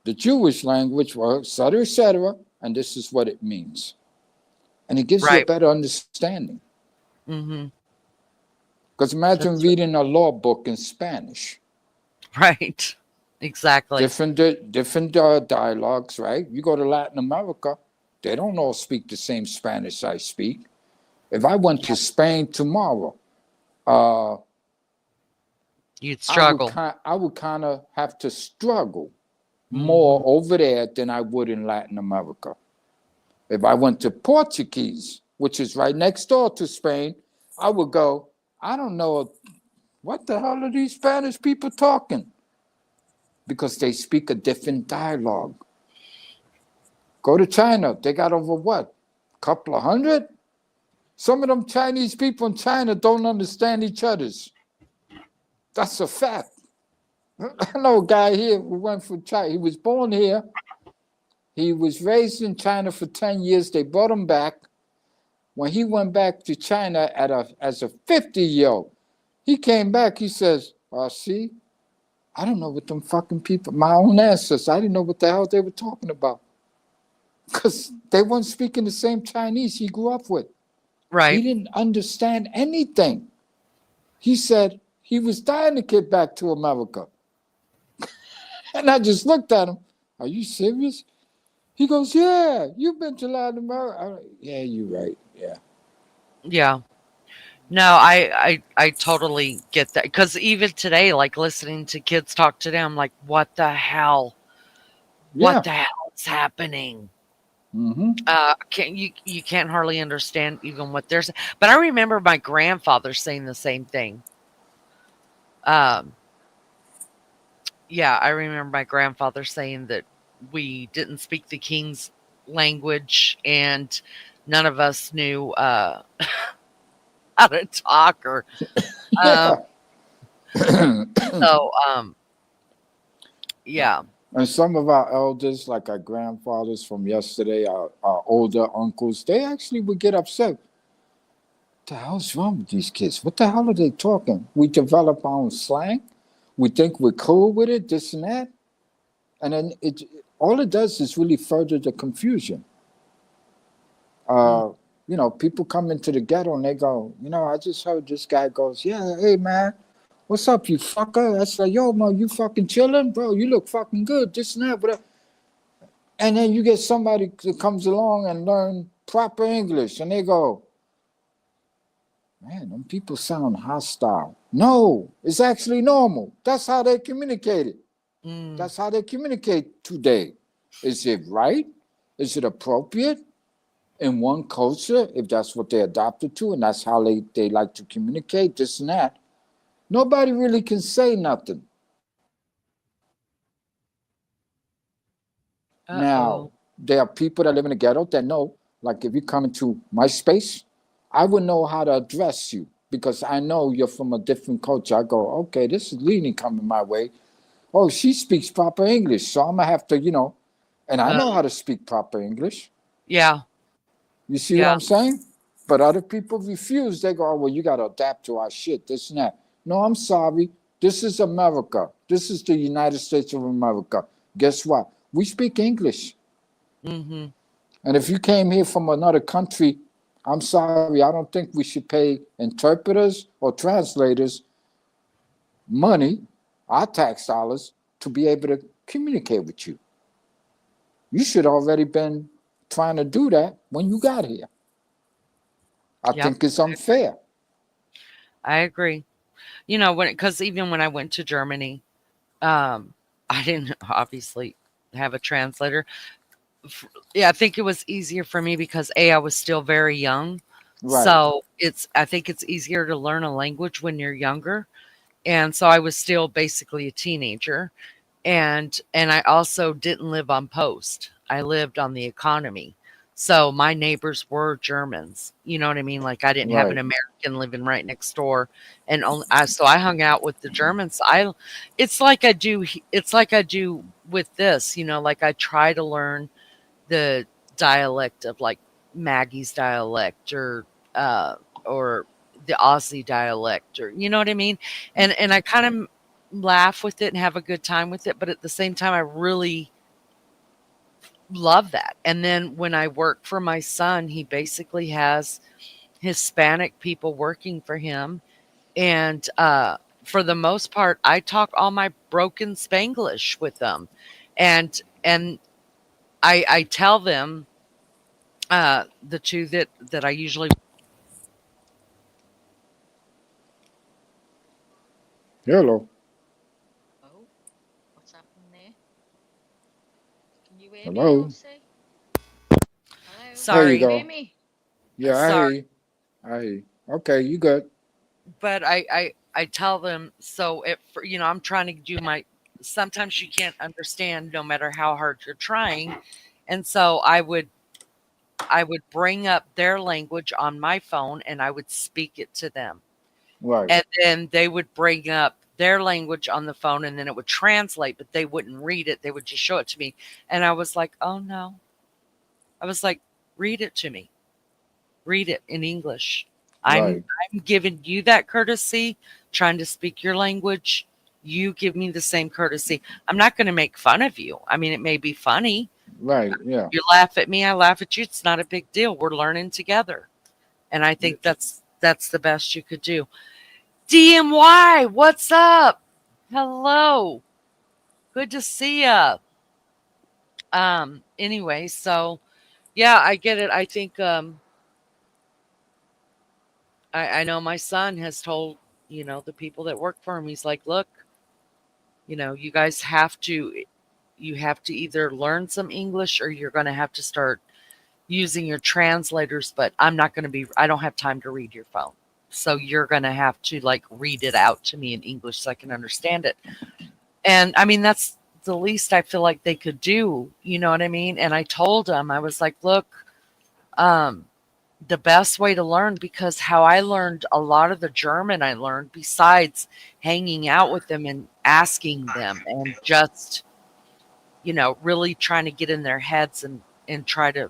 the Jewish language, et cetera, and this is what it means. And it gives you a better understanding. Because imagine reading a law book in Spanish. Right. Exactly. Different dialogues, right? You go to Latin America, they don't all speak the same Spanish I speak. If I went to Spain tomorrow, you'd struggle. I would kind of have to struggle more over there than I would in Latin America. If I went to Portuguese, which is right next door to Spain, I would go, I don't know, what the hell are these Spanish people talking? Because they speak a different dialogue. Go to China, they got over what? A couple of hundred? Some of them Chinese people in China don't understand each other's. That's a fact. I know a guy here who went from China. He was born here. He was raised in China for 10 years. They brought him back. When he went back to China as a 50-year-old, he came back. He says, see, I don't know what them fucking people, my own ancestors, I didn't know what the hell they were talking about. Because they weren't speaking the same Chinese he grew up with. Right. He didn't understand anything. He said he was dying to get back to America. And I just looked at him. Are you serious? He goes, yeah, you've been to Latin America. Yeah, you're right. Yeah. Yeah. No, I totally get that. Because even today, like listening to kids talk today, I'm like, what the hell? Yeah. What the hell is happening? You can't hardly understand even what they're saying. But I remember my grandfather saying the same thing. Yeah, I remember my grandfather saying that we didn't speak the king's language and none of us knew how to talk or So, yeah. And some of our elders, like our grandfathers from yesterday, our older uncles, they actually would get upset. What the hell's wrong with these kids? What the hell are they talking? We develop our own slang. We think we're cool with it, this and that. And then all it does is really further the confusion. Mm. Uh, people come into the ghetto and they go, I just heard this guy goes, yeah, hey man, what's up, you fucker? That's like, yo, man, you fucking chilling, bro? You look fucking good, this and that, whatever. And then you get somebody that comes along and learn proper English, and they go, man, them people sound hostile. No, it's actually normal. That's how they communicated. Mm. That's how they communicate today. Is it right? Is it appropriate in one culture, if that's what they adopted to, and that's how they like to communicate, this and that? Nobody really can say nothing. Uh-oh. Now, there are people that live in the ghetto that know, like if you come into my space, I would know how to address you because I know you're from a different culture. I go, okay, this is Leni coming my way. Oh, she speaks proper English, so I'm gonna have to, and I know how to speak proper English. Yeah. You see what Yeah. I'm saying? But other people refuse. They go, oh, well, you gotta adapt to our shit, this and that. No, I'm sorry. This is America. This is the United States of America. Guess what? We speak English. Mm-hmm. And if you came here from another country, I'm sorry, I don't think we should pay interpreters or translators money, our tax dollars, to be able to communicate with you. You should already been trying to do that when you got here. I Yep. think it's unfair. I agree. Because even when I went to Germany, I didn't obviously have a translator. Yeah, I think it was easier for me because I was still very young. Right, So I think it's easier to learn a language when you're younger. And so I was still basically a teenager. And I also didn't live on post. I lived on the economy. So my neighbors were Germans. You know what I mean? Like I didn't have an right, American living right next door, and so I hung out with the Germans. It's like I do with this. Like I try to learn the dialect of like Maggie's dialect uh, or the Aussie dialect, or you know what I mean. And I kind of laugh with it and have a good time with it, but at the same time I really love that. And then when I work for my son, he basically has Hispanic people working for him, and for the most part I talk all my broken Spanglish with them, and I tell them the two that I usually. hello, Oh, what's happening there? Can you hear me, hello. Lucy? Hello, There can you Sorry. you hear go. me? Yeah, I hear Sorry. you. I hear you. Okay, you good. But I tell them, so I'm trying to do my. Sometimes you can't understand no matter how hard you're trying, and so I would bring up their language on my phone and I would speak it to them, Right, and then they would bring up their language on the phone and then it would translate, but they wouldn't read it. They would just show it to me, and I was like, oh no. I was like, read it to me. Read it in English. I'm right, I'm giving you that courtesy, trying to speak your language. You give me the same courtesy. I'm not going to make fun of you. I mean, it may be funny. right. Yeah. You laugh at me, I laugh at you. It's not a big deal. We're learning together. And I think that's the best you could do. DMY, what's up? Hello. Good to see ya. Anyway, so yeah, I get it. I think I know my son has told, the people that work for him, he's like, look, you guys you have to either learn some English or you're going to have to start using your translators, but I don't have time to read your phone. So you're going to have to like read it out to me in English so I can understand it. And I mean, that's the least I feel like they could do. You know what I mean? And I told him, I was like, look, um, the best way to learn, because how I learned a lot of the German I learned besides hanging out with them and asking them and just, really trying to get in their heads and try to,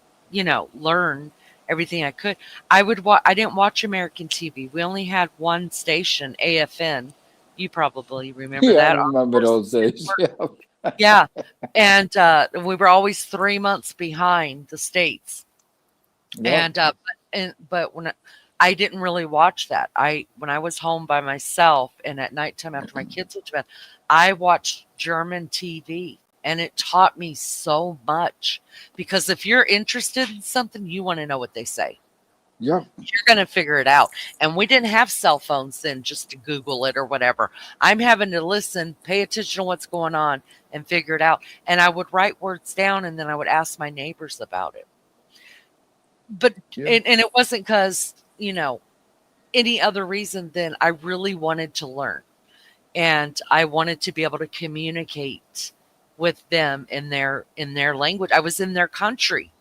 learn everything I could. I didn't watch American TV. We only had one station, AFN. You probably remember Yeah, I that. Our remember those courses days. were, Yeah. yeah, and we were always 3 months behind the states. Yep. But when I didn't really watch that. When I was home by myself and at nighttime after my kids went to bed, I watched German TV, and it taught me so much, because if you're interested in something, you want to know what they say. Yep. You're going to figure it out. And we didn't have cell phones then just to Google it or whatever. I'm having to listen, pay attention to what's going on, and figure it out. And I would write words down, and then I would ask my neighbors about it. But Yeah. and it wasn't because, any other reason than I really wanted to learn, and I wanted to be able to communicate with them in their language. I was in their country.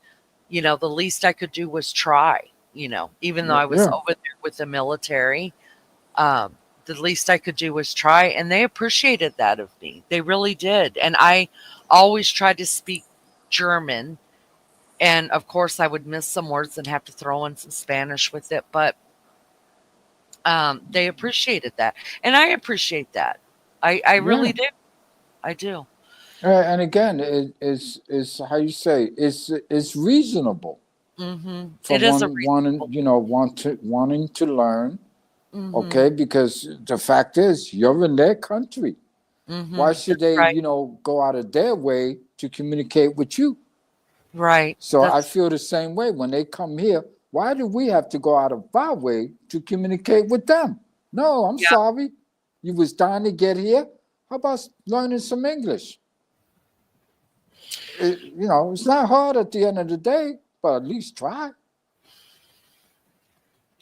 The least I could do was try, even though I was Yeah. over there with the military. The least I could do was try, and they appreciated that of me. They really did. And I always tried to speak German. And of course, I would miss some words and have to throw in some Spanish with it. But they appreciated that. And I appreciate that. I Yeah. really do. I do. And again, it's how you say it's reasonable for It is a one wanting reasonable. wanting to learn. Mm-hmm. Okay, because the fact is, you're in their country. Mm-hmm. Why should That's they, right. go out of their way to communicate with you? Right. So I That's feel the same way when they come here. Why do we have to go out of our way to communicate with them? No, I'm yeah. sorry. You was dying to get here. How about learning some English? It's not hard at the end of the day, but at least try.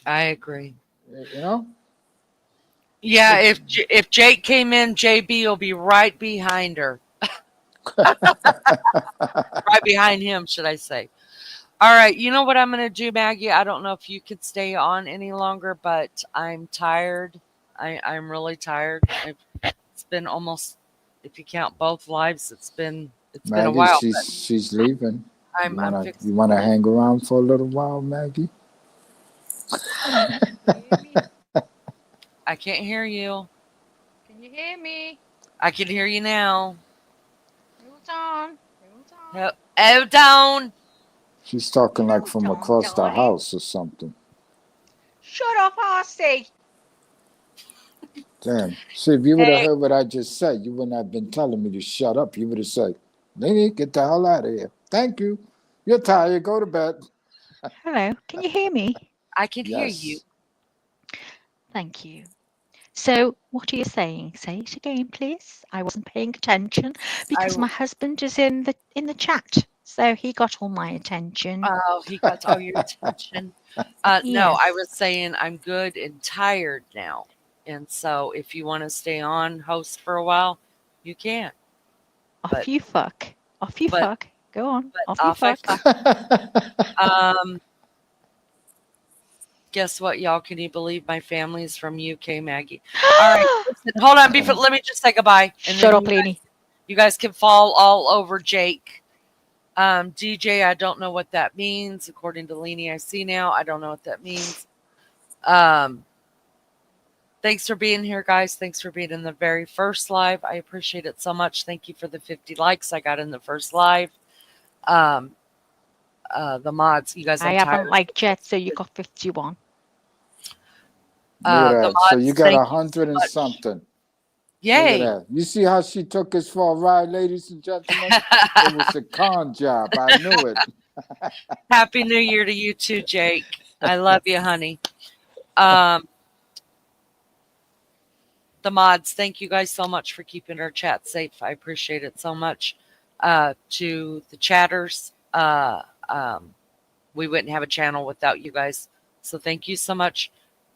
I agree. You know, Yeah. but If Jake came in, JB will be right behind her. Right behind him, should I say? All right. You know what I'm going to do, Maggie? I don't know if you could stay on any longer, but I'm tired. I'm really tired. It's been almost, if you count both lives, it's been a Maggie, while. she's leaving. I'm You I'm wanna fixing you to wanna leave. hang around for a little while, Maggie? Can you hear me? I can't hear you. Can you hear me? I can hear you now. Hold on. Hold Oh, on. oh, down. She's talking like Hold from on, across the darling. house or something. Shut up, RC. Damn. See, if you would have Hey, heard what I just said, you wouldn't have been telling me to shut up. You would have said, Nene, get the hell out of here. Thank you. You're tired. Go to bed. Hello. Can you hear me? I can hear you. Yes. Thank you. So, what are you saying? Say it again, please. I wasn't paying attention I because my husband is in the chat, so he got all my attention. Oh, he got all your attention. No, I Yes. was saying I'm good and tired now. And so if you want to stay on host for a while, you can. Off But you fuck. Off you but fuck. Go on. but Off you off I fuck. fuck. Um Guess what, y'all? Can you believe my family's from UK, Maggie? All right, listen, hold on. Before, let me just say goodbye, and Shut then up, Lenny. you guys can fall all over Jake. DJ, I don't know what that means. According to Leanie, I see now. I don't know what that means. Um, Thanks for being here, guys. Thanks for being in the very first live. I appreciate it so much. Thank you for the 50 likes I got in the first live. Um, the mods, you guys, I I'm haven't tired. liked yet, so you got 51. Look at The that. So you mods, got thank you so 100 and much. something. Look at Yay. that. You see how she took us for a ride, ladies and gentlemen? It was a con job. I knew it. Happy New Year to you too, Jake. I love you, honey. Um, the mods, thank you guys so much for keeping our chat safe. I appreciate it so much. To the chatters, we wouldn't have a channel without you guys. So thank you so much.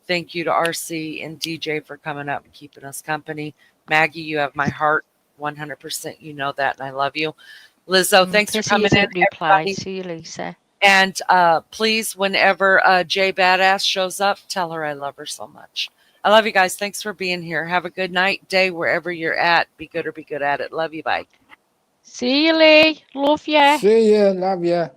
Thank you to RC and DJ for coming up and keeping us company. Maggie, you have my heart 100%. You know that, and I love you. Lizzo, thanks for Pissy coming in, isn't replied. everybody. See you, Lisa. And please, whenever Jay Badass shows up, tell her I love her so much. I love you guys. Thanks for being here. Have a good night, day, wherever you're at. Be good or be good at it. Love you. Bye. See you, Lee. Love ya. See ya, love ya.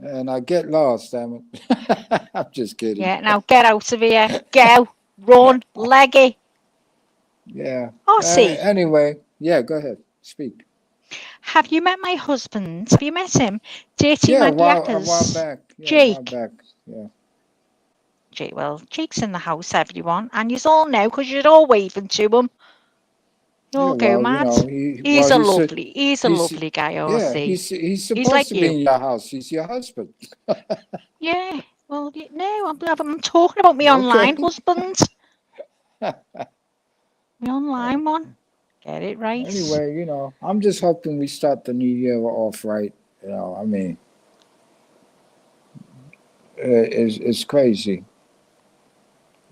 And I get lost, damn it. I'm just kidding. Yeah, now get out of here. Go. Run. Leggy. Yeah. Ossie, Anyway, yeah, go ahead. Speak. have you met my husband? Have you met him? Dirty Yeah, Maggie a while Ackers. back. Yeah, a while Jake. back. Yeah. Jake, well, Jake's in the house, everyone. And you all know because you're all waving to him. Yeah, You'll go well, mad. well, He's a he's, lovely guy, yeah, Ossie. he's He's supposed like to be you. in your house. He's your husband. Yeah. Well, no, I'm talking about my Okay. online husband. My online one. Get it right. Anyway, I'm just hoping we start the new year off right. I mean, it's crazy.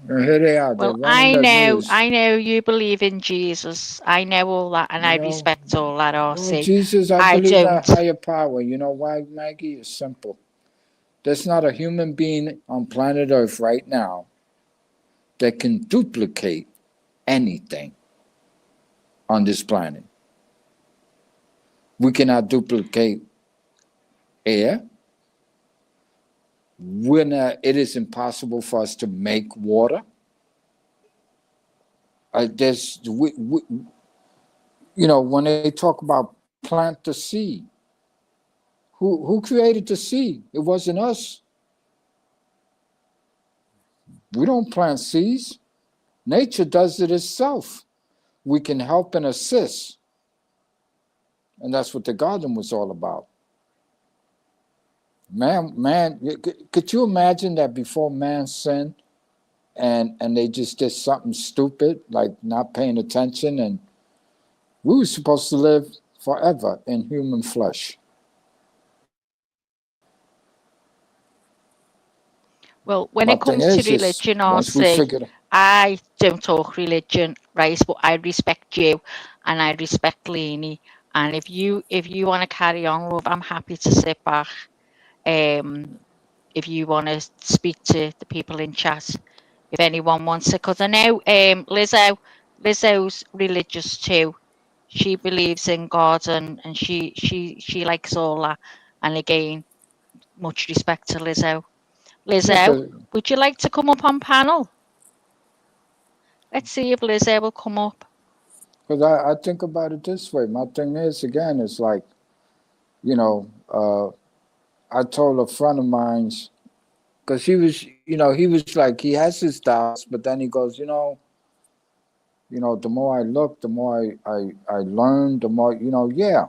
Here they are. They're Well, running the news. I know you believe in Jesus. I know all that, and You I know, respect all that, well, RC. Jesus, I I believe in a don't. higher power. You know why, Maggie? It's simple. There's not a human being on planet Earth right now that can duplicate anything on this planet. We cannot duplicate air. It is impossible for us to make water. When they talk about plant the seed, who created the seed? It wasn't us. We don't plant seeds. Nature does it itself. We can help and assist. And that's what the garden was all about. Man, could you imagine that before man sinned and they just did something stupid, like not paying attention, and we were supposed to live forever in human flesh. Well, when My it thing comes to is religion, once we RC, figure I don't talk religion, right? But I respect you, and I respect Lainey. And if you want to carry on, love, I'm happy to sit back. If you want to speak to the people in chat, if anyone wants to, because I know Lizzo's religious too. She believes in God, and she likes all that. And again, much respect to Lizzo. yeah, Lizzo, would you like to come up on panel? Let's see if Lizzo will come up. because I think about it this way. My thing is, again, it's like, you know, I told a friend of mine's, because he was like, he has his doubts, but then he goes, the more I look, the more I learn, the more, yeah,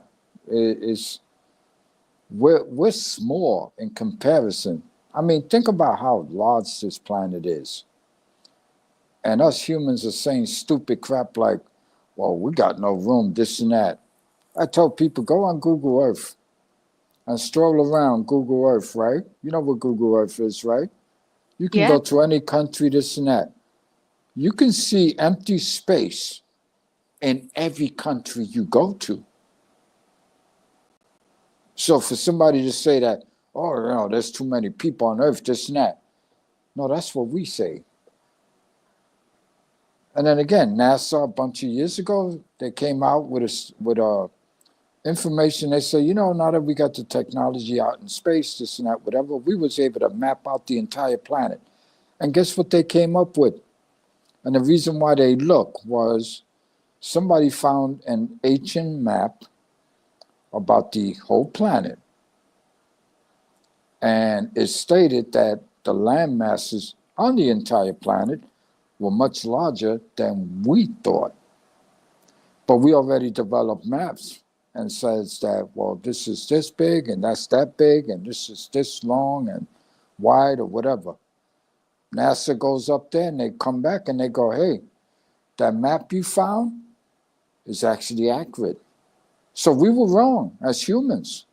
it's, we're small in comparison. I mean, think about how large this planet is. And us humans are saying stupid crap like, well, we got no room, this and that. I told people, go on Google Earth and stroll around Google Earth, right? You know what Google Earth is, right? You can Yeah. go to any country, this and that. You can see empty space in every country you go to. So for somebody to say that, oh, there's too many people on Earth, this and that. No, that's what we say. And then again, NASA a bunch of years ago, they came out with information. They say, now that we got the technology out in space, this and that, whatever, we was able to map out the entire planet. And guess what they came up with? And the reason why they look was somebody found an ancient map about the whole planet. And it stated that the land masses on the entire planet were much larger than we thought. But we already developed maps and says that, well, this is this big and that's that big and this is this long and wide or whatever. NASA goes up there and they come back and they go, hey, that map you found is actually accurate. So we were wrong as humans.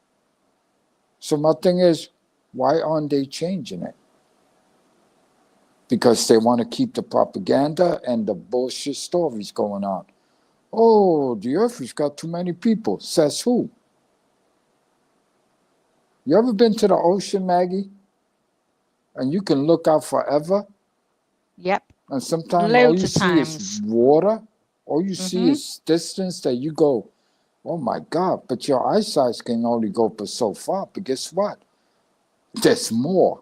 So my thing is, why aren't they changing it? Because they want to keep the propaganda and the bullshit stories going on. Oh, the earth has got too many people. Says who? You ever been to the ocean, Maggie? And you can look out forever, Yep. and sometimes all Loads you of see is times. water. All you see Mm-hmm. is distance that you go, oh my God, but your eyesight can only go but so far. But guess what? There's more.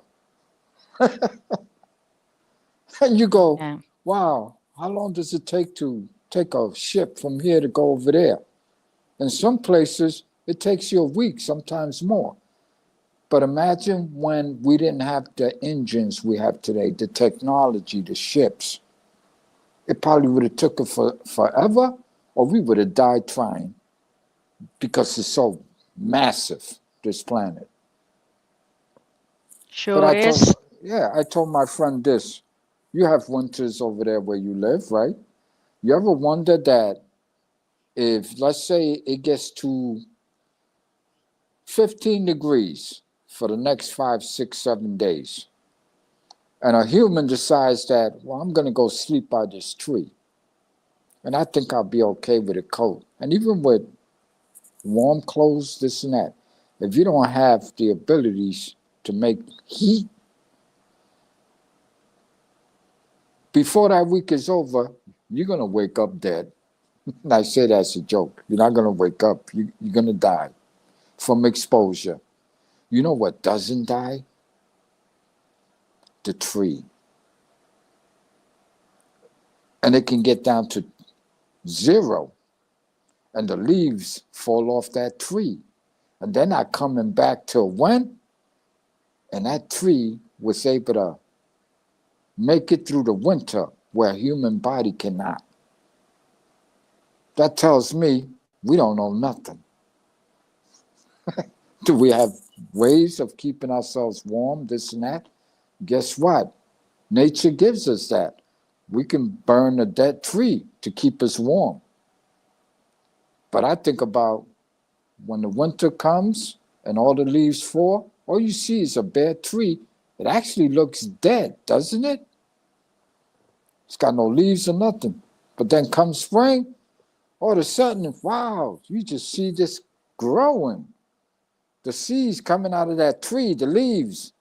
And you go, Yeah. wow, how long does it take to take a ship from here to go over there? In some places, it takes you a week, sometimes more. But imagine when we didn't have the engines we have today, the technology, the ships. It probably would have took it forever, or we would have died trying because it's so massive, this planet. But Sure is. I told my friend this. You have winters over there where you live, right? You ever wonder that if, let's say, it gets to 15 degrees for the next 5, 6, 7 days, and a human decides that, well, I'm going to go sleep by this tree, and I think I'll be okay with a coat. And even with warm clothes, this and that, if you don't have the abilities to make heat, before that week is over, you're going to wake up dead. And I say that as a joke. You're not going to wake up. You're going to die from exposure. You know what doesn't die? The tree. And it can get down to 0, and the leaves fall off that tree. And they're not coming back till when? And that tree was able to make it through the winter where a human body cannot. That tells me we don't know nothing. Do we have ways of keeping ourselves warm, this and that? Guess what? Nature gives us that. We can burn a dead tree to keep us warm. But I think about when the winter comes and all the leaves fall, all you see is a bare tree. It actually looks dead, doesn't it? It's got no leaves or nothing. But then comes spring, all of a sudden, wow, you just see this growing. The seeds coming out of that tree, the leaves.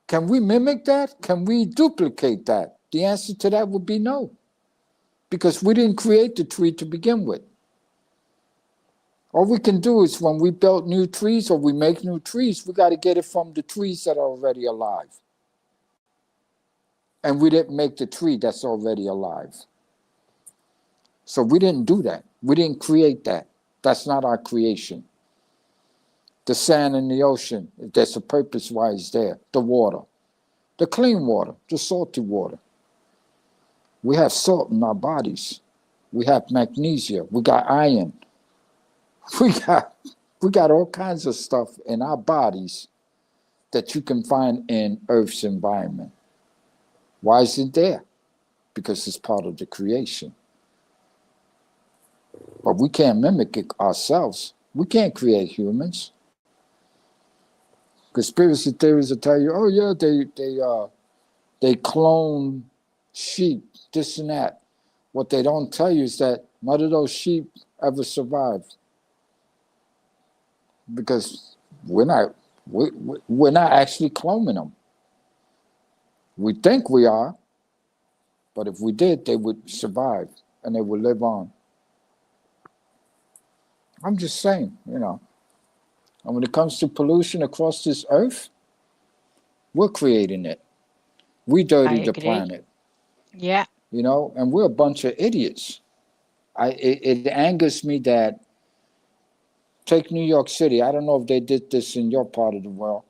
Can we mimic that? Can we duplicate that? The answer to that would be no, because we didn't create the tree to begin with. All we can do is when we build new trees or we make new trees, we got to get it from the trees that are already alive. And we didn't make the tree that's already alive. So we didn't do that. We didn't create that. That's not our creation. The sand in the ocean, there's a purpose why it's there. The water, the clean water, the salty water. We have salt in our bodies. We have magnesium. We got iron. We got all kinds of stuff in our bodies that you can find in Earth's environment. Why is it there? Because it's part of the creation. But we can't mimic it ourselves. We can't create humans. Conspiracy theories will tell you, oh yeah, they clone sheep, this and that. What they don't tell you is that none of those sheep ever survived, because we're not actually cloning them. We think we are, but if we did, they would survive and they would live on. I'm just saying, And when it comes to pollution across this earth, we're creating it. We I dirty the agree. planet, Yeah. and we're a bunch of idiots. It angers me that, take New York City. I don't know if they did this in your part of the world.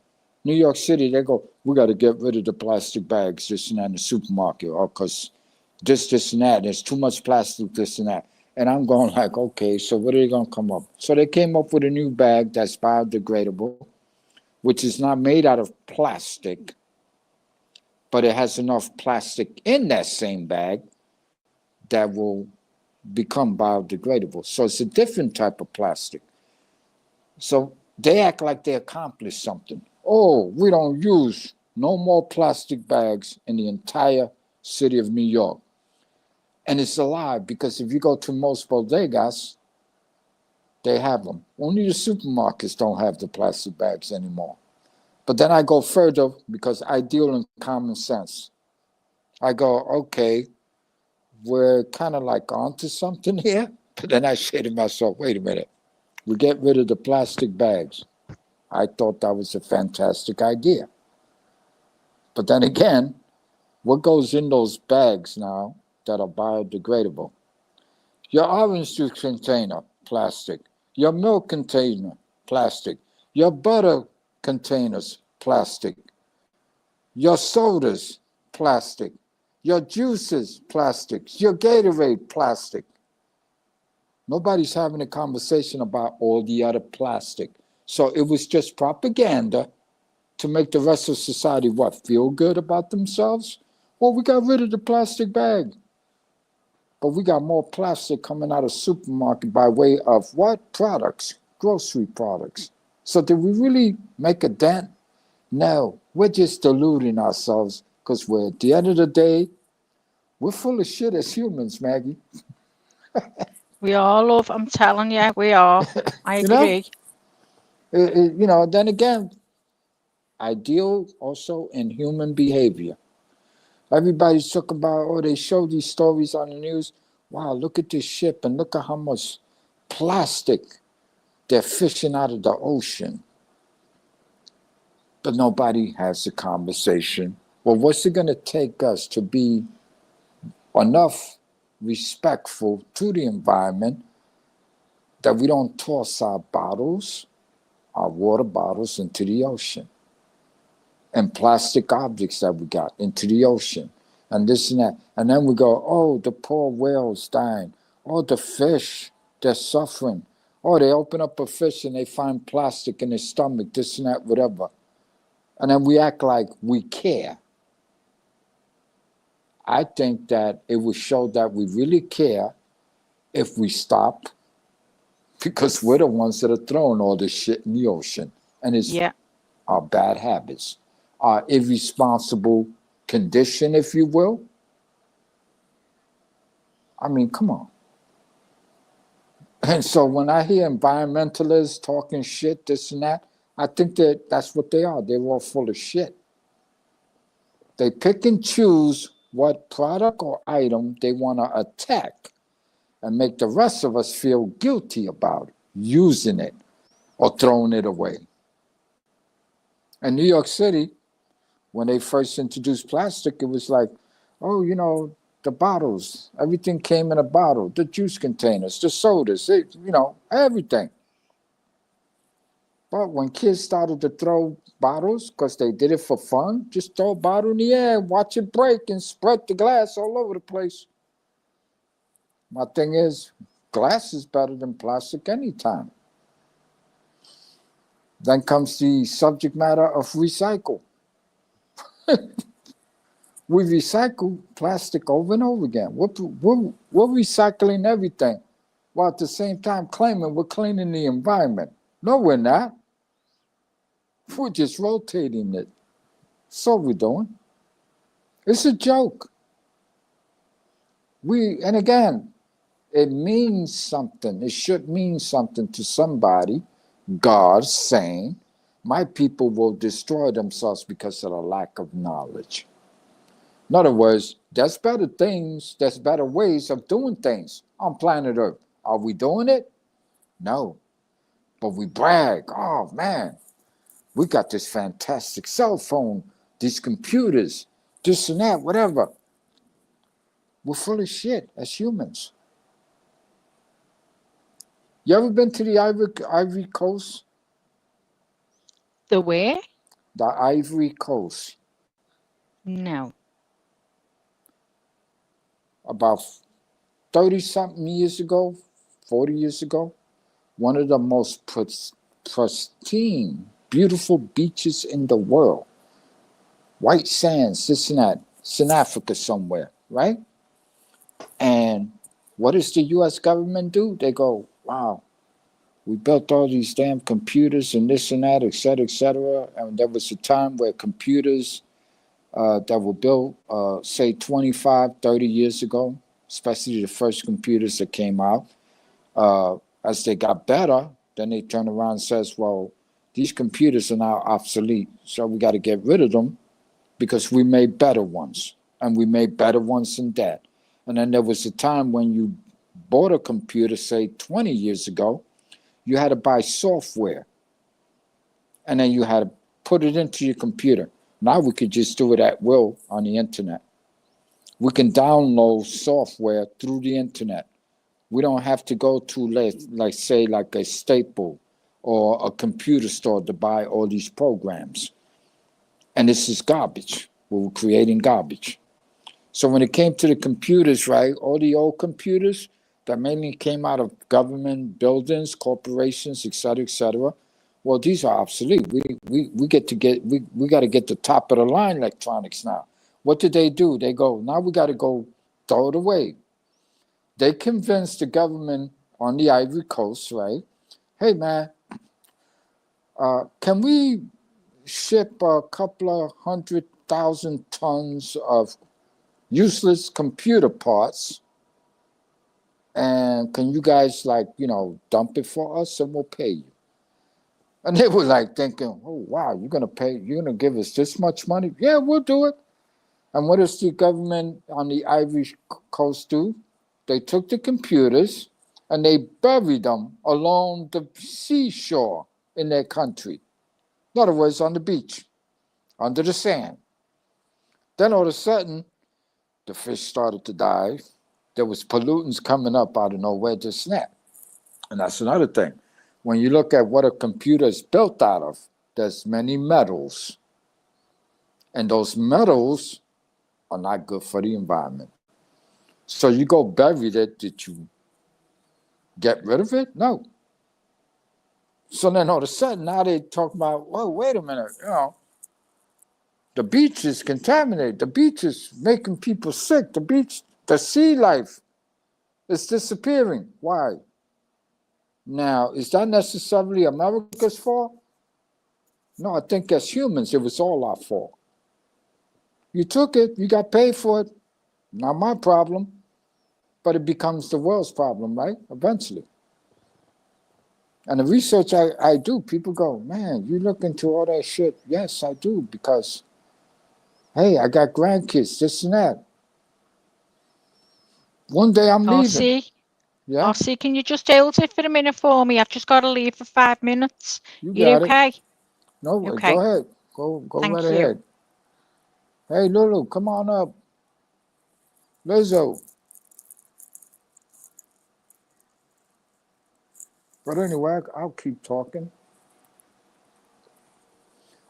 New York City, they go, we got to get rid of the plastic bags, this and that in the supermarket, or because this, and that. There's too much plastic, this and that. And I'm going like, okay, so what are they going to come up? So they came up with a new bag that's biodegradable, which is not made out of plastic, but it has enough plastic in that same bag that will become biodegradable. So it's a different type of plastic. So they act like they accomplished something. Oh, we don't use no more plastic bags in the entire city of New York. And it's a lie, because if you go to most bodegas, They have them. Only the supermarkets don't have the plastic bags anymore. But then I go further because I deal in common sense. I go, okay, we're kind of like onto something here. But then I say to myself, wait a minute, we get rid of the plastic bags. I thought that was a fantastic idea. But then again, what goes in those bags now that are biodegradable? Your orange juice container, plastic. Your milk container, plastic. Your butter containers, plastic. Your sodas, plastic. Your juices, plastic. Your Gatorade, plastic. Nobody's having a conversation about all the other plastic. So it was just propaganda to make the rest of society what? Feel good about themselves? Well, we got rid of the plastic bag. But we got more plastic coming out of supermarket by way of what? Products, grocery products. So did we really make a dent? No, we're just deluding ourselves because we're at the end of the day, we're full of shit as humans, Maggie. We are, love. I'm telling you, we are. I You know, agree. Then again, I deal also in human behavior. Everybody's talking about, oh, they show these stories on the news. Wow, look at this ship and look at how much plastic they're fishing out of the ocean. But nobody has a conversation. Well, what's it going to take us to be enough respectful to the environment that we don't toss our bottles, our water bottles, into the ocean? And plastic objects that we got into the ocean, and this and that. And then we go, oh, the poor whales dying. Oh, the fish, they're suffering. Oh, they open up a fish and they find plastic in his stomach, this and that, whatever. And then we act like we care. I think that it would show that we really care if we stop, because we're the ones that are throwing all this shit in the ocean. And it's our bad habits, our irresponsible condition, if you will. I mean, come on. And so when I hear environmentalists talking shit, this and that, I think that that's what they are. They're all full of shit. They pick and choose what product or item they want to attack and make the rest of us feel guilty about using it or throwing it away. In New York City, when they first introduced plastic, it was like, oh, the bottles, everything came in a bottle, the juice containers, the sodas, everything. But when kids started to throw bottles, because they did it for fun, just throw a bottle in the air, watch it break, and spread the glass all over the place. My thing is, glass is better than plastic anytime. Then comes the subject matter of recycle. We recycle plastic over and over again. We're recycling everything, while at the same time claiming we're cleaning the environment. No, we're not. We're just rotating it. That's all we're doing. It's a joke. And again, it means something. It should mean something to somebody. God saying, my people will destroy themselves because of the lack of knowledge. In other words, there's better things, there's better ways of doing things on planet Earth. Are we doing it? No. But we brag, oh man, we got this fantastic cell phone, these computers, this and that, whatever. We're full of shit as humans. You ever been to the Ivory Coast? The where? The Ivory Coast. No. About 30-something years ago, 40 years ago, one of the most pristine, beautiful beaches in the world. White sands, this and that. It's in Africa somewhere, right? And what does the U.S. government do? They go, wow, we built all these damn computers and this and that, et cetera, et cetera. And there was a time where computers that were built, say 25, 30 years ago, especially the first computers that came out, As they got better, then they turn around and says, well, these computers are now obsolete, so we got to get rid of them because we made better ones, and we made better ones than that. And then there was a time when you bought a computer, say 20 years ago, you had to buy software, and then you had to put it into your computer. Now we could just do it at will on the internet. We can download software through the internet. We don't have to go to, like say, like a Staple or a computer store to buy all these programs. And this is garbage. We were creating garbage. So when it came to the computers, right, all the old computers that mainly came out of government buildings, corporations, et cetera, well, these are obsolete. We got to get the top of the line electronics now. What did they do? They go, now we got to go throw it away. They convinced the government on the Ivory Coast, right? Hey, man, can we ship a couple of 100,000 tons of useless computer parts? And can you guys, dump it for us and we'll pay you? And they were like thinking, oh, wow, you're going to give us this much money? Yeah, we'll do it. And what does the government on the Ivory Coast do? They took the computers and they buried them along the seashore in their country. In other words, on the beach, under the sand. Then all of a sudden, the fish started to die. There was pollutants coming up out of nowhere to snap. And that's another thing. When you look at what a computer is built out of, there's many metals. And those metals are not good for the environment. So you go bury it, did you get rid of it? No. So then all of a sudden, now they talk about, well, wait a minute, the beach is contaminated. The beach is making people sick. The sea life is disappearing. Why? Now, is that necessarily America's fault? No, I think as humans, it was all our fault. You took it, you got paid for it. Not my problem. But it becomes the world's problem, right? Eventually. And the research I do, people go, man, you look into all that shit. Yes, I do, because, hey, I got grandkids, this and that. One day I'm leaving. Yeah? RC, can you just hold it for a minute for me? I've just got to leave for 5 minutes. You okay? No, okay. Go ahead. Go right ahead. Hey, Lulu, come on up. Lizzo. But anyway, I'll keep talking.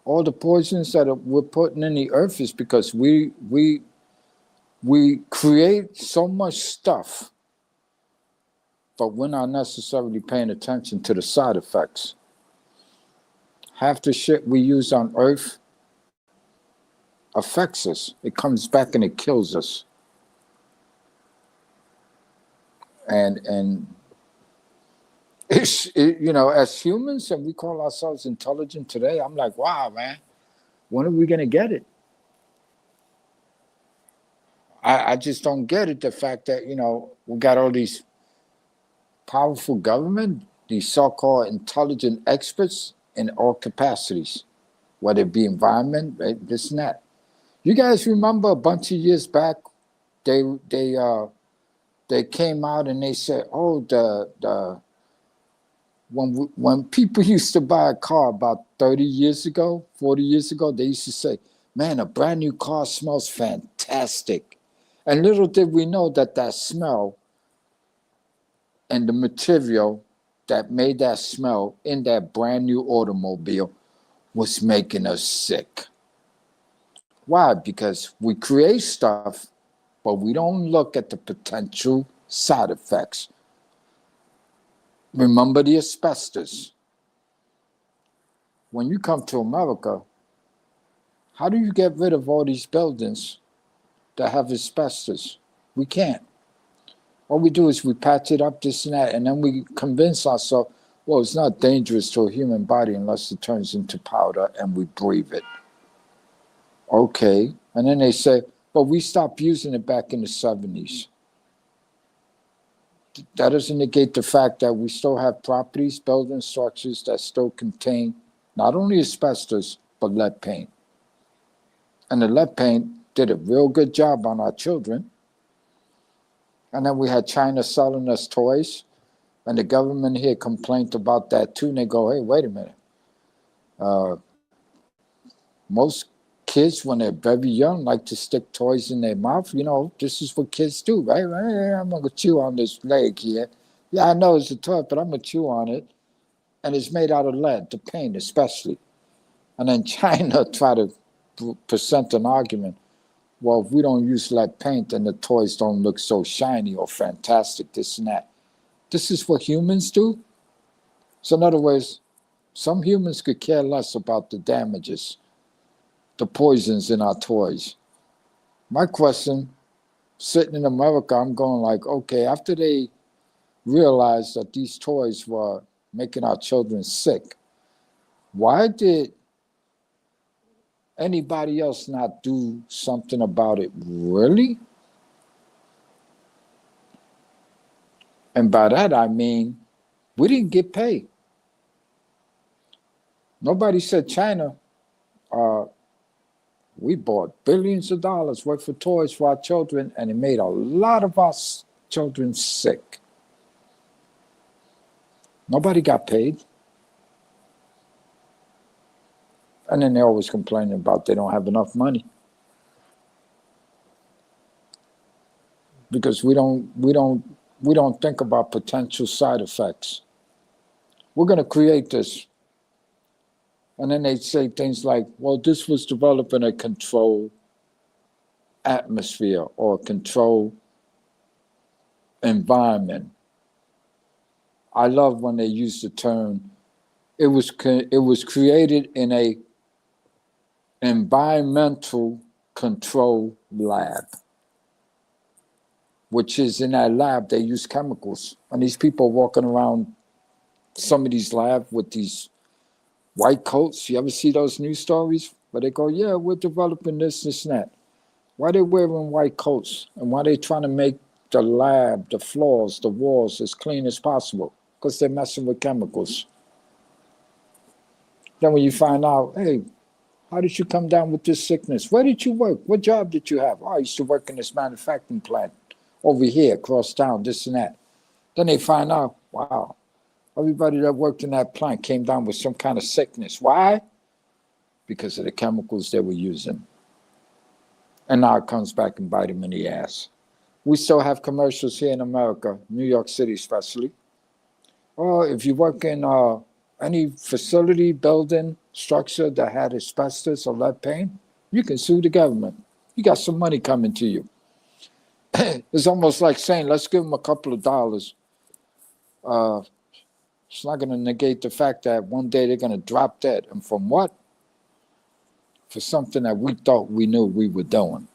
All the poisons that we're putting in the earth is because we create so much stuff, but we're not necessarily paying attention to the side effects. Half the shit we use on earth affects us. It comes back and it kills us. And as humans, and we call ourselves intelligent today, I'm like, wow, man, when are we going to get it? I just don't get it, the fact that, we got all these powerful government, these so-called intelligent experts in all capacities, whether it be environment, right, this and that. You guys remember a bunch of years back, they came out and they said, oh, when people used to buy a car about 30 years ago, 40 years ago, they used to say, man, a brand new car smells fantastic. And little did we know that smell and the material that made that smell in that brand new automobile was making us sick. Why? Because we create stuff, but we don't look at the potential side effects. Remember the asbestos. When you come to America, how do you get rid of all these buildings that have asbestos? We can't. All we do is we patch it up, this and that, and then we convince ourselves, well, it's not dangerous to a human body unless it turns into powder and we breathe it. Okay. And then they say, but we stopped using it back in the 70s. That doesn't negate the fact that we still have properties, building structures that still contain not only asbestos, but lead paint. And the lead paint did a real good job on our children. And then we had China selling us toys, and the government here complained about that too. And they go, hey, wait a minute. Uh, most kids, when they're very young, like to stick toys in their mouth. You know, this is what kids do, right? I'm going to chew on this leg here. Yeah, I know it's a toy, but I'm going to chew on it. And it's made out of lead, the paint especially. And then China try to present an argument. Well, if we don't use lead paint, then the toys don't look so shiny or fantastic, this and that. This is what humans do. So in other words, some humans could care less about the damages, the poisons in our toys. My question, sitting in America, I'm going like, okay, after they realized that these toys were making our children sick, why did anybody else not do something about it? Really? And by that, I mean, we didn't get paid. Nobody said, China, we bought billions of dollars worth of toys for our children, and it made a lot of us children sick. Nobody got paid. And then they're always complaining about they don't have enough money. Because we don't think about potential side effects. We're going to create this. And then they say things like, well, this was developed in a controlled atmosphere or a controlled environment. I love when they use the term, it was created in a environmental control lab, which is in that lab, they use chemicals. And these people walking around some of these labs with these white coats. You ever see those news stories where they go, yeah, we're developing this, this, and that. Why are they wearing white coats? And why are they trying to make the lab, the floors, the walls as clean as possible? Because they're messing with chemicals. Then when you find out, hey, how did you come down with this sickness? Where did you work? What job did you have? Oh, I used to work in this manufacturing plant over here, across town, this and that. Then they find out, wow, everybody that worked in that plant came down with some kind of sickness. Why? Because of the chemicals they were using. And now it comes back and bite them in the ass. We still have commercials here in America, New York City especially. Or if you work in any facility, building, structure that had asbestos or lead paint, you can sue the government. You got some money coming to you. It's almost like saying, let's give them a couple of dollars. It's not going to negate the fact that one day they're going to drop dead. And from what? For something that we thought we knew we were doing.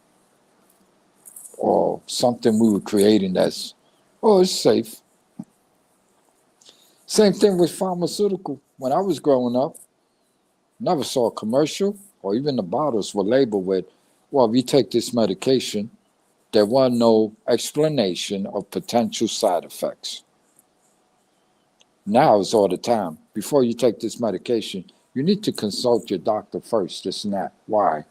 Or something we were creating that's, oh, it's safe. Same thing with pharmaceutical. When I was growing up, never saw a commercial or even the bottles were labeled with, well, if you take this medication, there was no explanation of potential side effects. Now it's all the time. Before you take this medication, you need to consult your doctor first, this and that. Why?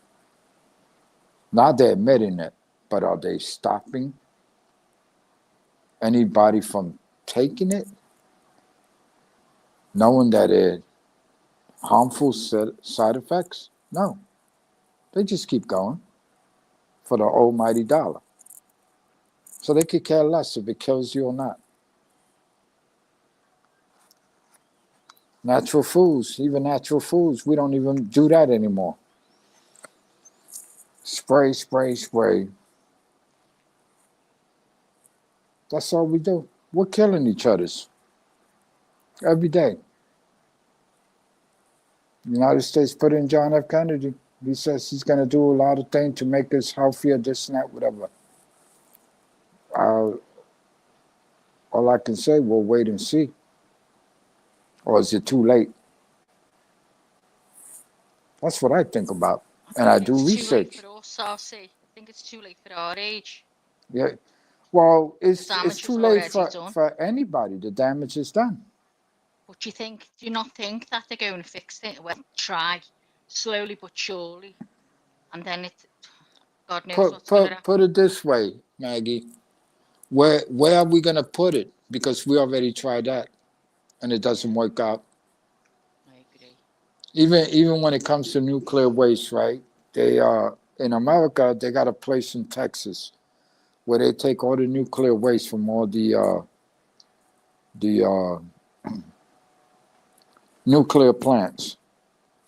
Now they're admitting it, but are they stopping anybody from taking it? Knowing that it harmful side effects? No. They just keep going for the almighty dollar. So they could care less if it kills you or not. Natural foods, even natural foods, we don't even do that anymore. Spray, spray, spray. That's all we do. We're killing each other every day. The United States put in John F. Kennedy. He says he's going to do a lot of things to make us healthier, this and that, whatever. All I can say, we'll wait and see. Or is it too late? That's what I think about. And I do research. Too late for us, RC. I think it's too late for our age. Yeah. Well, The it's damage too was late already done. for anybody. The damage is done. But do you not think that they're going to fix it? Well, try slowly but surely, and then God knows what's going to Put happen. it this way, Maggie. Where are we gonna put it? Because we already tried that and it doesn't Yeah, work out. I agree. Even when it comes to nuclear waste, right? They in America they got a place in Texas where they take all the nuclear waste from all the nuclear plants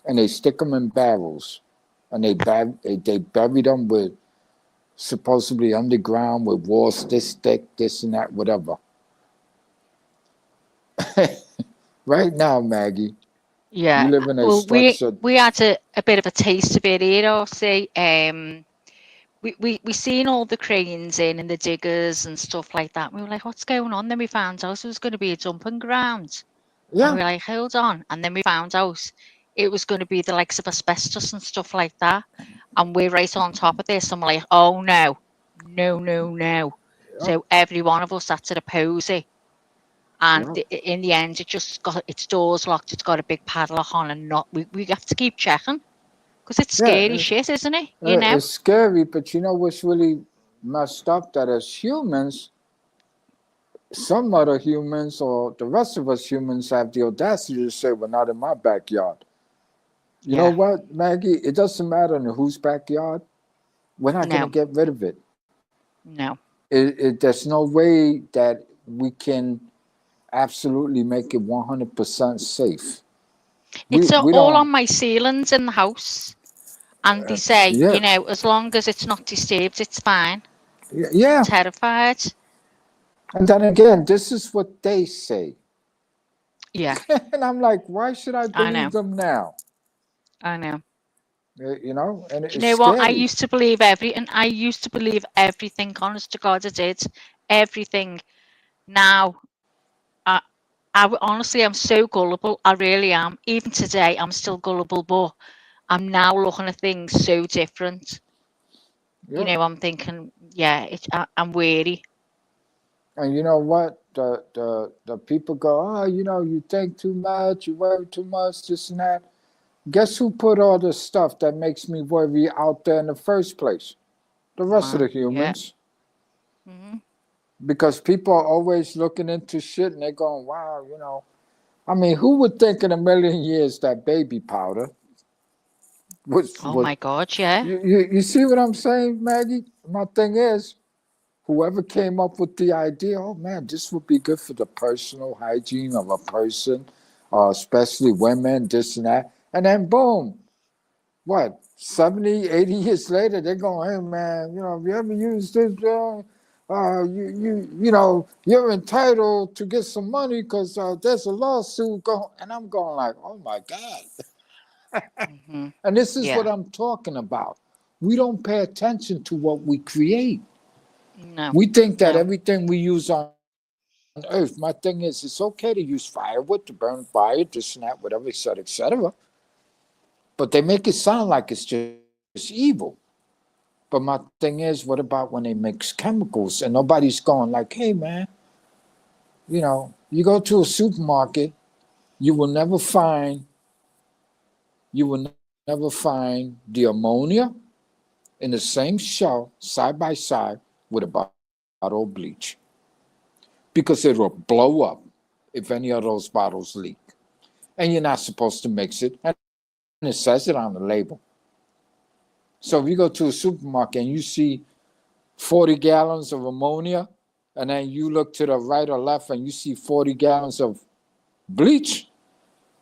and they stick them in barrels and they bury them with supposedly underground with walls this thick, this and that, whatever. Right now, Maggie, you Yeah, live in a well, structured. we had a bit of a taste of it here, I'll say. We seen all the cranes in and the diggers and stuff like that. We were like, what's going on? Then we found out it was going to be a dumping ground. And Yeah, we were like, hold on. And then we found out it was going to be the likes of asbestos and stuff like that. And we're right on top of this. And we're like, oh no, no, no, no. yep, So every one of us had to oppose it. And yep. in the end, it just got its doors locked. It's got a big padlock on, and not we have to keep checking because it's scary Yeah, shit, isn't it? it's scary, but you know what's really messed up? That as humans, some other humans or the rest of us humans have the audacity to say, well, not in my backyard. You know Yeah. what, Maggie? It doesn't matter in whose backyard. We're not going to No. get rid of it. No. There's no way that we can absolutely make it 100% safe. It's We all on don't, my ceilings in the house, and they say, yeah, as long as it's not disturbed, it's fine. I'm yeah. terrified. And then again, this is what they say. Yeah, And I'm like, why should I I believe know. them now? I know. You know, and Do you it's know what? scary. I used to believe everything. Honest to God, I did everything. Now, I, honestly, I'm so gullible. I really am. Even today, I'm still gullible, but I'm now looking at things so different. Yep. I'm thinking, yeah, I'm wary. And you know what? The people go, oh, you know, you think too much, you worry too much, this and that. Guess who put all the stuff that makes me worry out there in the first place? The rest of the Man, yeah. humans. Hmm. Because people are always looking into shit and they're going, wow, you know. I mean, who would think in a million years that baby powder Oh was my God, yeah. you see what I'm saying, Maggie? My thing is, whoever came up with the idea, oh man, this would be good for the personal hygiene of a person, especially women, this and that. And then boom, what, 70, 80 years later, they're going, hey man, you know, have you ever used this? You know, you're entitled to get some money because there's a lawsuit going. And I'm going like, oh my God. Hmm. And this is what Yeah. I'm talking about. We don't pay attention to what we create. No. We think that No. everything we use on earth, my thing is, it's okay to use firewood to burn fire, this and that, whatever, et cetera. But they make it sound like it's just evil. But my thing is, what about when they mix chemicals and nobody's going like, hey man, you know, you go to a supermarket, you will never find the ammonia in the same shelf side by side with a bottle of bleach because it'll blow up if any of those bottles leak. And you're not supposed to mix it, and it says it on the label. So if you go to a supermarket and you see 40 gallons of ammonia, and then you look to the right or left and you see 40 gallons of bleach,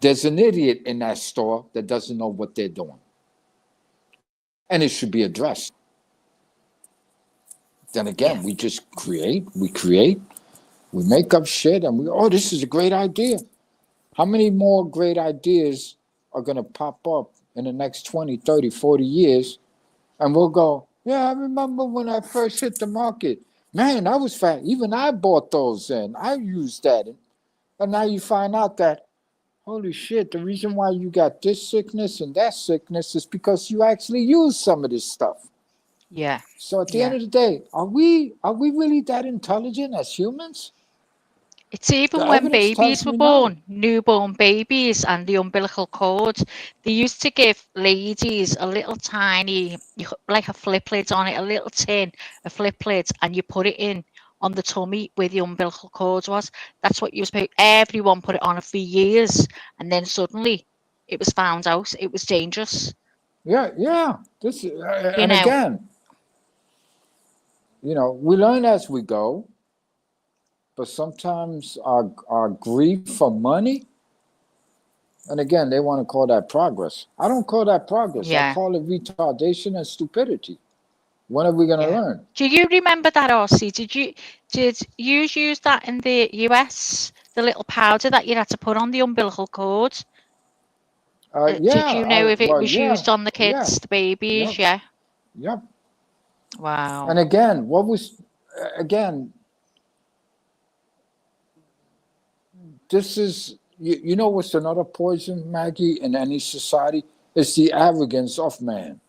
there's an idiot in that store that doesn't know what they're doing. And it should be addressed. Then again, Yeah. we just create, we make up shit, and oh, this is a great idea. How many more great ideas are going to pop up in the next 20, 30, 40 years? And we'll go, yeah, I remember when I first hit the market. Man, that was fat. Even I bought those in. I used that. And now you find out that, holy shit, the reason why you got this sickness and that sickness is because you actually used some of this stuff. Yeah. So at the Yeah. end of the day, are we really that intelligent as humans? It's The even when evidence babies tells were me no. born, newborn babies, and the umbilical cord. They used to give ladies a little tiny, like a flip lid on it, a little tin, a flip lid, and you put it in on the tummy where the umbilical cord was. That's what you was put. Everyone put it on for years, and then suddenly it was found out it was dangerous. Yeah. This You and know. again, we learn as we go, but sometimes our grief for money, and again, they want to call that progress. I don't call that progress. I Yeah. call it retardation and stupidity. When are we going to Yeah. learn? Do you remember that, RC? Did you use that in the US? The little powder that you had to put on the umbilical cord? Did Yeah. you know if it Well, was yeah. used on the Yeah. kids, the babies? Yep. Yeah. Yep. And Wow. again, again, this is, you know what's another poison, Maggie, in any society? It's the arrogance of man.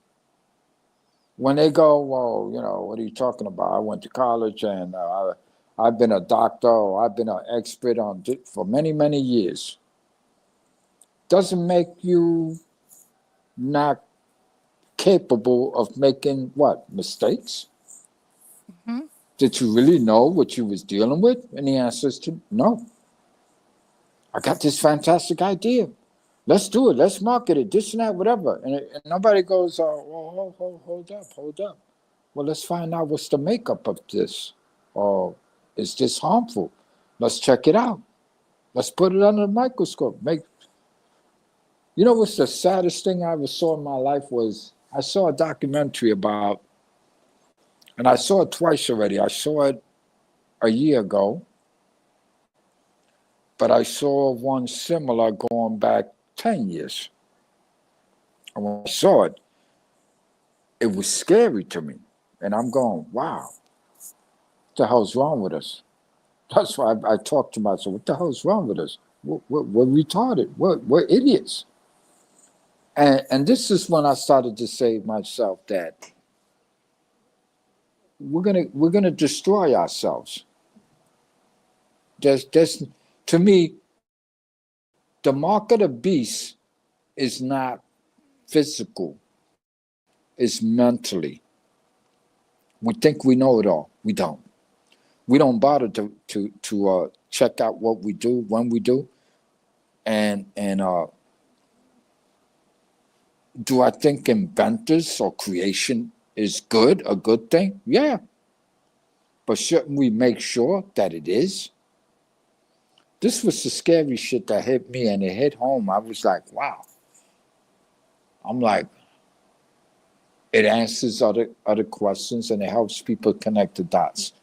When they go, well, what are you talking about? I went to college and I've been a doctor or I've been an expert on for many, many years. Doesn't make you not capable of making what? Mistakes? Hmm. Did you really know what you was dealing with? And the answer is to no. I got this fantastic idea. Let's do it. Let's market it. This and that, whatever. And nobody goes, well, hold up. Well, let's find out what's the makeup of this. Or is this harmful? Let's check it out. Let's put it under the microscope. You know what's the saddest thing I ever saw in my life was I saw a documentary about, and I saw it twice already. I saw it a year ago, but I saw one similar going back 10 years. And when I saw it, it was scary to me. And I'm going, wow, what the hell's wrong with us? That's why I talk to myself, what the hell's wrong with us? We're retarded. We're idiots. And this is when I started to say to myself that we're gonna destroy ourselves. There's to me, the mark of the beast is not physical, it's mentally. We think we know it all. We don't. We don't bother to check out what we do when we do. And do I think inventors or creation is a good thing? Yeah. But shouldn't we make sure that it is? This was the scary shit that hit me and it hit home. I was like, wow. I'm like, it answers other questions and it helps people connect the dots.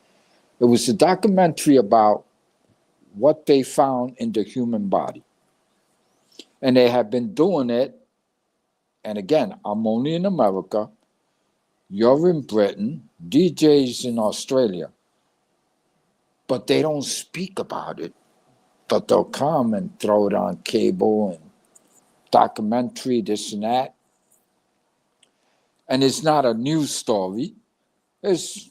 It was a documentary about what they found in the human body. And they have been doing it. And again, I'm only in America. You're in Britain. DJ's in Australia. But they don't speak about it. But they'll come and throw it on cable and documentary, this and that. And it's not a news story. It's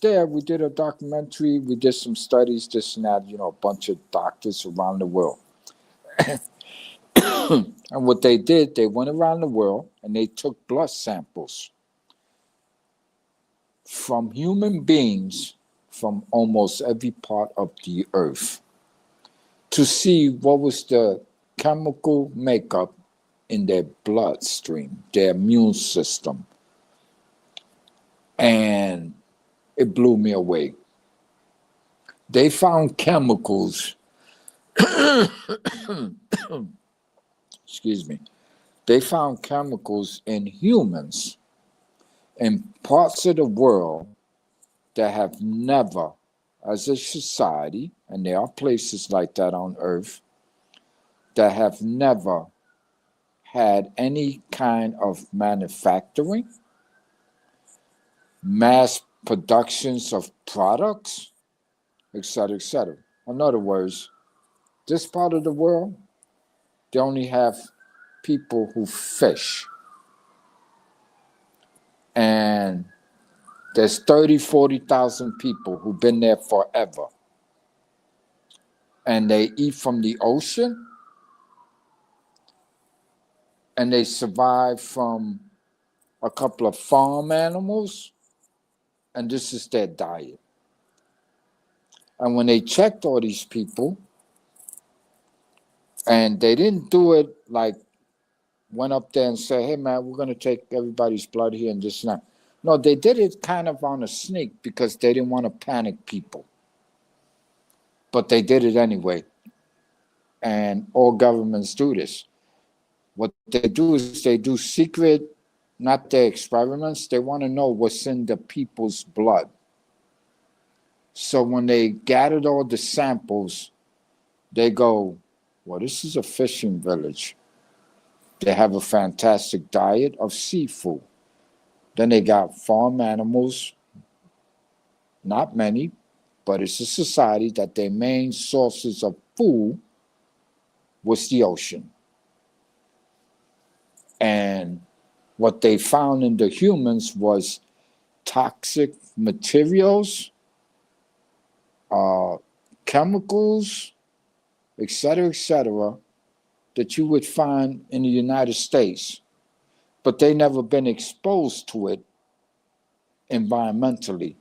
there. We did a documentary. We did some studies, this and that. A bunch of doctors around the world. And what they did, they went around the world and they took blood samples from human beings from almost every part of the earth to see what was the chemical makeup in their bloodstream, their immune system. And it blew me away. They found chemicals, excuse me, they found chemicals in humans in parts of the world that have never, as a society, and there are places like that on earth, that have never had any kind of manufacturing, mass productions of products, etc., etc. In other words, this part of the world, they only have people who fish and There's 30, 40,000 people who've been there forever. And they eat from the ocean, and they survive from a couple of farm animals, and this is their diet. And when they checked all these people, and they didn't do it like went up there and said, hey man, we're going to take everybody's blood here and this and that. No, they did it kind of on a sneak because they didn't want to panic people. But they did it anyway. And all governments do this. What they do is they do secret, not their experiments. They want to know what's in the people's blood. So when they gathered all the samples, they go, well, this is a fishing village. They have a fantastic diet of seafood. Then they got farm animals, not many, but it's a society that their main sources of food was the ocean. And what they found in the humans was toxic materials, chemicals, etc., that you would find in the United States, but they never been exposed to it environmentally.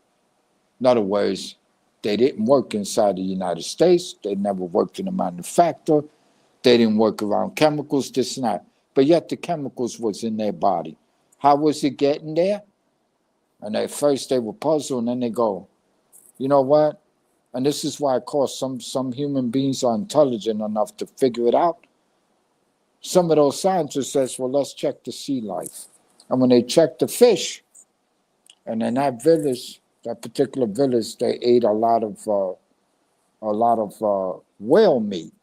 In other words, they didn't work inside the United States. They never worked in a manufacturer. They didn't work around chemicals, this and that. But yet the chemicals was in their body. How was it getting there? And at first they were puzzled, and then they go, you know what? And this is why, of course, some human beings are intelligent enough to figure it out. Some of those scientists says, well, let's check the sea life. And when they checked the fish, and in that village, that particular village, they ate a lot of whale meat.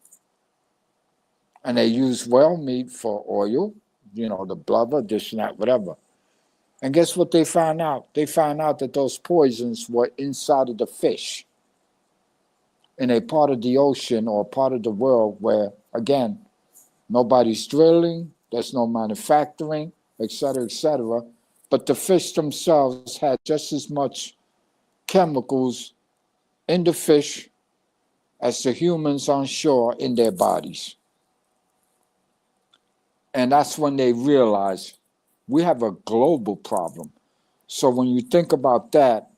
And they used whale meat for oil, you know, the blubber, this and that, whatever. And guess what they found out? They found out that those poisons were inside of the fish in a part of the ocean or part of the world where, again, nobody's drilling, there's no manufacturing, etc., but the fish themselves had just as much chemicals in the fish as the humans on shore in their bodies. And that's when they realized we have a global problem. So when you think about that,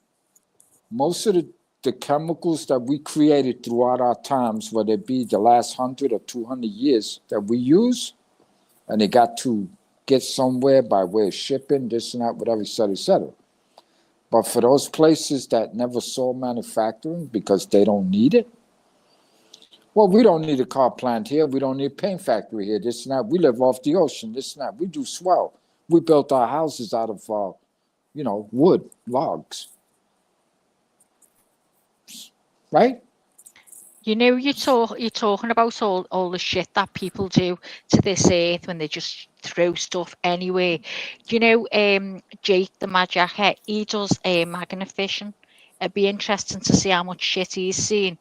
most of the chemicals that we created throughout our times, whether it be the last 100 or 200 years that we use, and they got to get somewhere by way of shipping, this and that, whatever, etc. But for those places that never saw manufacturing because they don't need it, well, we don't need a car plant here. We don't need a paint factory here, this and that. We live off the ocean, this and that. We do swell. We built our houses out of, wood, logs. Right? You know, you're talking about all the shit that people do to this earth when they just throw stuff anywhere. You know, Jake the Mad Jacker, he does magnet fishing. It'd be interesting to see how much shit he's seen.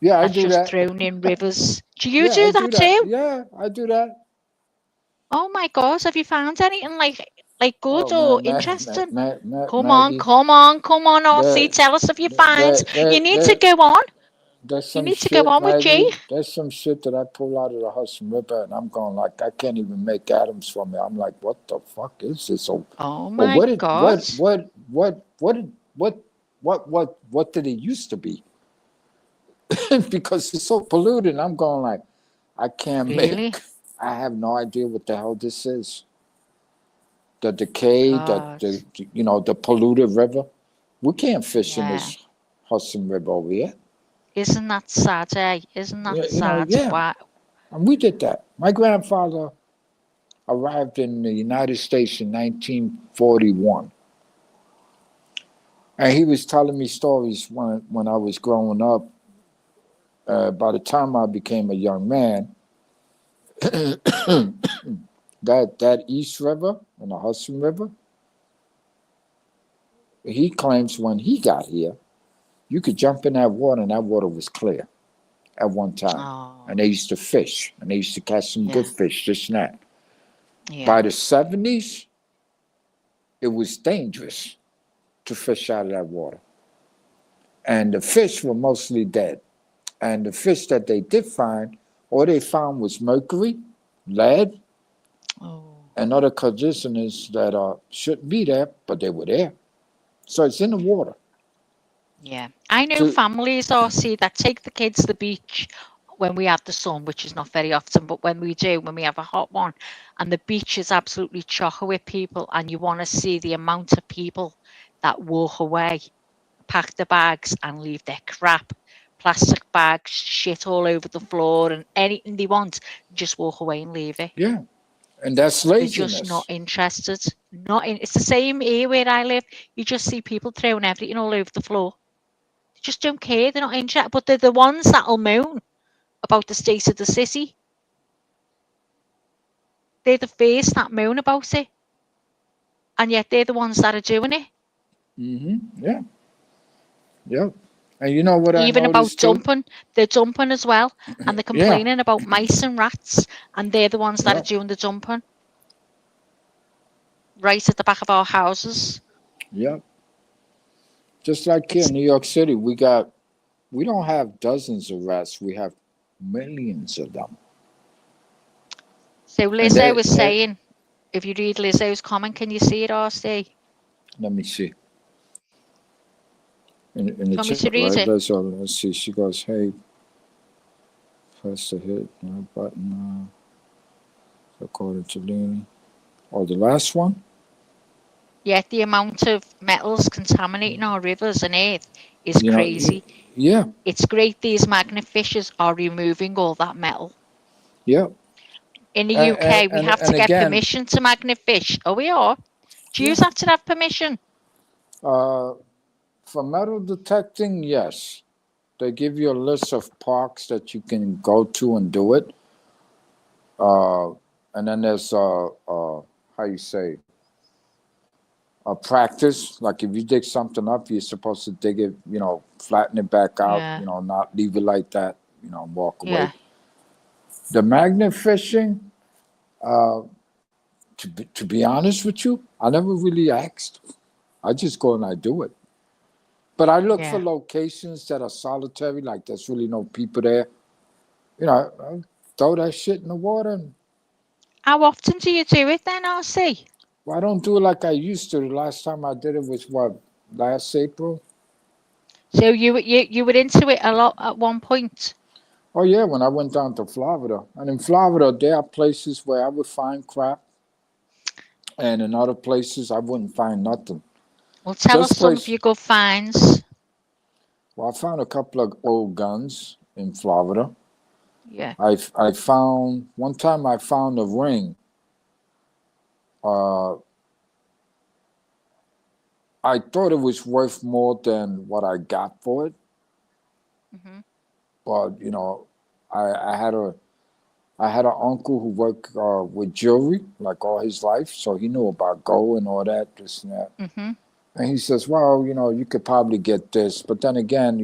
Yeah, that's I do just that. thrown in rivers. Do you Yeah, do I that too? Yeah, I do that. Oh my God, have you found anything like good Oh or interesting? Come on, Maggie, RC, there, tell us of your finds. there, You need to there, go on. there's You some need to go shit, on with Jay. Maggie. There's some shit that I pull out of the Hudson River, and I'm going like, I can't even make atoms from it. I'm like, what the fuck is this? Oh Or my God. what did it used to be? Because it's so polluted. I'm going like, I can't Really? make. I have no idea what the hell this is. The decay, the polluted river. We can't fish in this Hudson River over here. Isn't that sad, eh? Isn't that sad? Yeah. Wow. And we did that. My grandfather arrived in the United States in 1941. And he was telling me stories when I was growing up. By the time I became a young man, that East River and the Hudson River, he claims when he got here, you could jump in that water and that water was clear at one time. Oh. And they used to fish and they used to catch some good fish, this and that. Yeah. By the 70s, it was dangerous. to fish out of that water. And the fish were mostly dead. And the fish that they did find, all they found was mercury, lead, Oh. and other conditioners that shouldn't be there, but they were there. So it's in the water. Yeah. I know So, families, RC, that take the kids to the beach when we have the sun, which is not very often, but when we do, when we have a hot one, and the beach is absolutely chocker with people, and you want to see the amount of people that walk away, pack the bags, and leave their crap, plastic bags, shit all over the floor, and anything they want, just walk away and leave it. yeah, and that's They're just not laziness. interested. It's the same here where I live. You just see people throwing everything all over the floor. They just don't care. They're not interested. But they're the ones that'll moan about the state of the city. They're the first that moan about it. And yet they're the ones that are doing it. Yeah, yeah. And you know what I Even about noticed too? dumping. They're dumping as well. And they're Yeah, complaining about mice and rats. And they're the ones that are yeah, doing the dumping. Right at the back of our houses. yeah. Just like here It's in New York City, we don't have dozens of rats. We have millions of them. so And Lizzo was saying, if you read Lizzo's comment, can you see it, RC? let me see in Do the you want me chat, to read right? it? Let's see. She goes, "Hey, press the hit button according to Lena." Oh, the last one. Yet the amount of metals contaminating our rivers and earth is You know, crazy. yeah, It's great these magnet fishes are removing all that metal. yeah. In the And UK, we have and to get again, permission to magnet fish. Oh, we are. Do you yeah. have to have permission? Uh, for metal detecting, yes, they give you a list of parks that you can go to and do it. And then there's how you say a practice. Like if you dig something up, you're supposed to dig it, flatten it back out, Yeah, not leave it like that, and walk away. yeah, The magnet fishing, uh, to be honest with you, I never really asked. I just go and I do it. But I look for yeah. locations that are solitary, like there's really no people there. I throw that shit in the water. And, How often do you do it then, RC? well, I don't do it like I used to. The last time I did it was what, last April? So you were into it a lot at one point. Oh yeah, when I went down to Florida. And in Florida, there are places where I would find crap, and in other places I wouldn't find nothing. Well, tell us This some of place, your good finds. well, I found a couple of old guns in Florida. Yeah. I found one time I found a ring. Uh, I thought it was worth more than what I got for it, Hmm. but I had an uncle who worked with jewelry like all his life, so he knew about gold and all that, this and that. Hmm. And he says, "Well, you could probably get this, but then again,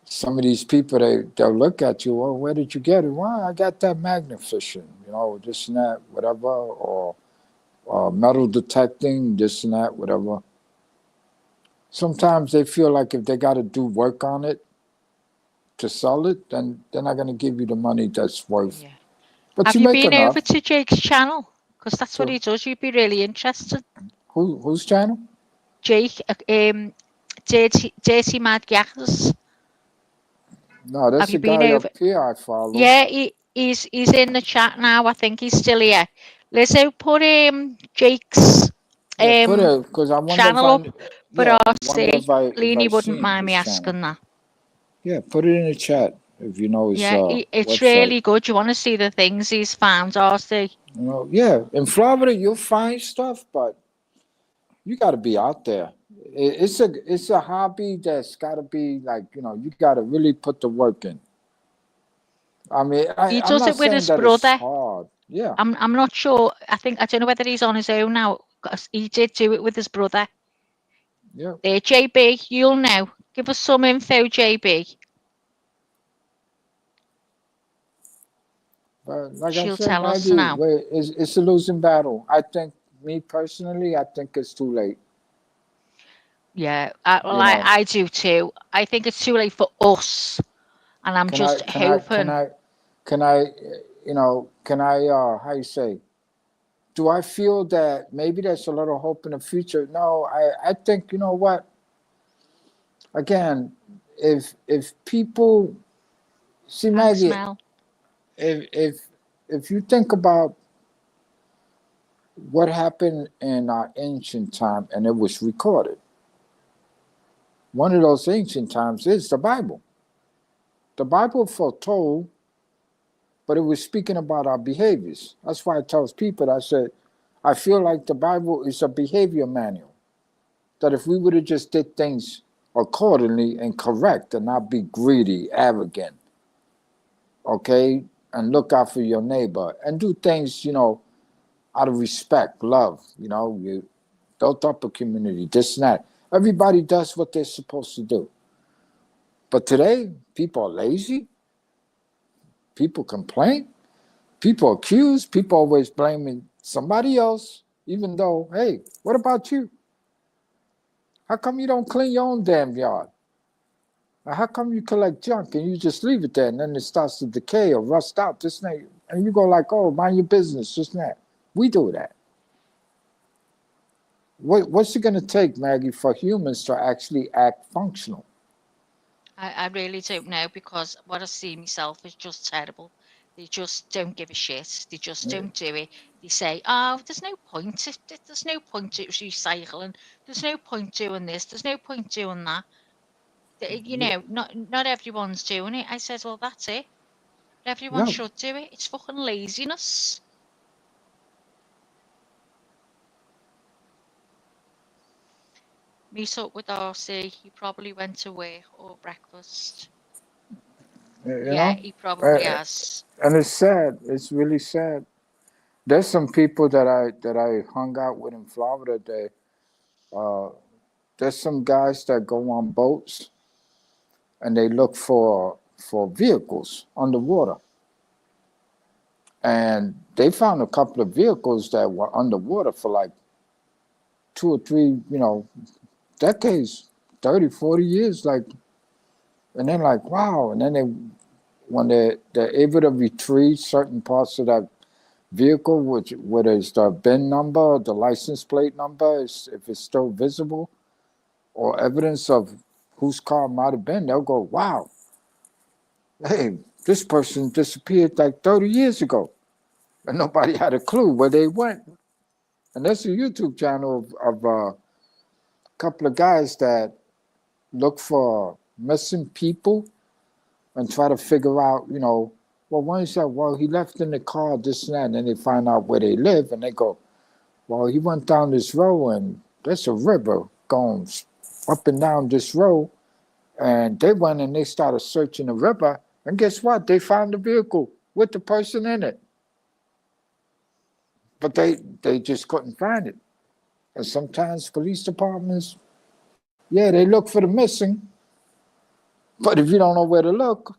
some of these people they'll look at you. Well, where did you get it? Well, I got that magnet fishing, this and that, whatever, or metal detecting, this and that, whatever." Sometimes they feel like if they got to do work on it to sell it, then they're not going to give you the money that's worth. Yeah. But Have you you make been over enough. to Jake's channel? Because that's what To he does. You'd be really interested. whose channel? Jake, Dirty Mad Gackers. No, Have that's you the been guy over? up here I follow. Yeah, he's in the chat now. I think he's still here. Lizzo, put Jake's Yeah, put um it because I wonder if channel I. up for Yeah, wonder RC. if I Leanie wouldn't seen mind his me channel. asking that. Yeah, put it in the chat if you know his Yeah, it's website. really good. You want to see the things he's found, RC? Yeah, in Florida you'll find stuff, but you got to be out there. It's a hobby that's got to be like you got to really put the work in. I mean, He I'm does not it with saying his that it's brother. hard. Yeah, I'm not sure. I don't know whether he's on his own now. 'Cause he did do it with his brother. yeah. There, JB, you'll know. Give us some info, JB. But like I She'll said, tell us Maggie, now. it's a losing battle. I think, me personally, I think it's too late. Yeah, well, You know, I do too. I think it's too late for us, and I'm can I just can I can hoping. I can I can I how you say? Do I feel that maybe there's a little hope in the future? No, I think you know what. Again, if people see Can Maggie, smell. if if if you think about what happened in our ancient time and it was recorded, one of those ancient times is the Bible. The Bible foretold, but it was speaking about our behaviors. That's why I tell people that I said, I feel like the Bible is a behavior manual. That if we would have just did things accordingly and correct and not be greedy, arrogant, okay, and look out for your neighbor and do things, out of respect, love, you built up a community, this and that. Everybody does what they're supposed to do. But today, people are lazy, people complain, people accuse, people always blaming somebody else, even though, hey, what about you? How come you don't clean your own damn yard? How come you collect junk and you just leave it there and then it starts to decay or rust out, this and that? And you go like, oh, mind your business, just that. We do that. What's it going to take, Maggie, for humans to actually act functional? I really don't know, because what I see myself is just terrible. They just don't give a shit. They just don't do it. They say, "Oh, there's no point. There's no point to recycling. There's no point doing this. There's no point doing that." Not everyone's doing it. I said, "Well, that's it. Everyone Yeah, should do it. It's fucking laziness." Meet up with Darcy. He probably went to work or breakfast. you Yeah, know, he probably uh, has. and it's sad. It's really sad. There's some people that I hung out with in Florida. Uh, there's some guys that go on boats and they look for vehicles underwater, and they found a couple of vehicles that were underwater for like 2 or 3, decades, 30, 40 years, like, and then like, wow, and then when they're able to retrieve certain parts of that vehicle, which whether it's the VIN number, the license plate number, if it's still visible, or evidence of whose car might have been, they'll go, wow, hey, this person disappeared like 30 years ago, and nobody had a clue where they went. And there's a YouTube channel of a couple of guys that look for missing people and try to figure out, well, one said, well, he left in the car, this and that, and then they find out where they live, and they go, well, he went down this road, and there's a river going up and down this road, and they went and they started searching the river, and guess what? They found the vehicle with the person in it, but they just couldn't find it. And sometimes police departments, yeah, they look for the missing, but if you don't know where to look,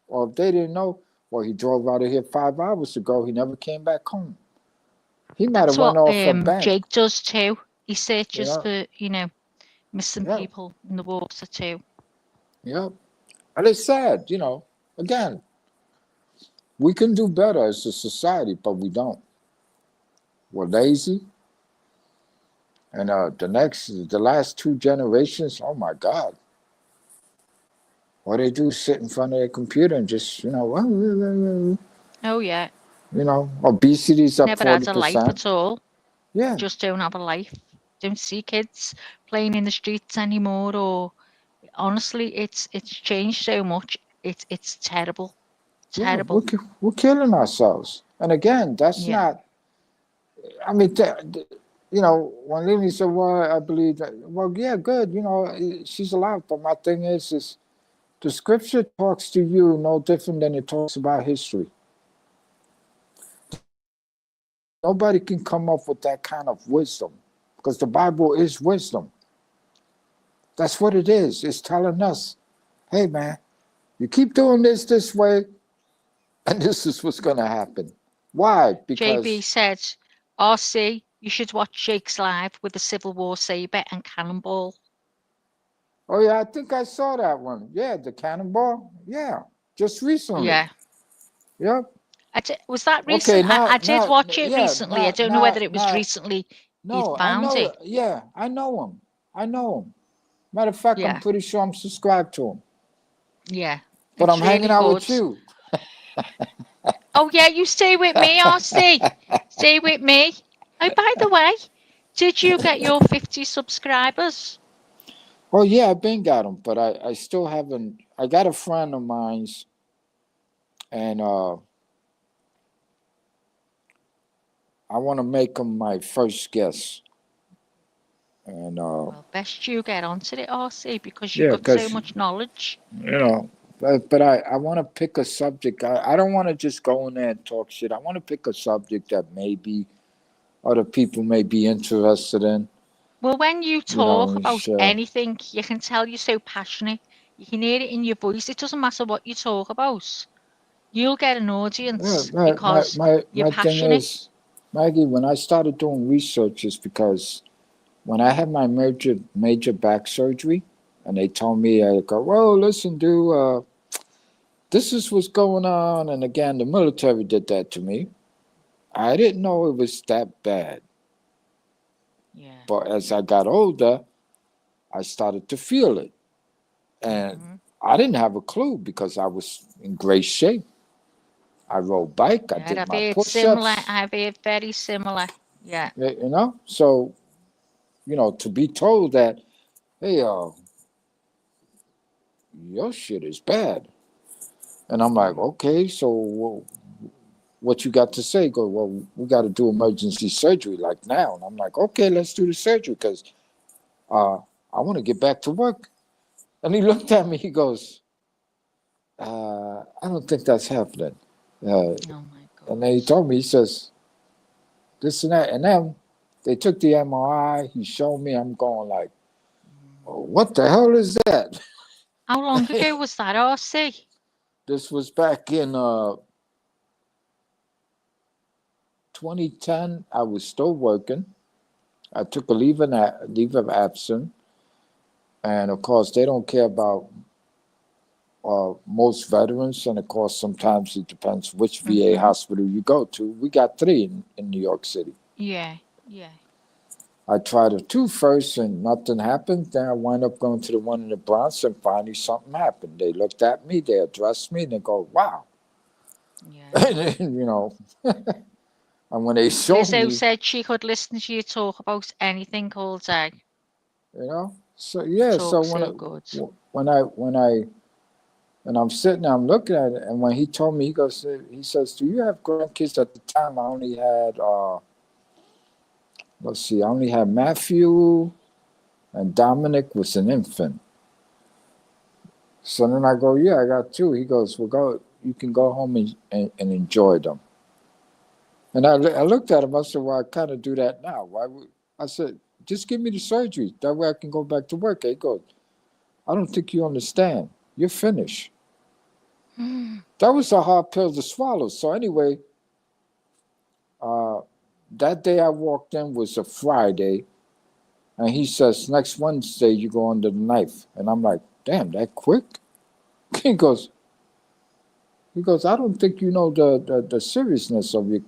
or if they didn't know, well, he drove out of here 5 hours ago. He never came back home. He might have That's went what off a bank, Jake does too. He you searches know. for, missing Yeah, people in the water too. yeah. And it's sad, Again, we can do better as a society, but we don't. We're lazy, and the last 2 generations, oh my God, what they do is sit in front of their computer and just, Oh yeah, obesity's up never had a life 40%. at all. Yeah, Just don't have a life. Don't see kids playing in the streets anymore. Or honestly, it's changed so much. It's terrible, yeah, we're, terrible. we're killing ourselves. And again, that's Yeah. not, I mean, when Lily said, well, I believe that, well, yeah, good, she's alive. But my thing is the scripture talks to you no different than it talks about history. Nobody can come up with that kind of wisdom because the Bible is wisdom. That's what it is. It's telling us, hey, man, you keep doing this way, and this is what's going to happen. Why? JB Because, said, "RC, you should watch Jake's live with the Civil War saber and cannonball." Oh yeah, I think I saw that one. Yeah, the cannonball. Yeah, just recently. Yeah. Yep. Was that Okay, recent? now, I did watch it yeah, recently. I don't know whether it was now. recently you'd No, I found know. it. Yeah, I know him. I know him. Matter of fact, I'm Yeah. pretty sure I'm subscribed to him. Yeah. But I'm It's hanging really out good. with you. Oh yeah, you stay with me, RC. Stay with me. Oh, by the way, did you get your 50 subscribers? Oh yeah, I've been got him, but I still haven't. I got a friend of mine's, and I want to make him my first guest. And Well, best you get onto it, RC, because you've yeah, got so because much knowledge. you know, but I want to pick a subject. I don't want to just go in there and talk shit. I want to pick a subject that maybe other people may be interested in. Well, when you You know, talk about anything, you can tell you're so passionate. You can hear it in your voice. It doesn't matter what you talk about. You'll get an audience because you're my thing passionate. is, Maggie, when I started doing research is because when I had my major back surgery, and they told me, I go, well, listen, dude, this is what's going on. And again, the military did that to me. I didn't know it was that bad. Yeah. But as I got older, I started to feel it. And I didn't have a clue because I was in great shape. I rode bike, I Yeah, did I've my heard similar. push-ups, I've heard very similar. Yeah. you know? So, to be told that, hey, your shit is bad. And I'm like, okay, so what you got to say? Go, well, we got to do emergency surgery like now. And I'm like, okay, let's do the surgery because I want to get back to work. And he looked at me, he goes, I don't think that's happening. Oh my And then he God. told me, he says, this and that. And then they took the MRI, he showed me, I'm going like, oh, what the hell is that? How long ago was that, RC? This was back in 2010. I was still working. I took a leave of absence. And of course, they don't care about most veterans. And of course, sometimes it depends which VA hospital you go to. We got three in New York City. Yeah, yeah. I tried the two first and nothing happened. Then I wound up going to the one in the Bronx and finally something happened. They looked at me, they addressed me, and they go, wow. Yeah. And and when they showed Lizzo me, said she could listen to you talk about anything all day. so You yeah, so talk so good. when I and I'm sitting there, I'm looking at it, and when he told me, he says, do you have grandkids? At the time, I only had, let's see, I only had Matthew, and Dominic was an infant. So then I go, yeah, I got two. He goes, well, you can go home and enjoy them. And I looked at him, I said, well, I kind of do that now. I said, just give me the surgery. That way I can go back to work. He goes, I don't think you understand. You're finished. That was a hard pill to swallow. So anyway, that day I walked in was a Friday, and he says, next Wednesday you go under the knife. And I'm like, damn, that quick? He goes, I don't think you know the seriousness of it.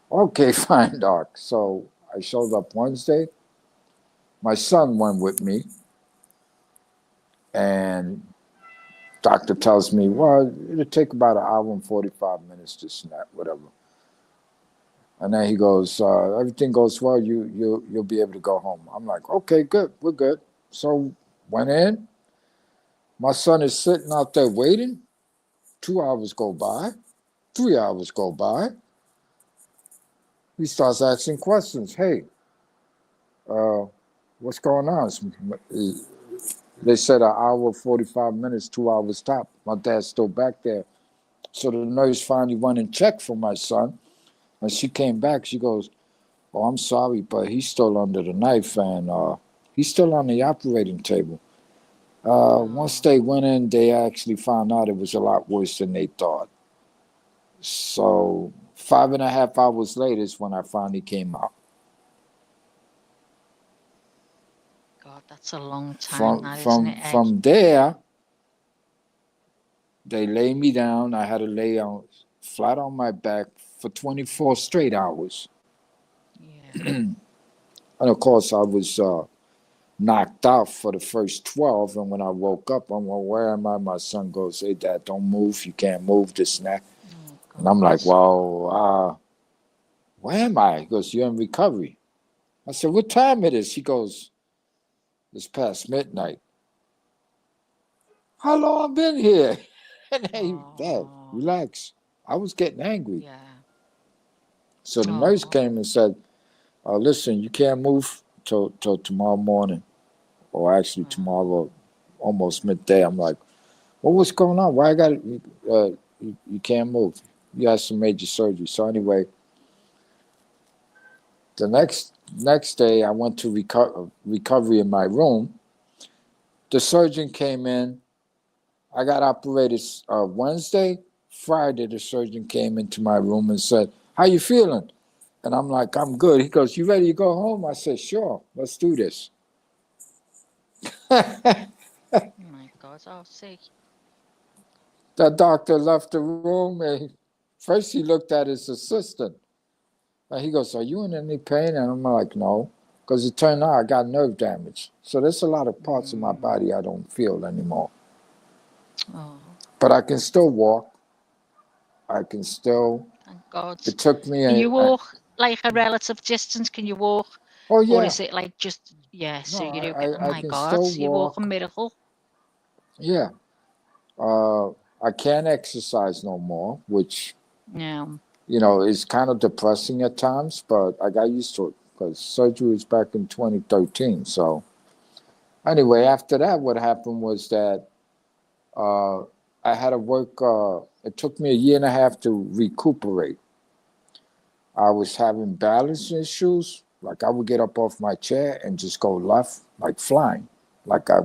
Okay, fine, doc. So I showed up Wednesday. My son went with me, and doctor tells me, well, it'll take about an hour and 45 minutes to snap, whatever. And then he goes, everything goes well, you'll be able to go home. I'm like, okay, good, we're good. So went in. My son is sitting out there waiting. 2 hours go by. 3 hours go by. He starts asking questions. Hey, uh, what's going on? They said an hour, 45 minutes, 2 hours top. My dad's still back there. So the nurse finally went and checked for my son. And she came back. She goes, oh, I'm sorry, but he's still under the knife and he's still on the operating table. Once they went in, they actually found out it was a lot worse than they thought. So 5.5 hours later is when I finally came out. God, that's a long time, that isn't it? From there, they lay me down. I had to lay on flat on my back for 24 straight hours. Yeah. And of course, I was knocked out for the first 12. And when I woke up, I'm like, where am I? My son goes, hey, Dad, don't move. You can't move, this and that. Oh, And I'm like, God. well, where am I? He goes, you're in recovery. I said, what time it is? He goes, it's past midnight. How long I been here? And hey, Dad, Oh, relax. I was getting angry. yeah. So the nurse Oh, came and said, listen, you can't move till tomorrow morning, or actually wow. tomorrow, almost midday. I'm like, well, what's going on? Why I got you can't move? You had some major surgery. So anyway, the next day I went to recovery in my room. The surgeon came in. I got operated Wednesday. Friday, the surgeon came into my room and said, how you feeling? And I'm like, I'm good. He goes, you ready to go home? I said, sure, let's do this. Oh my God. Oh, see. That doctor left the room and first he looked at his assistant. And he goes, are you in any pain? And I'm like, no. Because it turned out I got nerve damage. So there's a lot of parts of my body I don't feel anymore. Oh, But I can still walk. I can still. thank God. It took me Can you walk like a relative distance? Can you walk? oh, Or yeah. is it like just, yeah, so No, you do get, oh I my can God, still you walk a walk. miracle. Yeah. I can't exercise no more, which, No. is kind of depressing at times, but I got used to it because surgery was back in 2013. So anyway, after that, what happened was that uh, I had to work. It took me a year and a half to recuperate. I was having balance issues. Like I would get up off my chair and just go left, like flying, like I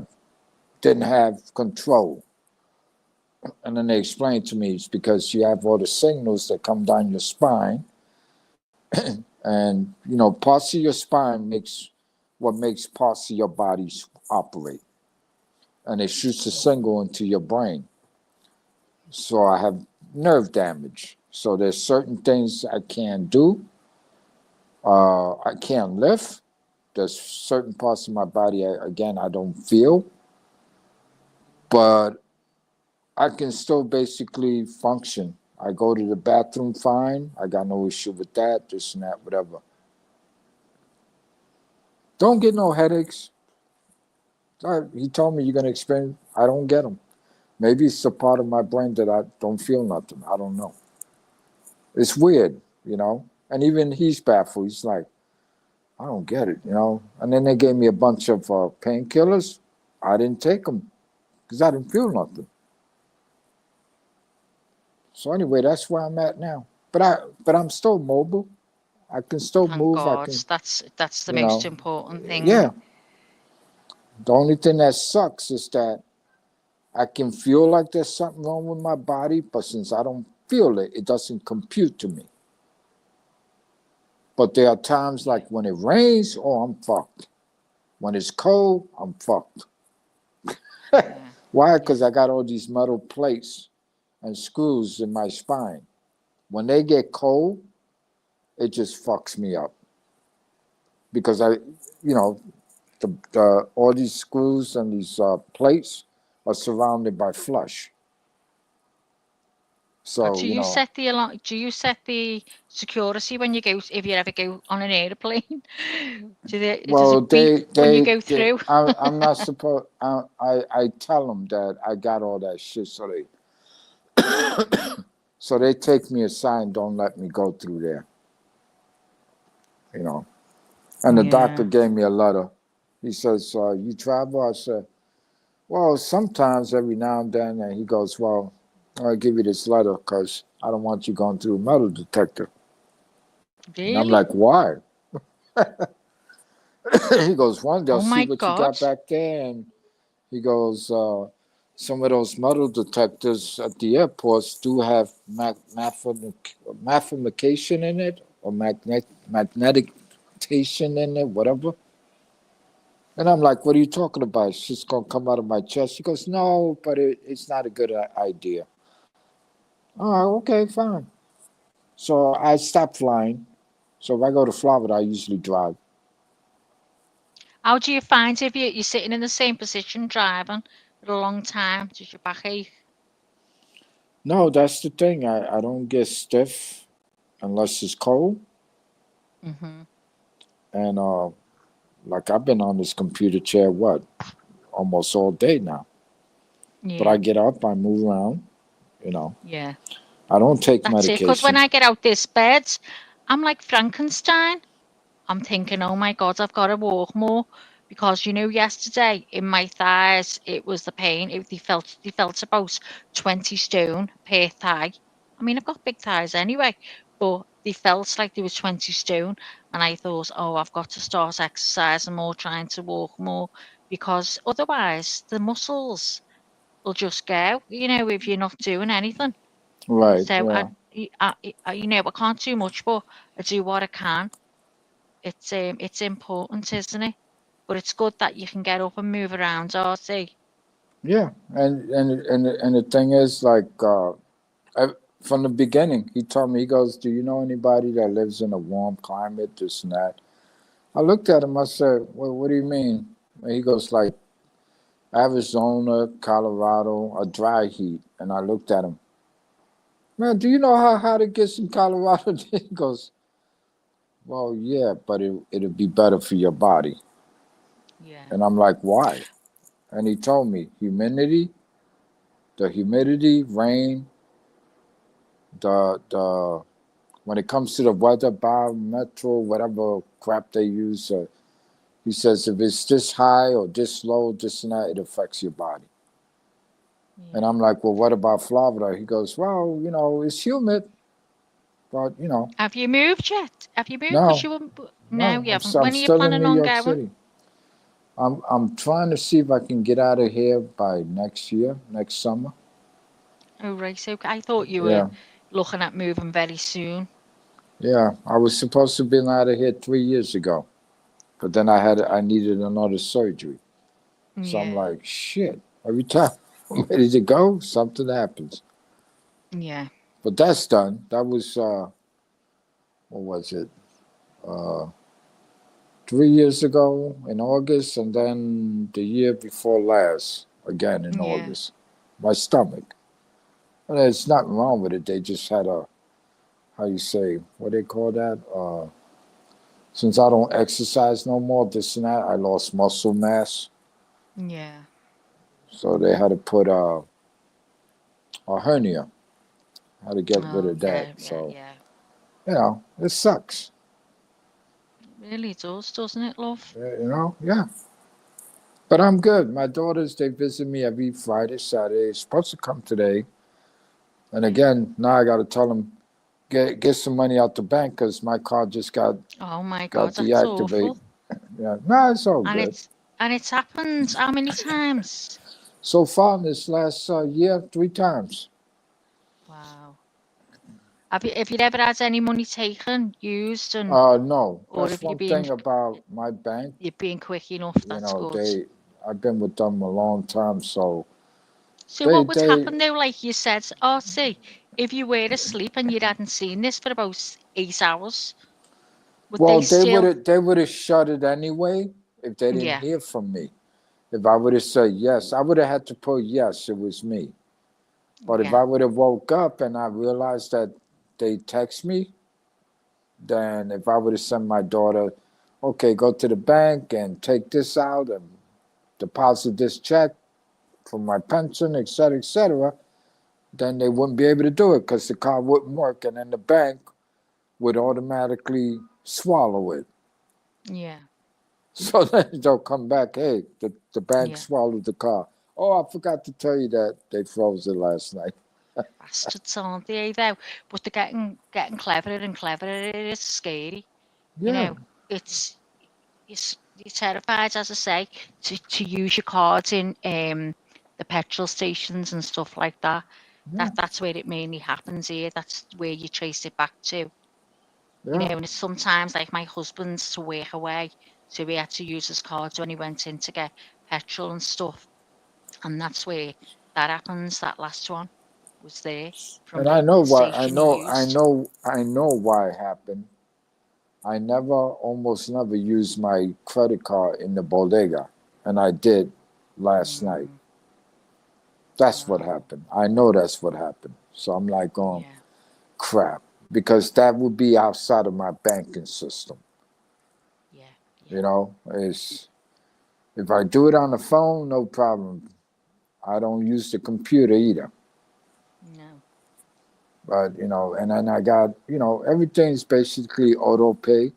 didn't have control. And then they explained to me it's because you have all the signals that come down your spine, and parts of your spine makes what makes parts of your body operate, and it shoots a signal into your brain. So I have nerve damage. So there's certain things I can't do. I can't lift. There's certain parts of my body I don't feel, but I can still basically function. I go to the bathroom fine. I got no issue with that, this and that, whatever. Don't get no headaches. He told me you're going to experience. I don't get them. Maybe it's a part of my brain that I don't feel nothing. I don't know. It's weird. And even he's baffled. He's like, I don't get it. And then they gave me a bunch of painkillers. I didn't take them because I didn't feel nothing. So anyway, that's where I'm at now. But I'm still mobile. I can still Thank move. I God. can, That's the you most know, important thing. yeah. The only thing that sucks is that I can feel like there's something wrong with my body, but since I don't feel it, it doesn't compute to me. But there are times like when it rains, oh, I'm fucked. When it's cold, I'm fucked. Yeah. Why? Because I got all these metal plates and screws in my spine. When they get cold, it just fucks me up. Because all these screws and these plates are surrounded by flesh. So, Do you set the alarm? Do you set the security when you go, if you ever go on an airplane? Does well, it beep when you go they through? I'm not supposed. I tell them that I got all that shit, so they take me aside and don't let me go through there. And the doctor Yeah. gave me a letter. He says, "You travel?" I said, "Well, sometimes, every now and then." And he goes, "Well, I'll give you this letter because I don't want you going through a metal detector." And I'm Really? like, "Why?" He goes, "One, they'll Oh see my what you God. got back there." And he goes, "Some of those metal detectors at the airports do have magnification in it, or magnetation in it, whatever." And I'm like, what are you talking about? It's just going to come out of my chest. She goes, no, but it's not a good idea. All right, okay, fine. So I stopped flying. So if I go to Florida, I usually drive. How do you find if you're sitting in the same position driving for a long time? Does your back ache? No, that's the thing. I don't get stiff unless it's cold. Hmm. And like I've been on this computer chair, what, almost all day now. But I Yeah, get up, I move around, you know. yeah. I don't take That's it. Because when medication. I get out this bed, I'm like Frankenstein. I'm thinking, oh my God, I've got to walk more. Because yesterday in my thighs, it was the pain. They felt about 20 stone per thigh. I mean, I've got big thighs anyway, but they felt like they were 20 stone. And I thought, oh, I've got to start exercising more, trying to walk more, because otherwise the muscles will just go, if you're not doing anything. Right, So yeah. I can't do much, but I do what I can. It's important, isn't it? But it's good that you can get up and move around, Artie. Yeah. And the thing is, like, I, from the beginning, he told me, he goes, do you know anybody that lives in a warm climate, this and that? I looked at him, I said, well, what do you mean? And he goes, like, Arizona, Colorado, a dry heat. And I looked at him, man, do you know how hot it gets in Colorado? He goes, well, yeah, but it'll be better for your body. Yeah, And I'm like, why? And he told me, the humidity, rain, the when it comes to the weather barometer, whatever crap they use, he says if it's this high or this low, this and that, it affects your body. And yeah. I'm like, well, what about Florida? He goes, well, it's humid, but Have you moved yet? Have you moved? Because no, you wouldn't. No, no, you haven't. I'm When are you still in planning New on York going? City. I'm trying to see if I can get out of here by next year, next summer. Oh, right. Okay. I thought you were Yeah, looking at moving very soon. yeah. I was supposed to be out of here 3 years ago, but then I needed another surgery. So I'm Yeah, like, shit. Every time I'm ready to go, something happens. yeah, But that's done. That was what was it? Uh, 3 years ago in August, and then the year before last again in yeah, August. My stomach. And there's nothing wrong with it. They just had a, how you say, what they call that? Since I don't exercise no more, this and that, I lost muscle mass. yeah. So they had to put a hernia. How to get rid Oh, of that. yeah, yeah, So yeah. it sucks. It really does, doesn't it, love? Yeah. But I'm good. My daughters, they visit me every Friday, Saturday. It's supposed to come today. And Yeah. again, now I got to tell them, get some money out the bank because my card just Oh my got God, that's awful. deactivated. Yeah, no, it's all And good. it's happened how many times? So far in this last year, 3 times. Wow. Have you ever had any money taken, used, No, or that's have you one been thing about my bank. you're being quick enough? That's good. I've been with them a long time, so So they what would they happen though, like you said, see, if you were asleep and you hadn't seen this for about 8 hours, would well they still? they would have shut it anyway if they didn't Yeah, hear from me. If I would have said yes, I would have had to put yes, it was me. But if yeah, I would have woke up and I realized that they text me, then if I would have sent my daughter, okay, go to the bank and take this out and deposit this check from my pension, et cetera, then they wouldn't be able to do it because the card wouldn't work, and then the bank would automatically swallow it. yeah, So then they'll come back, hey, the bank yeah. swallowed the car. Oh, I forgot to tell you that they froze it last night. Bastards, aren't they, though? But they're getting cleverer and cleverer. It is scary. You Yeah, know, it's you're terrified, as I say, to use your cards in the petrol stations and stuff like that. yeah, That's where it mainly happens here. That's where you trace it back to. yeah, And it's sometimes like my husband's to work away, So he had to use his cards when he went in to get petrol and stuff. And that's where that happens. That last one was there from And I know the why. station he used. I know why it happened. I almost never used my credit card in the bodega, and I did last night. Mm, That's what wow. happened. I know that's what happened. So I'm like, Yeah, crap, because that would be outside of my banking system. yeah, yeah, You know, it's if I do it on the phone, no problem. I don't use the computer either. no, But and then I got everything's basically auto pay.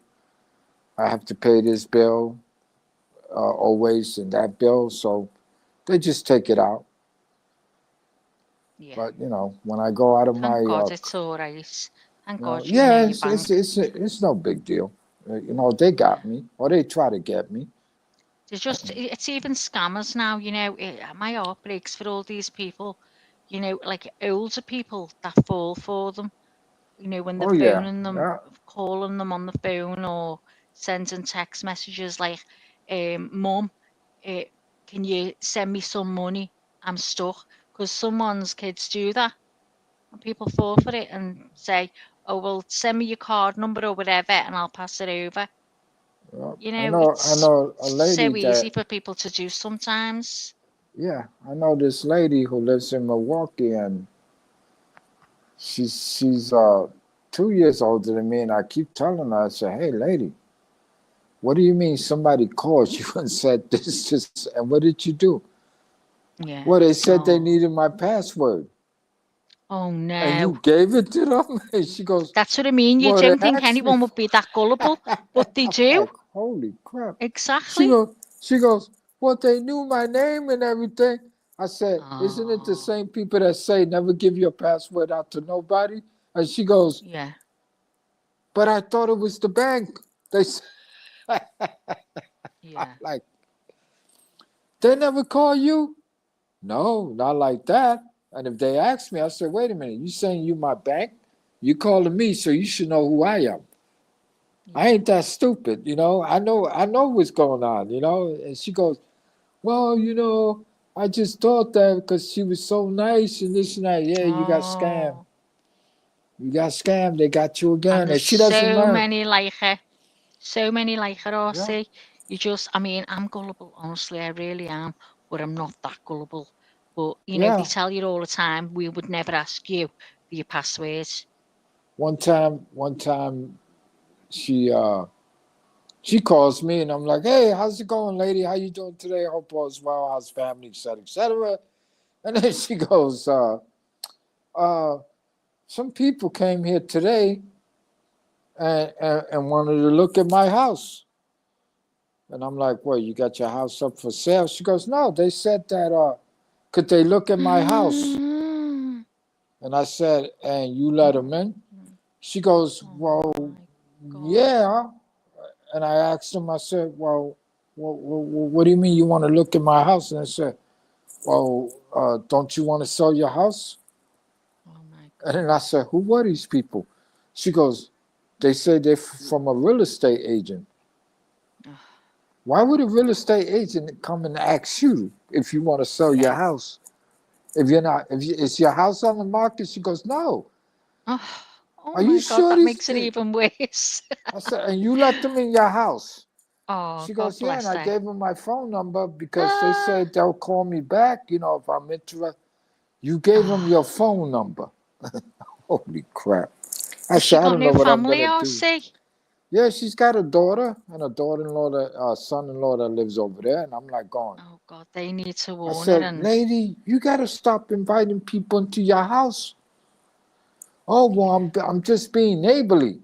I have to pay this bill always and that bill, so they just take it out. yeah. But when I go out of my Thank God it's all right. Thank God you know yeah, your bank. it's no big deal. They Yeah. got me, or they try to get me. It's even scammers now, my heart breaks for all these people, like older people that fall for them, when they're Oh yeah, phoning them, yeah. calling them on the phone or sending text messages like, Mum, uh, can you send me some money? I'm stuck. Because someone's kids do that and people fall for it and say, oh, well, send me your card number or whatever and I'll pass it over. I It's know a lady so easy that for people to do sometimes. yeah, I know this lady who lives in Milwaukee, and she's 2 years older than me, and I keep telling her, I say, hey lady, what do you mean somebody called you and said this, and what did you do? Yeah. Well, they said they Oh. needed my password, Oh and no. you gave it to them. And she goes, That's what I mean. You well, they don't think asked me anyone would for. be that gullible, but they I'm do. like, holy crap. She Exactly. goes, she goes, well, they knew my name and everything. I said, isn't it the Oh. same people that say never give your password out to nobody? And she goes, Yeah. but I thought it was the bank. They said, Yeah. like, they never call you? No, not like that. And if they ask me, I said, wait a minute, you saying you my bank? You calling me, so you should know who I am. I Yeah. ain't that stupid, I know what's going on, And she goes, well, I just thought that because she was so nice and this and that. Yeah, you got scammed. Oh. You got scammed. They got you And again. there's And she doesn't so learn. many like her. So many like her, Yeah. RC. I'm gullible, honestly, I really am, but I'm not that gullible. But, they Yeah. tell you all the time, we would never ask you for your passwords. One time she calls me and I'm like, hey, how's it going, lady? How you doing today? Hope all's well. How's family, et cetera, et cetera. And then she goes, uh, some people came here today and wanted to look at my house. And I'm like, well, you got your house up for sale? She goes, no, they said that, could they look at my house? Mm. And I said, and you let them in? She goes, Oh well, my God. yeah. And I asked him, I said, well, what do you mean you want to look at my house? And I said, well, don't you want to sell your house? Oh my And then God. I said, who were these people? She goes, they say they're from a real estate agent. Ugh, Why would a real estate agent come and ask you if you want to sell your yeah. house? If you're not, is your house on the market? She goes, no. Oh, oh Are you my God, sure that these? makes it even worse. I said, and you let them in your house? Oh, She God goes, yeah. And bless I her. gave them my phone number because they Ah, said they'll call me back, if I'm interested. You gave them your ah. phone number. Holy crap. I Has she said, I got don't know no what I'm family, going to do. RC? Yeah, she's got a daughter and a daughter-in-law, son-in-law that lives over there. And I'm like going, Oh, God, they need to I warn her said, and, lady, you got to stop inviting people into your house. Oh, well, yeah. I'm just being neighborly.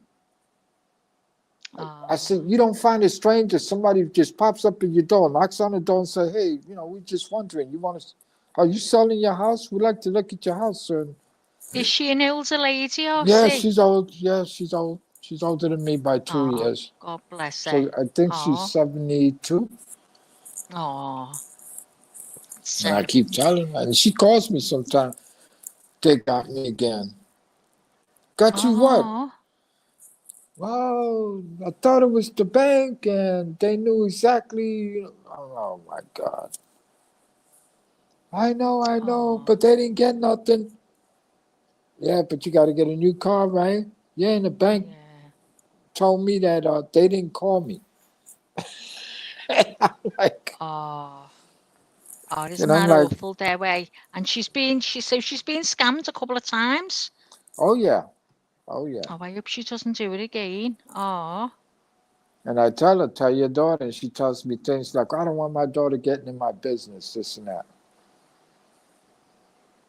I Oh, said, you don't find it strange if somebody just pops up at your door, knocks on the door and say, hey, we're just wondering, are you selling your house? We'd like to look at your house, sir. is she an older lady, Yeah, RC? she's old. Yeah, she's old. She's older than me by 2 Oh, years. God bless her. So I think she's Oh, 72. oh, And I sad. keep telling her, and she calls me sometimes, they got me again. Got you what? Oh, Well, I thought it was the bank, and they knew exactly. Oh my God! I know, Oh, but they didn't get nothing. Yeah, but you got to get a new car, right? Yeah, and the bank yeah. told me that they didn't call me. I'm like, Oh, oh, and isn't I'm that like, awful their way? And she's been scammed a couple of times. oh yeah, oh yeah. Oh, I hope she doesn't do it again. Oh, And I tell her, tell your daughter, and she tells me things like, I don't want my daughter getting in my business, this and that.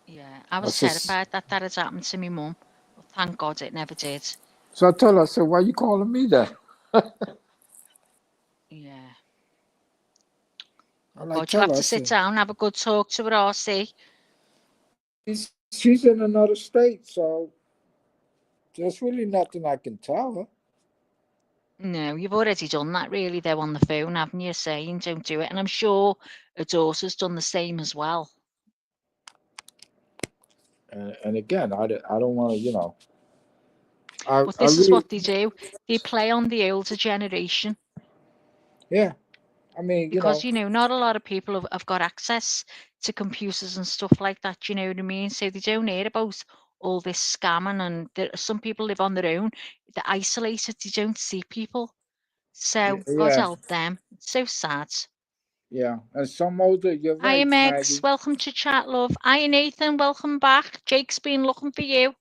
yeah. I I was says, terrified that that had happened to my mum. But thank God it never did. so I told her, I said, why you calling me that? Yeah. I Oh like God, you'll tell have her, I to sit said, down and have a good talk to her, RC. she's in another state, so there's really nothing I can tell her. No, you've already done that really though on the phone, haven't you? Saying don't do it. And I'm sure her daughter's done the same as well. And again, I don't want to, I, But I this is really, what they do. They play on the older generation yeah, I mean, because, not a lot of people have got access to computers and stuff like that. You know what I mean? So they don't hear about all this scamming, and some people live on their own. They're isolated. They don't see people. So God yeah, help them. It's so sad. yeah. And some older, you're Hiya, right, Megs. Maggie. Welcome to chat, love. Hiya, Nathan. Welcome back. Jake's been looking for you.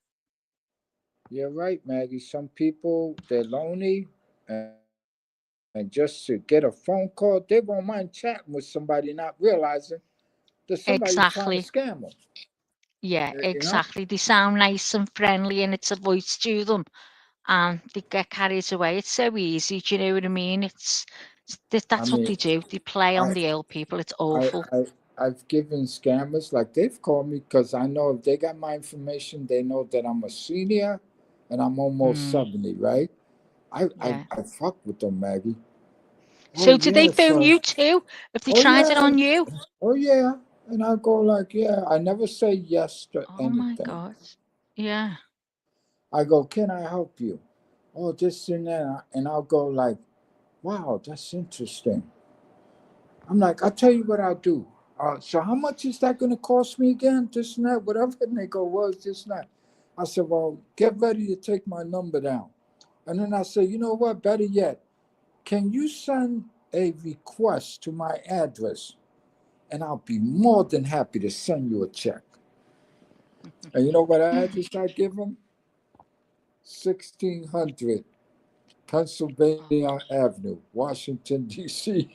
You're right, Maggie. Some people, they're lonely, and just to get a phone call, they won't mind chatting with somebody, not realizing that somebody's trying to scam them. Exactly. Yeah, You know? exactly. They sound nice and friendly, and it's a voice to them, and they get carried away. It's so easy. Do you know what I mean? I That's what mean, they do. They play I, on the old people. It's I, awful. I, I've given scammers like they've called me because I know if they got my information, they know that I'm a senior, and I'm almost Mm, 70, right? yeah. I fuck with them, Maggie. Oh So did they yeah, phone so you too? If they oh tried it yeah, on you? oh yeah, and I go like, yeah. I never say yes to Oh my anything. God. Yeah. I go, can I help you? Oh, this and that, and I'll go like, wow, that's interesting. I'm like, I'll tell you what I'll do. So how much is that going to cost me again? This and that, whatever. And they go, well, it's this and that. I said, well, get ready to take my number down. And then I said, you know what? Better yet, can you send a request to my address? And I'll be more than happy to send you a check. And you know what address I give them? 1600 Pennsylvania Oh. Avenue, Washington, D.C.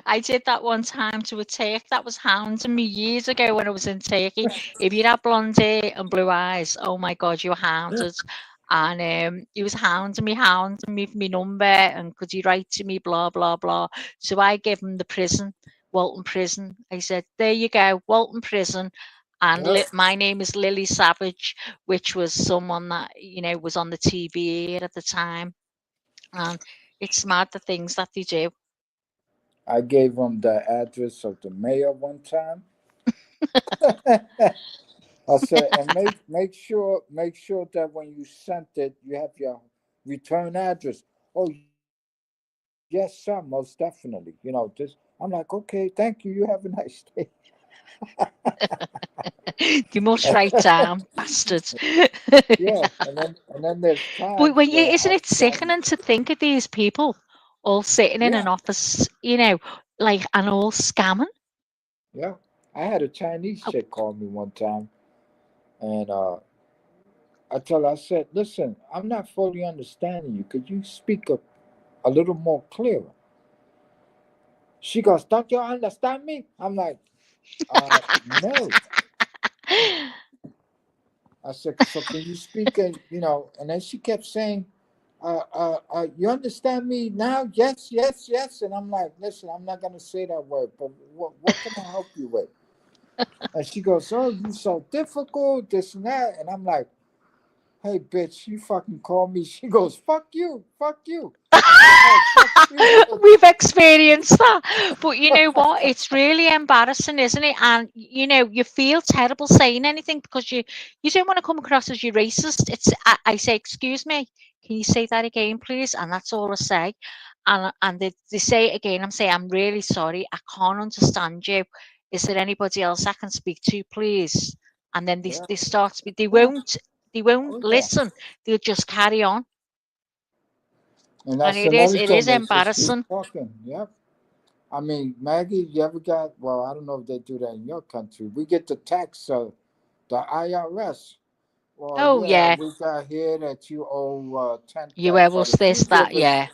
I did that one time to a Turk that was hounding me years ago when I was in Turkey. If you had blonde hair and blue eyes, oh my God, you were hounded. And he was hounding me for my number, and could he write to me, blah, blah, blah. So I gave him the prison, Walton Prison. I said, there you go, Walton Prison. And Yep. my name is Lily Savage, which was someone that, was on the TV at the time. And it's mad the things that they do. I gave them the address of the mayor one time. I said, and make sure that when you sent it, you have your return address. Oh yes, sir, most definitely. This. I'm like, okay, thank you. You have a nice day. You must write down, bastards. Yeah, and then there's But times where isn't I've it done. sickening to think of these people all sitting in Yeah, an office, like, and all scamming? yeah. I had a Chinese Oh, chick call me one time, and I tell her, I said, listen, I'm not fully understanding you. Could you speak a little more clearer? She goes, don't you understand me? I'm like, no. I said, so can you speak, and then she kept saying, you understand me now? Yes, yes, yes. And I'm like, listen, I'm not going to say that word, but what can I help you with? And she goes, oh, you so difficult, this and that. And I'm like, Hey, bitch, you fucking call me. She goes, fuck you, fuck you. I said, oh, fuck you, We've bitch. experienced that. But you know what? It's really embarrassing, isn't it? And you feel terrible saying anything because you don't want to come across as you racist. I say, excuse me, can you say that again, please? And that's all I say. And they say it again. I'm saying, I'm really sorry. I can't understand you. Is there anybody else I can speak to, please? And then Yeah, they start speak. yeah, They won't oh yeah. listen. They'll just carry on. And And that's another it thing. is They just keep embarrassing. talking. Yep. I mean, Maggie, you ever got? Well, I don't know if they do that in your country. We get the tax, the IRS. Well, Oh yeah, yeah, we got here that you owe you but else if this, you that, give us yeah,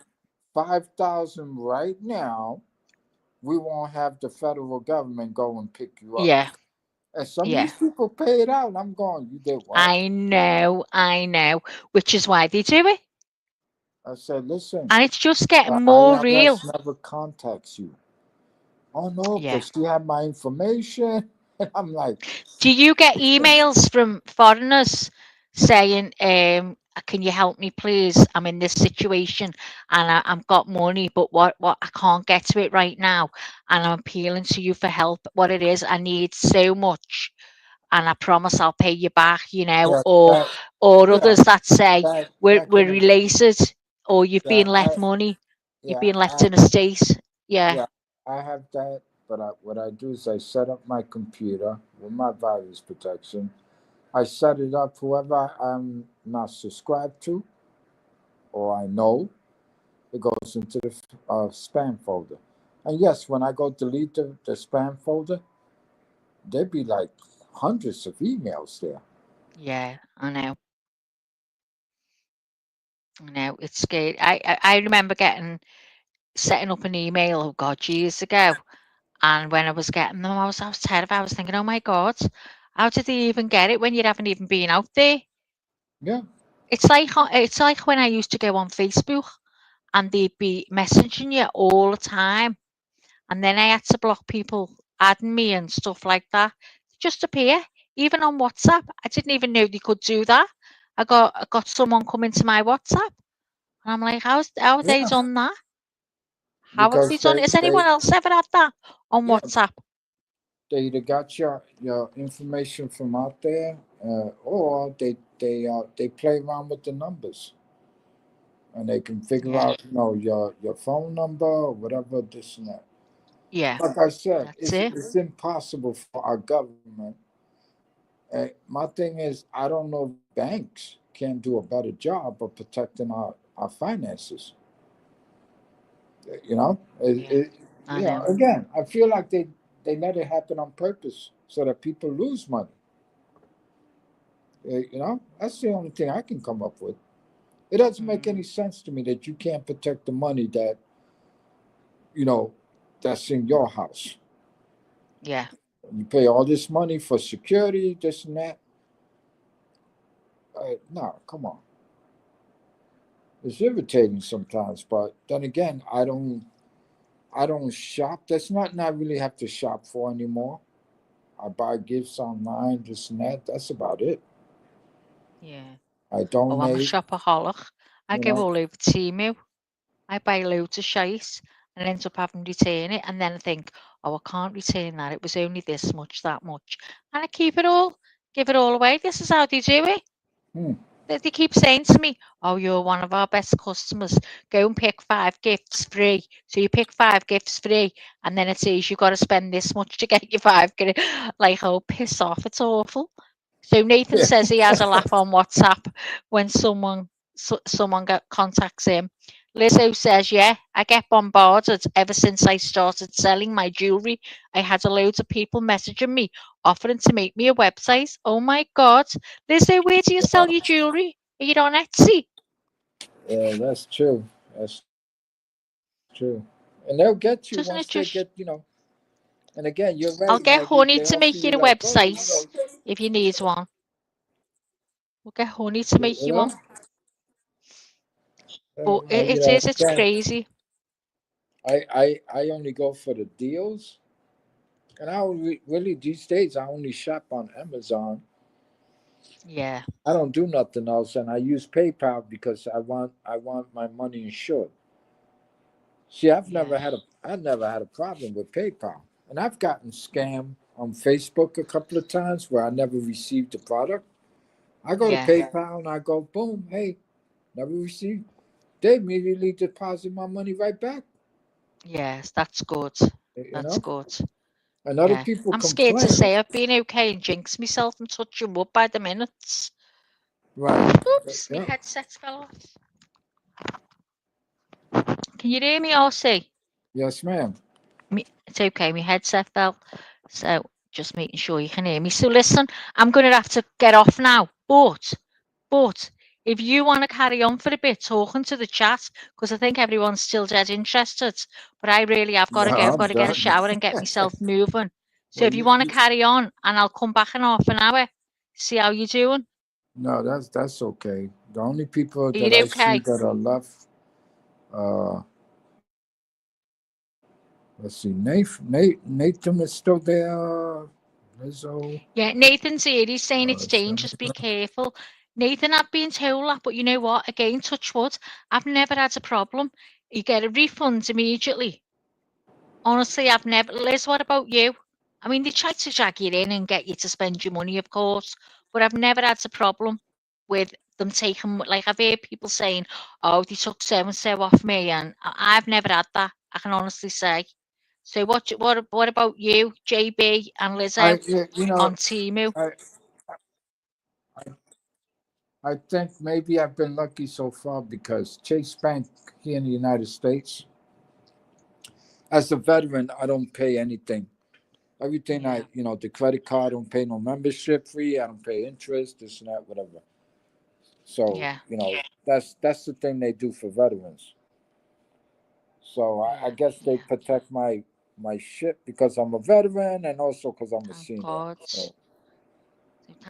5,000 right now, we won't have the federal government go and pick you up. yeah, And some of yeah. these people pay it out. And I'm going, you did what? I know, which is why they do it. I said, listen, And it's just the getting more IRS real. never contacts you. Oh no, but Yeah. she had my information. And I'm like, Do you get emails from foreigners saying, can you help me, please? I'm in this situation and I've got money, but what I can't get to it right now. And I'm appealing to you for help. What it is, I need so much. And I promise I'll pay you back, yeah, or yeah, others that say back we're in the, related, or you've yeah, been left money, you've yeah, been left in a state. Yeah, yeah, I have that. But what I do is I set up my computer with my virus protection. I set it up whoever I'm not subscribed to or I know, it goes into the spam folder. And yes, when I go delete the spam folder, there'd be like hundreds of emails there. yeah, I know. I know. It's scary. I remember setting up an email, oh God, years ago. And when I was getting them, I was terrified. I was thinking, oh my God, how did they even get it when you haven't even been out there? Yeah, It's like when I used to go on Facebook and they'd be messaging you all the time. And then I had to block people adding me and stuff like that. They just appear. Even on WhatsApp. I didn't even know they could do that. I got someone coming to my WhatsApp. And I'm like, how have they yeah, done that? How have they because done it? Has anyone else ever had that on yeah, WhatsApp? they either got your information from out there, or they play around with the numbers and they can figure Yeah, out your phone number or whatever this and that. yeah, Like I said, that's it. it's impossible for our government. My thing is, I don't know if banks can do a better job of protecting our finances. You know, Yeah, I know. again, I feel like they let it happen on purpose so that people lose money. That's the only thing I can come up with. It doesn't make any Mm, sense to me that you can't protect the money you know that's in your house. yeah, You pay all this money for security, this and that. No, come on. It's irritating sometimes, but then again, I don't shop. That's nothing I really have to shop for anymore. I buy gifts online, this and that. That's about it. yeah. I Oh, I'm a donate, shopaholic. I you go know. all over Temu. I buy loads of shite and end up having to return it. And then I think, oh, I can't return that. It was only this much, that much. And I keep it all, give it all away. This is how they do it. Hmm. They keep saying to me, "Oh, you're one of our best customers. Go and pick 5 gifts free." So you pick 5 gifts free, and then it says you've got to spend this much to get your 5 gift. Like, oh, piss off! It's awful. So Nathan Yeah. says he has a laugh on WhatsApp when someone contacts him. Lizzo says, "Yeah, I get bombarded ever since I started selling my jewelry. I had a loads of people messaging me, offering to make me a website. Oh my God, Lizzo, where do you sell your jewelry? Are you on Etsy? Yeah, that's true. That's true. And they'll get you once they Doesn't get, it just? And again, you're right, I'll Maggie. get They Honey offer to you make like, you a oh, website if you need one. We'll get Honey to you make you know, one. But it's again, crazy. I only go for the deals, and I only really these days I only shop on Amazon Yeah. I don't do nothing else, and I use PayPal because I want my money insured. See, Yeah. I've never had a problem with PayPal, and I've gotten scammed on Facebook a couple of times where I never received the product. I go to Yeah. PayPal and I go, boom, hey, never received. They immediately deposit my money right back. Yes, that's good. You That's know, good. and other Yeah. people I'm scared to complain. say I've been okay and jinx myself and touch you up by the minutes. Right. Oops, my Yeah. headset fell off. Can you hear me, RC? Yes, ma'am. It's okay, my headset fell. So just making sure you can hear me. So listen, I'm going to have to get off now. But if you want to carry on for a bit talking to the chat, because I think everyone's still dead interested, but I really have got to No, go. I've I'm got to get a done. shower and get myself moving. So Well, if you want to carry on, and I'll come back in half an hour, see how you're doing. no, that's okay. The only people Are that you I see okay? that are left, uh, let's see, Nathan is still there. Lizzo, Yeah, Nathan's here. He's saying it's Sandra. dangerous. Be careful. Nathan, I've been told that, but you know what? Again, touch wood. I've never had a problem. You get a refund immediately. Honestly, I've never. Liz, what about you? I mean, they try to drag you in and get you to spend your money, of course, but I've never had a problem with them taking. Like I've heard people saying, "Oh, they took so and so off me," and I've never had that. I can honestly say. So, what about you, JB and Lizzo You know, on Timu? I, I think maybe I've been lucky so far because Chase Bank here in the United States, as a veteran, I don't pay anything. Everything Yeah, the credit card, I don't pay no membership fee. I don't pay interest, this and that, whatever. So, yeah, that's the thing they do for veterans. So I yeah, guess they yeah. protect my shit because I'm a veteran and also because I'm a Thank senior. God. So,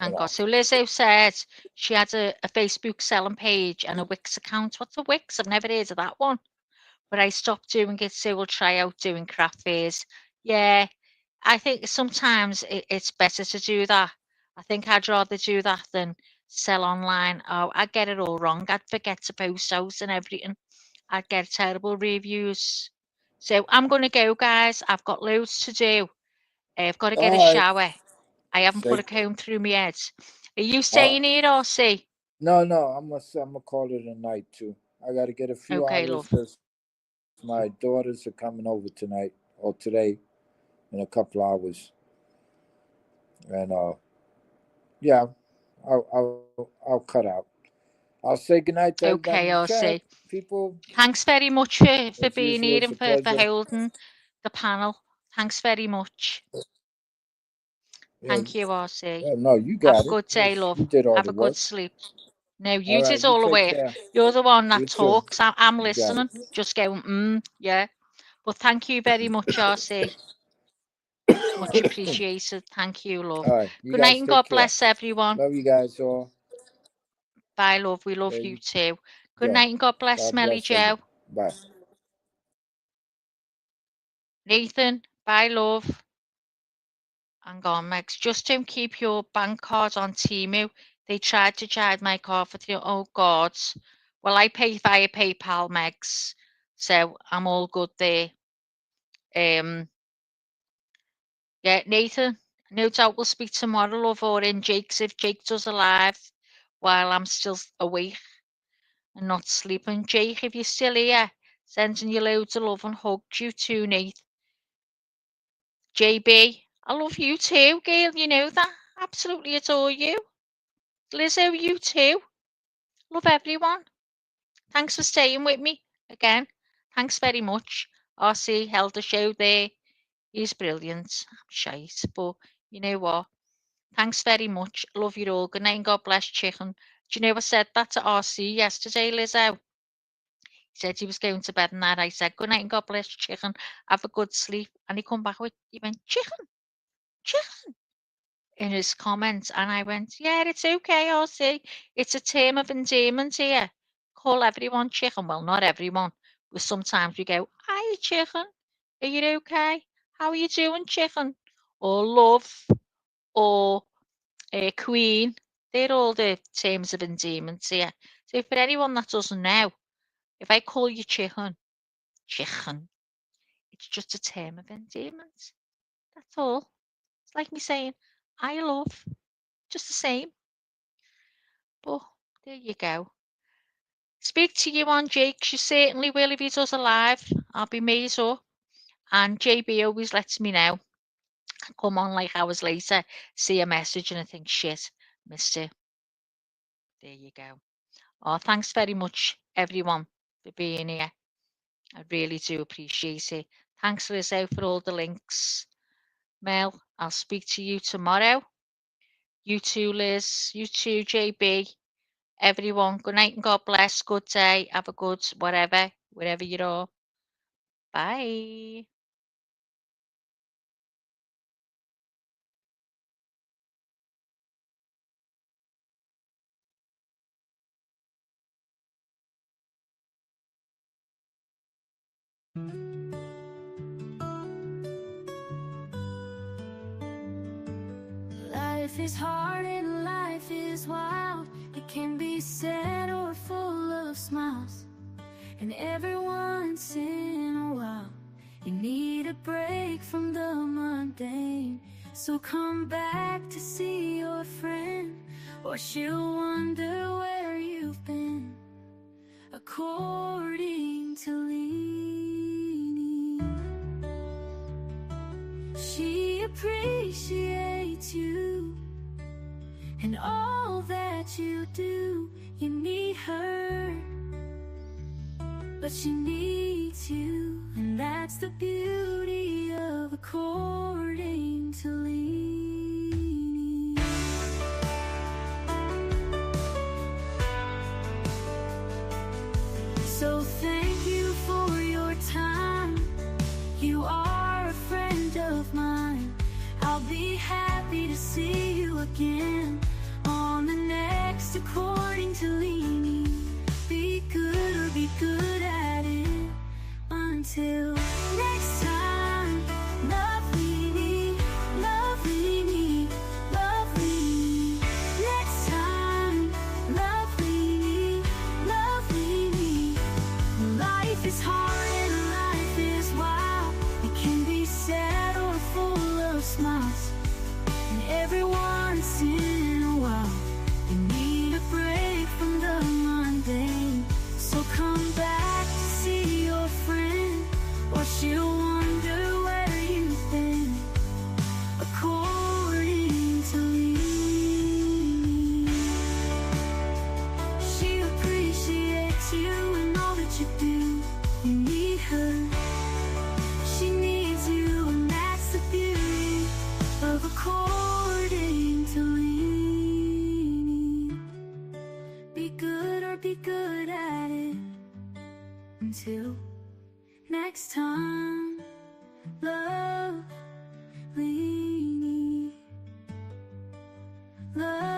you Thank God. know. So Lizzo said she had a Facebook selling page and a Wix account. What's a Wix? I've never heard of that one. But I stopped doing it, so we'll try out doing craft fairs. Yeah, I think sometimes it's better to do that. I think I'd rather do that than sell online. Oh, I'd get it all wrong. I'd forget to post out and everything. I'd get terrible reviews. So I'm going to go, guys. I've got loads to do. I've got to get a All right. shower. I haven't put Say, a comb through my head. Are you uh, staying here, or see? no. I'm gonna call it a night too. I got to get a few Okay, hours love. because my daughters are coming over tonight or today in a couple hours, and yeah, I'll cut out. I'll say goodnight to everybody in Okay, the I'll chat, see. people. Thanks very much for As being usual, here it's a and for pleasure. holding the panel. Thanks very much. Yeah, Thank you, RC. yeah, no, you Have a got it. good day, You love. did all Have the a good work. sleep. No, All you right, did you all the take work. care. You're the one You that too. talks. I'm You got it. listening. Just going, yeah. But thank you very much, RC. Much appreciated. Thank you, love. All right, you Good night guys and take God care. bless everyone. Love you guys all. Bye, love. We love Yeah, you too. Good yeah. night and God bless, God Smelly bless everybody. Joe. Bye. Nathan, bye, love. Hang on, Megs. Just don't keep your bank card on Timu. They tried to charge my card for three. Oh, God. Well, I pay via PayPal, Megs. So I'm all good there. Um, yeah, Nathan, no doubt we'll speak tomorrow, love, or in Jake's if Jake does alive while I'm still awake and not sleeping. Jake, if you're still here, sending you loads of love and hugs. You too, Nate. JB, I love you too, girl. You know that. Absolutely adore you. Lizzo, you too. Love everyone. Thanks for staying with me again. Thanks very much. RC held the show there. He's brilliant. I'm shite, but you know what? Thanks very much. Love you all. Good night and God bless chicken. Do you know I said that to RC yesterday, Lizzo? He said he was going to bed and that I said, good night and God bless chicken. Have a good sleep. And he come back with, he went, chicken, chicken. In his comments, and I went, "Yeah, it's okay, I'll see. It's a term of endearment here. Call everyone chicken. Well, not everyone, but sometimes we go, "Hiya, chicken. Are you okay? How are you doing, chicken?" Or love, or queen. They're all the terms of endearment here. So for anyone that doesn't know, if I call you chicken, it's just a term of endearment. That's all. It's like me saying, I love, just the same. But there you go. Speak to you on Jake. She certainly will if he does a live. I'll be made up. And JB always lets me know. Come on like hours later, see a message and I think, shit, missed it. There you go. Oh, thanks very much, everyone, for being here. I really do appreciate it. Thanks, Lizzo, for all the links. Mel, I'll speak to you tomorrow. You too, Liz. You too, JB. Everyone, good night and God bless. Good day. Have a good whatever, wherever you are. Bye. Life is hard and life is wild. It can be sad or full of smiles. And every once in a while, you need a break from the mundane. So come back to see your friend, or she'll wonder where you've been. According to Leanie, she appreciates you and all that you do. You need her, but she needs you, and that's the beauty of according to Leanie. So thank you for your time. You are a friend of mine. I'll be happy to see you again on the next According to Leanie. Be good or be good at it. Until next time, love Leanie, love Leanie, love Leanie. Next time, love Leanie, love Leanie. Life is hard and life is wild. It can be sad or full of smiles. And every once in a while, you need a break from the mundane. So come back to see your friend, or she'll wonder where you've been. According to Leanie, she appreciates you and all that you do. You need her, she needs you, and that's the beauty of According to Leanie. Be good or be good at it. Until next time, love Leanie, love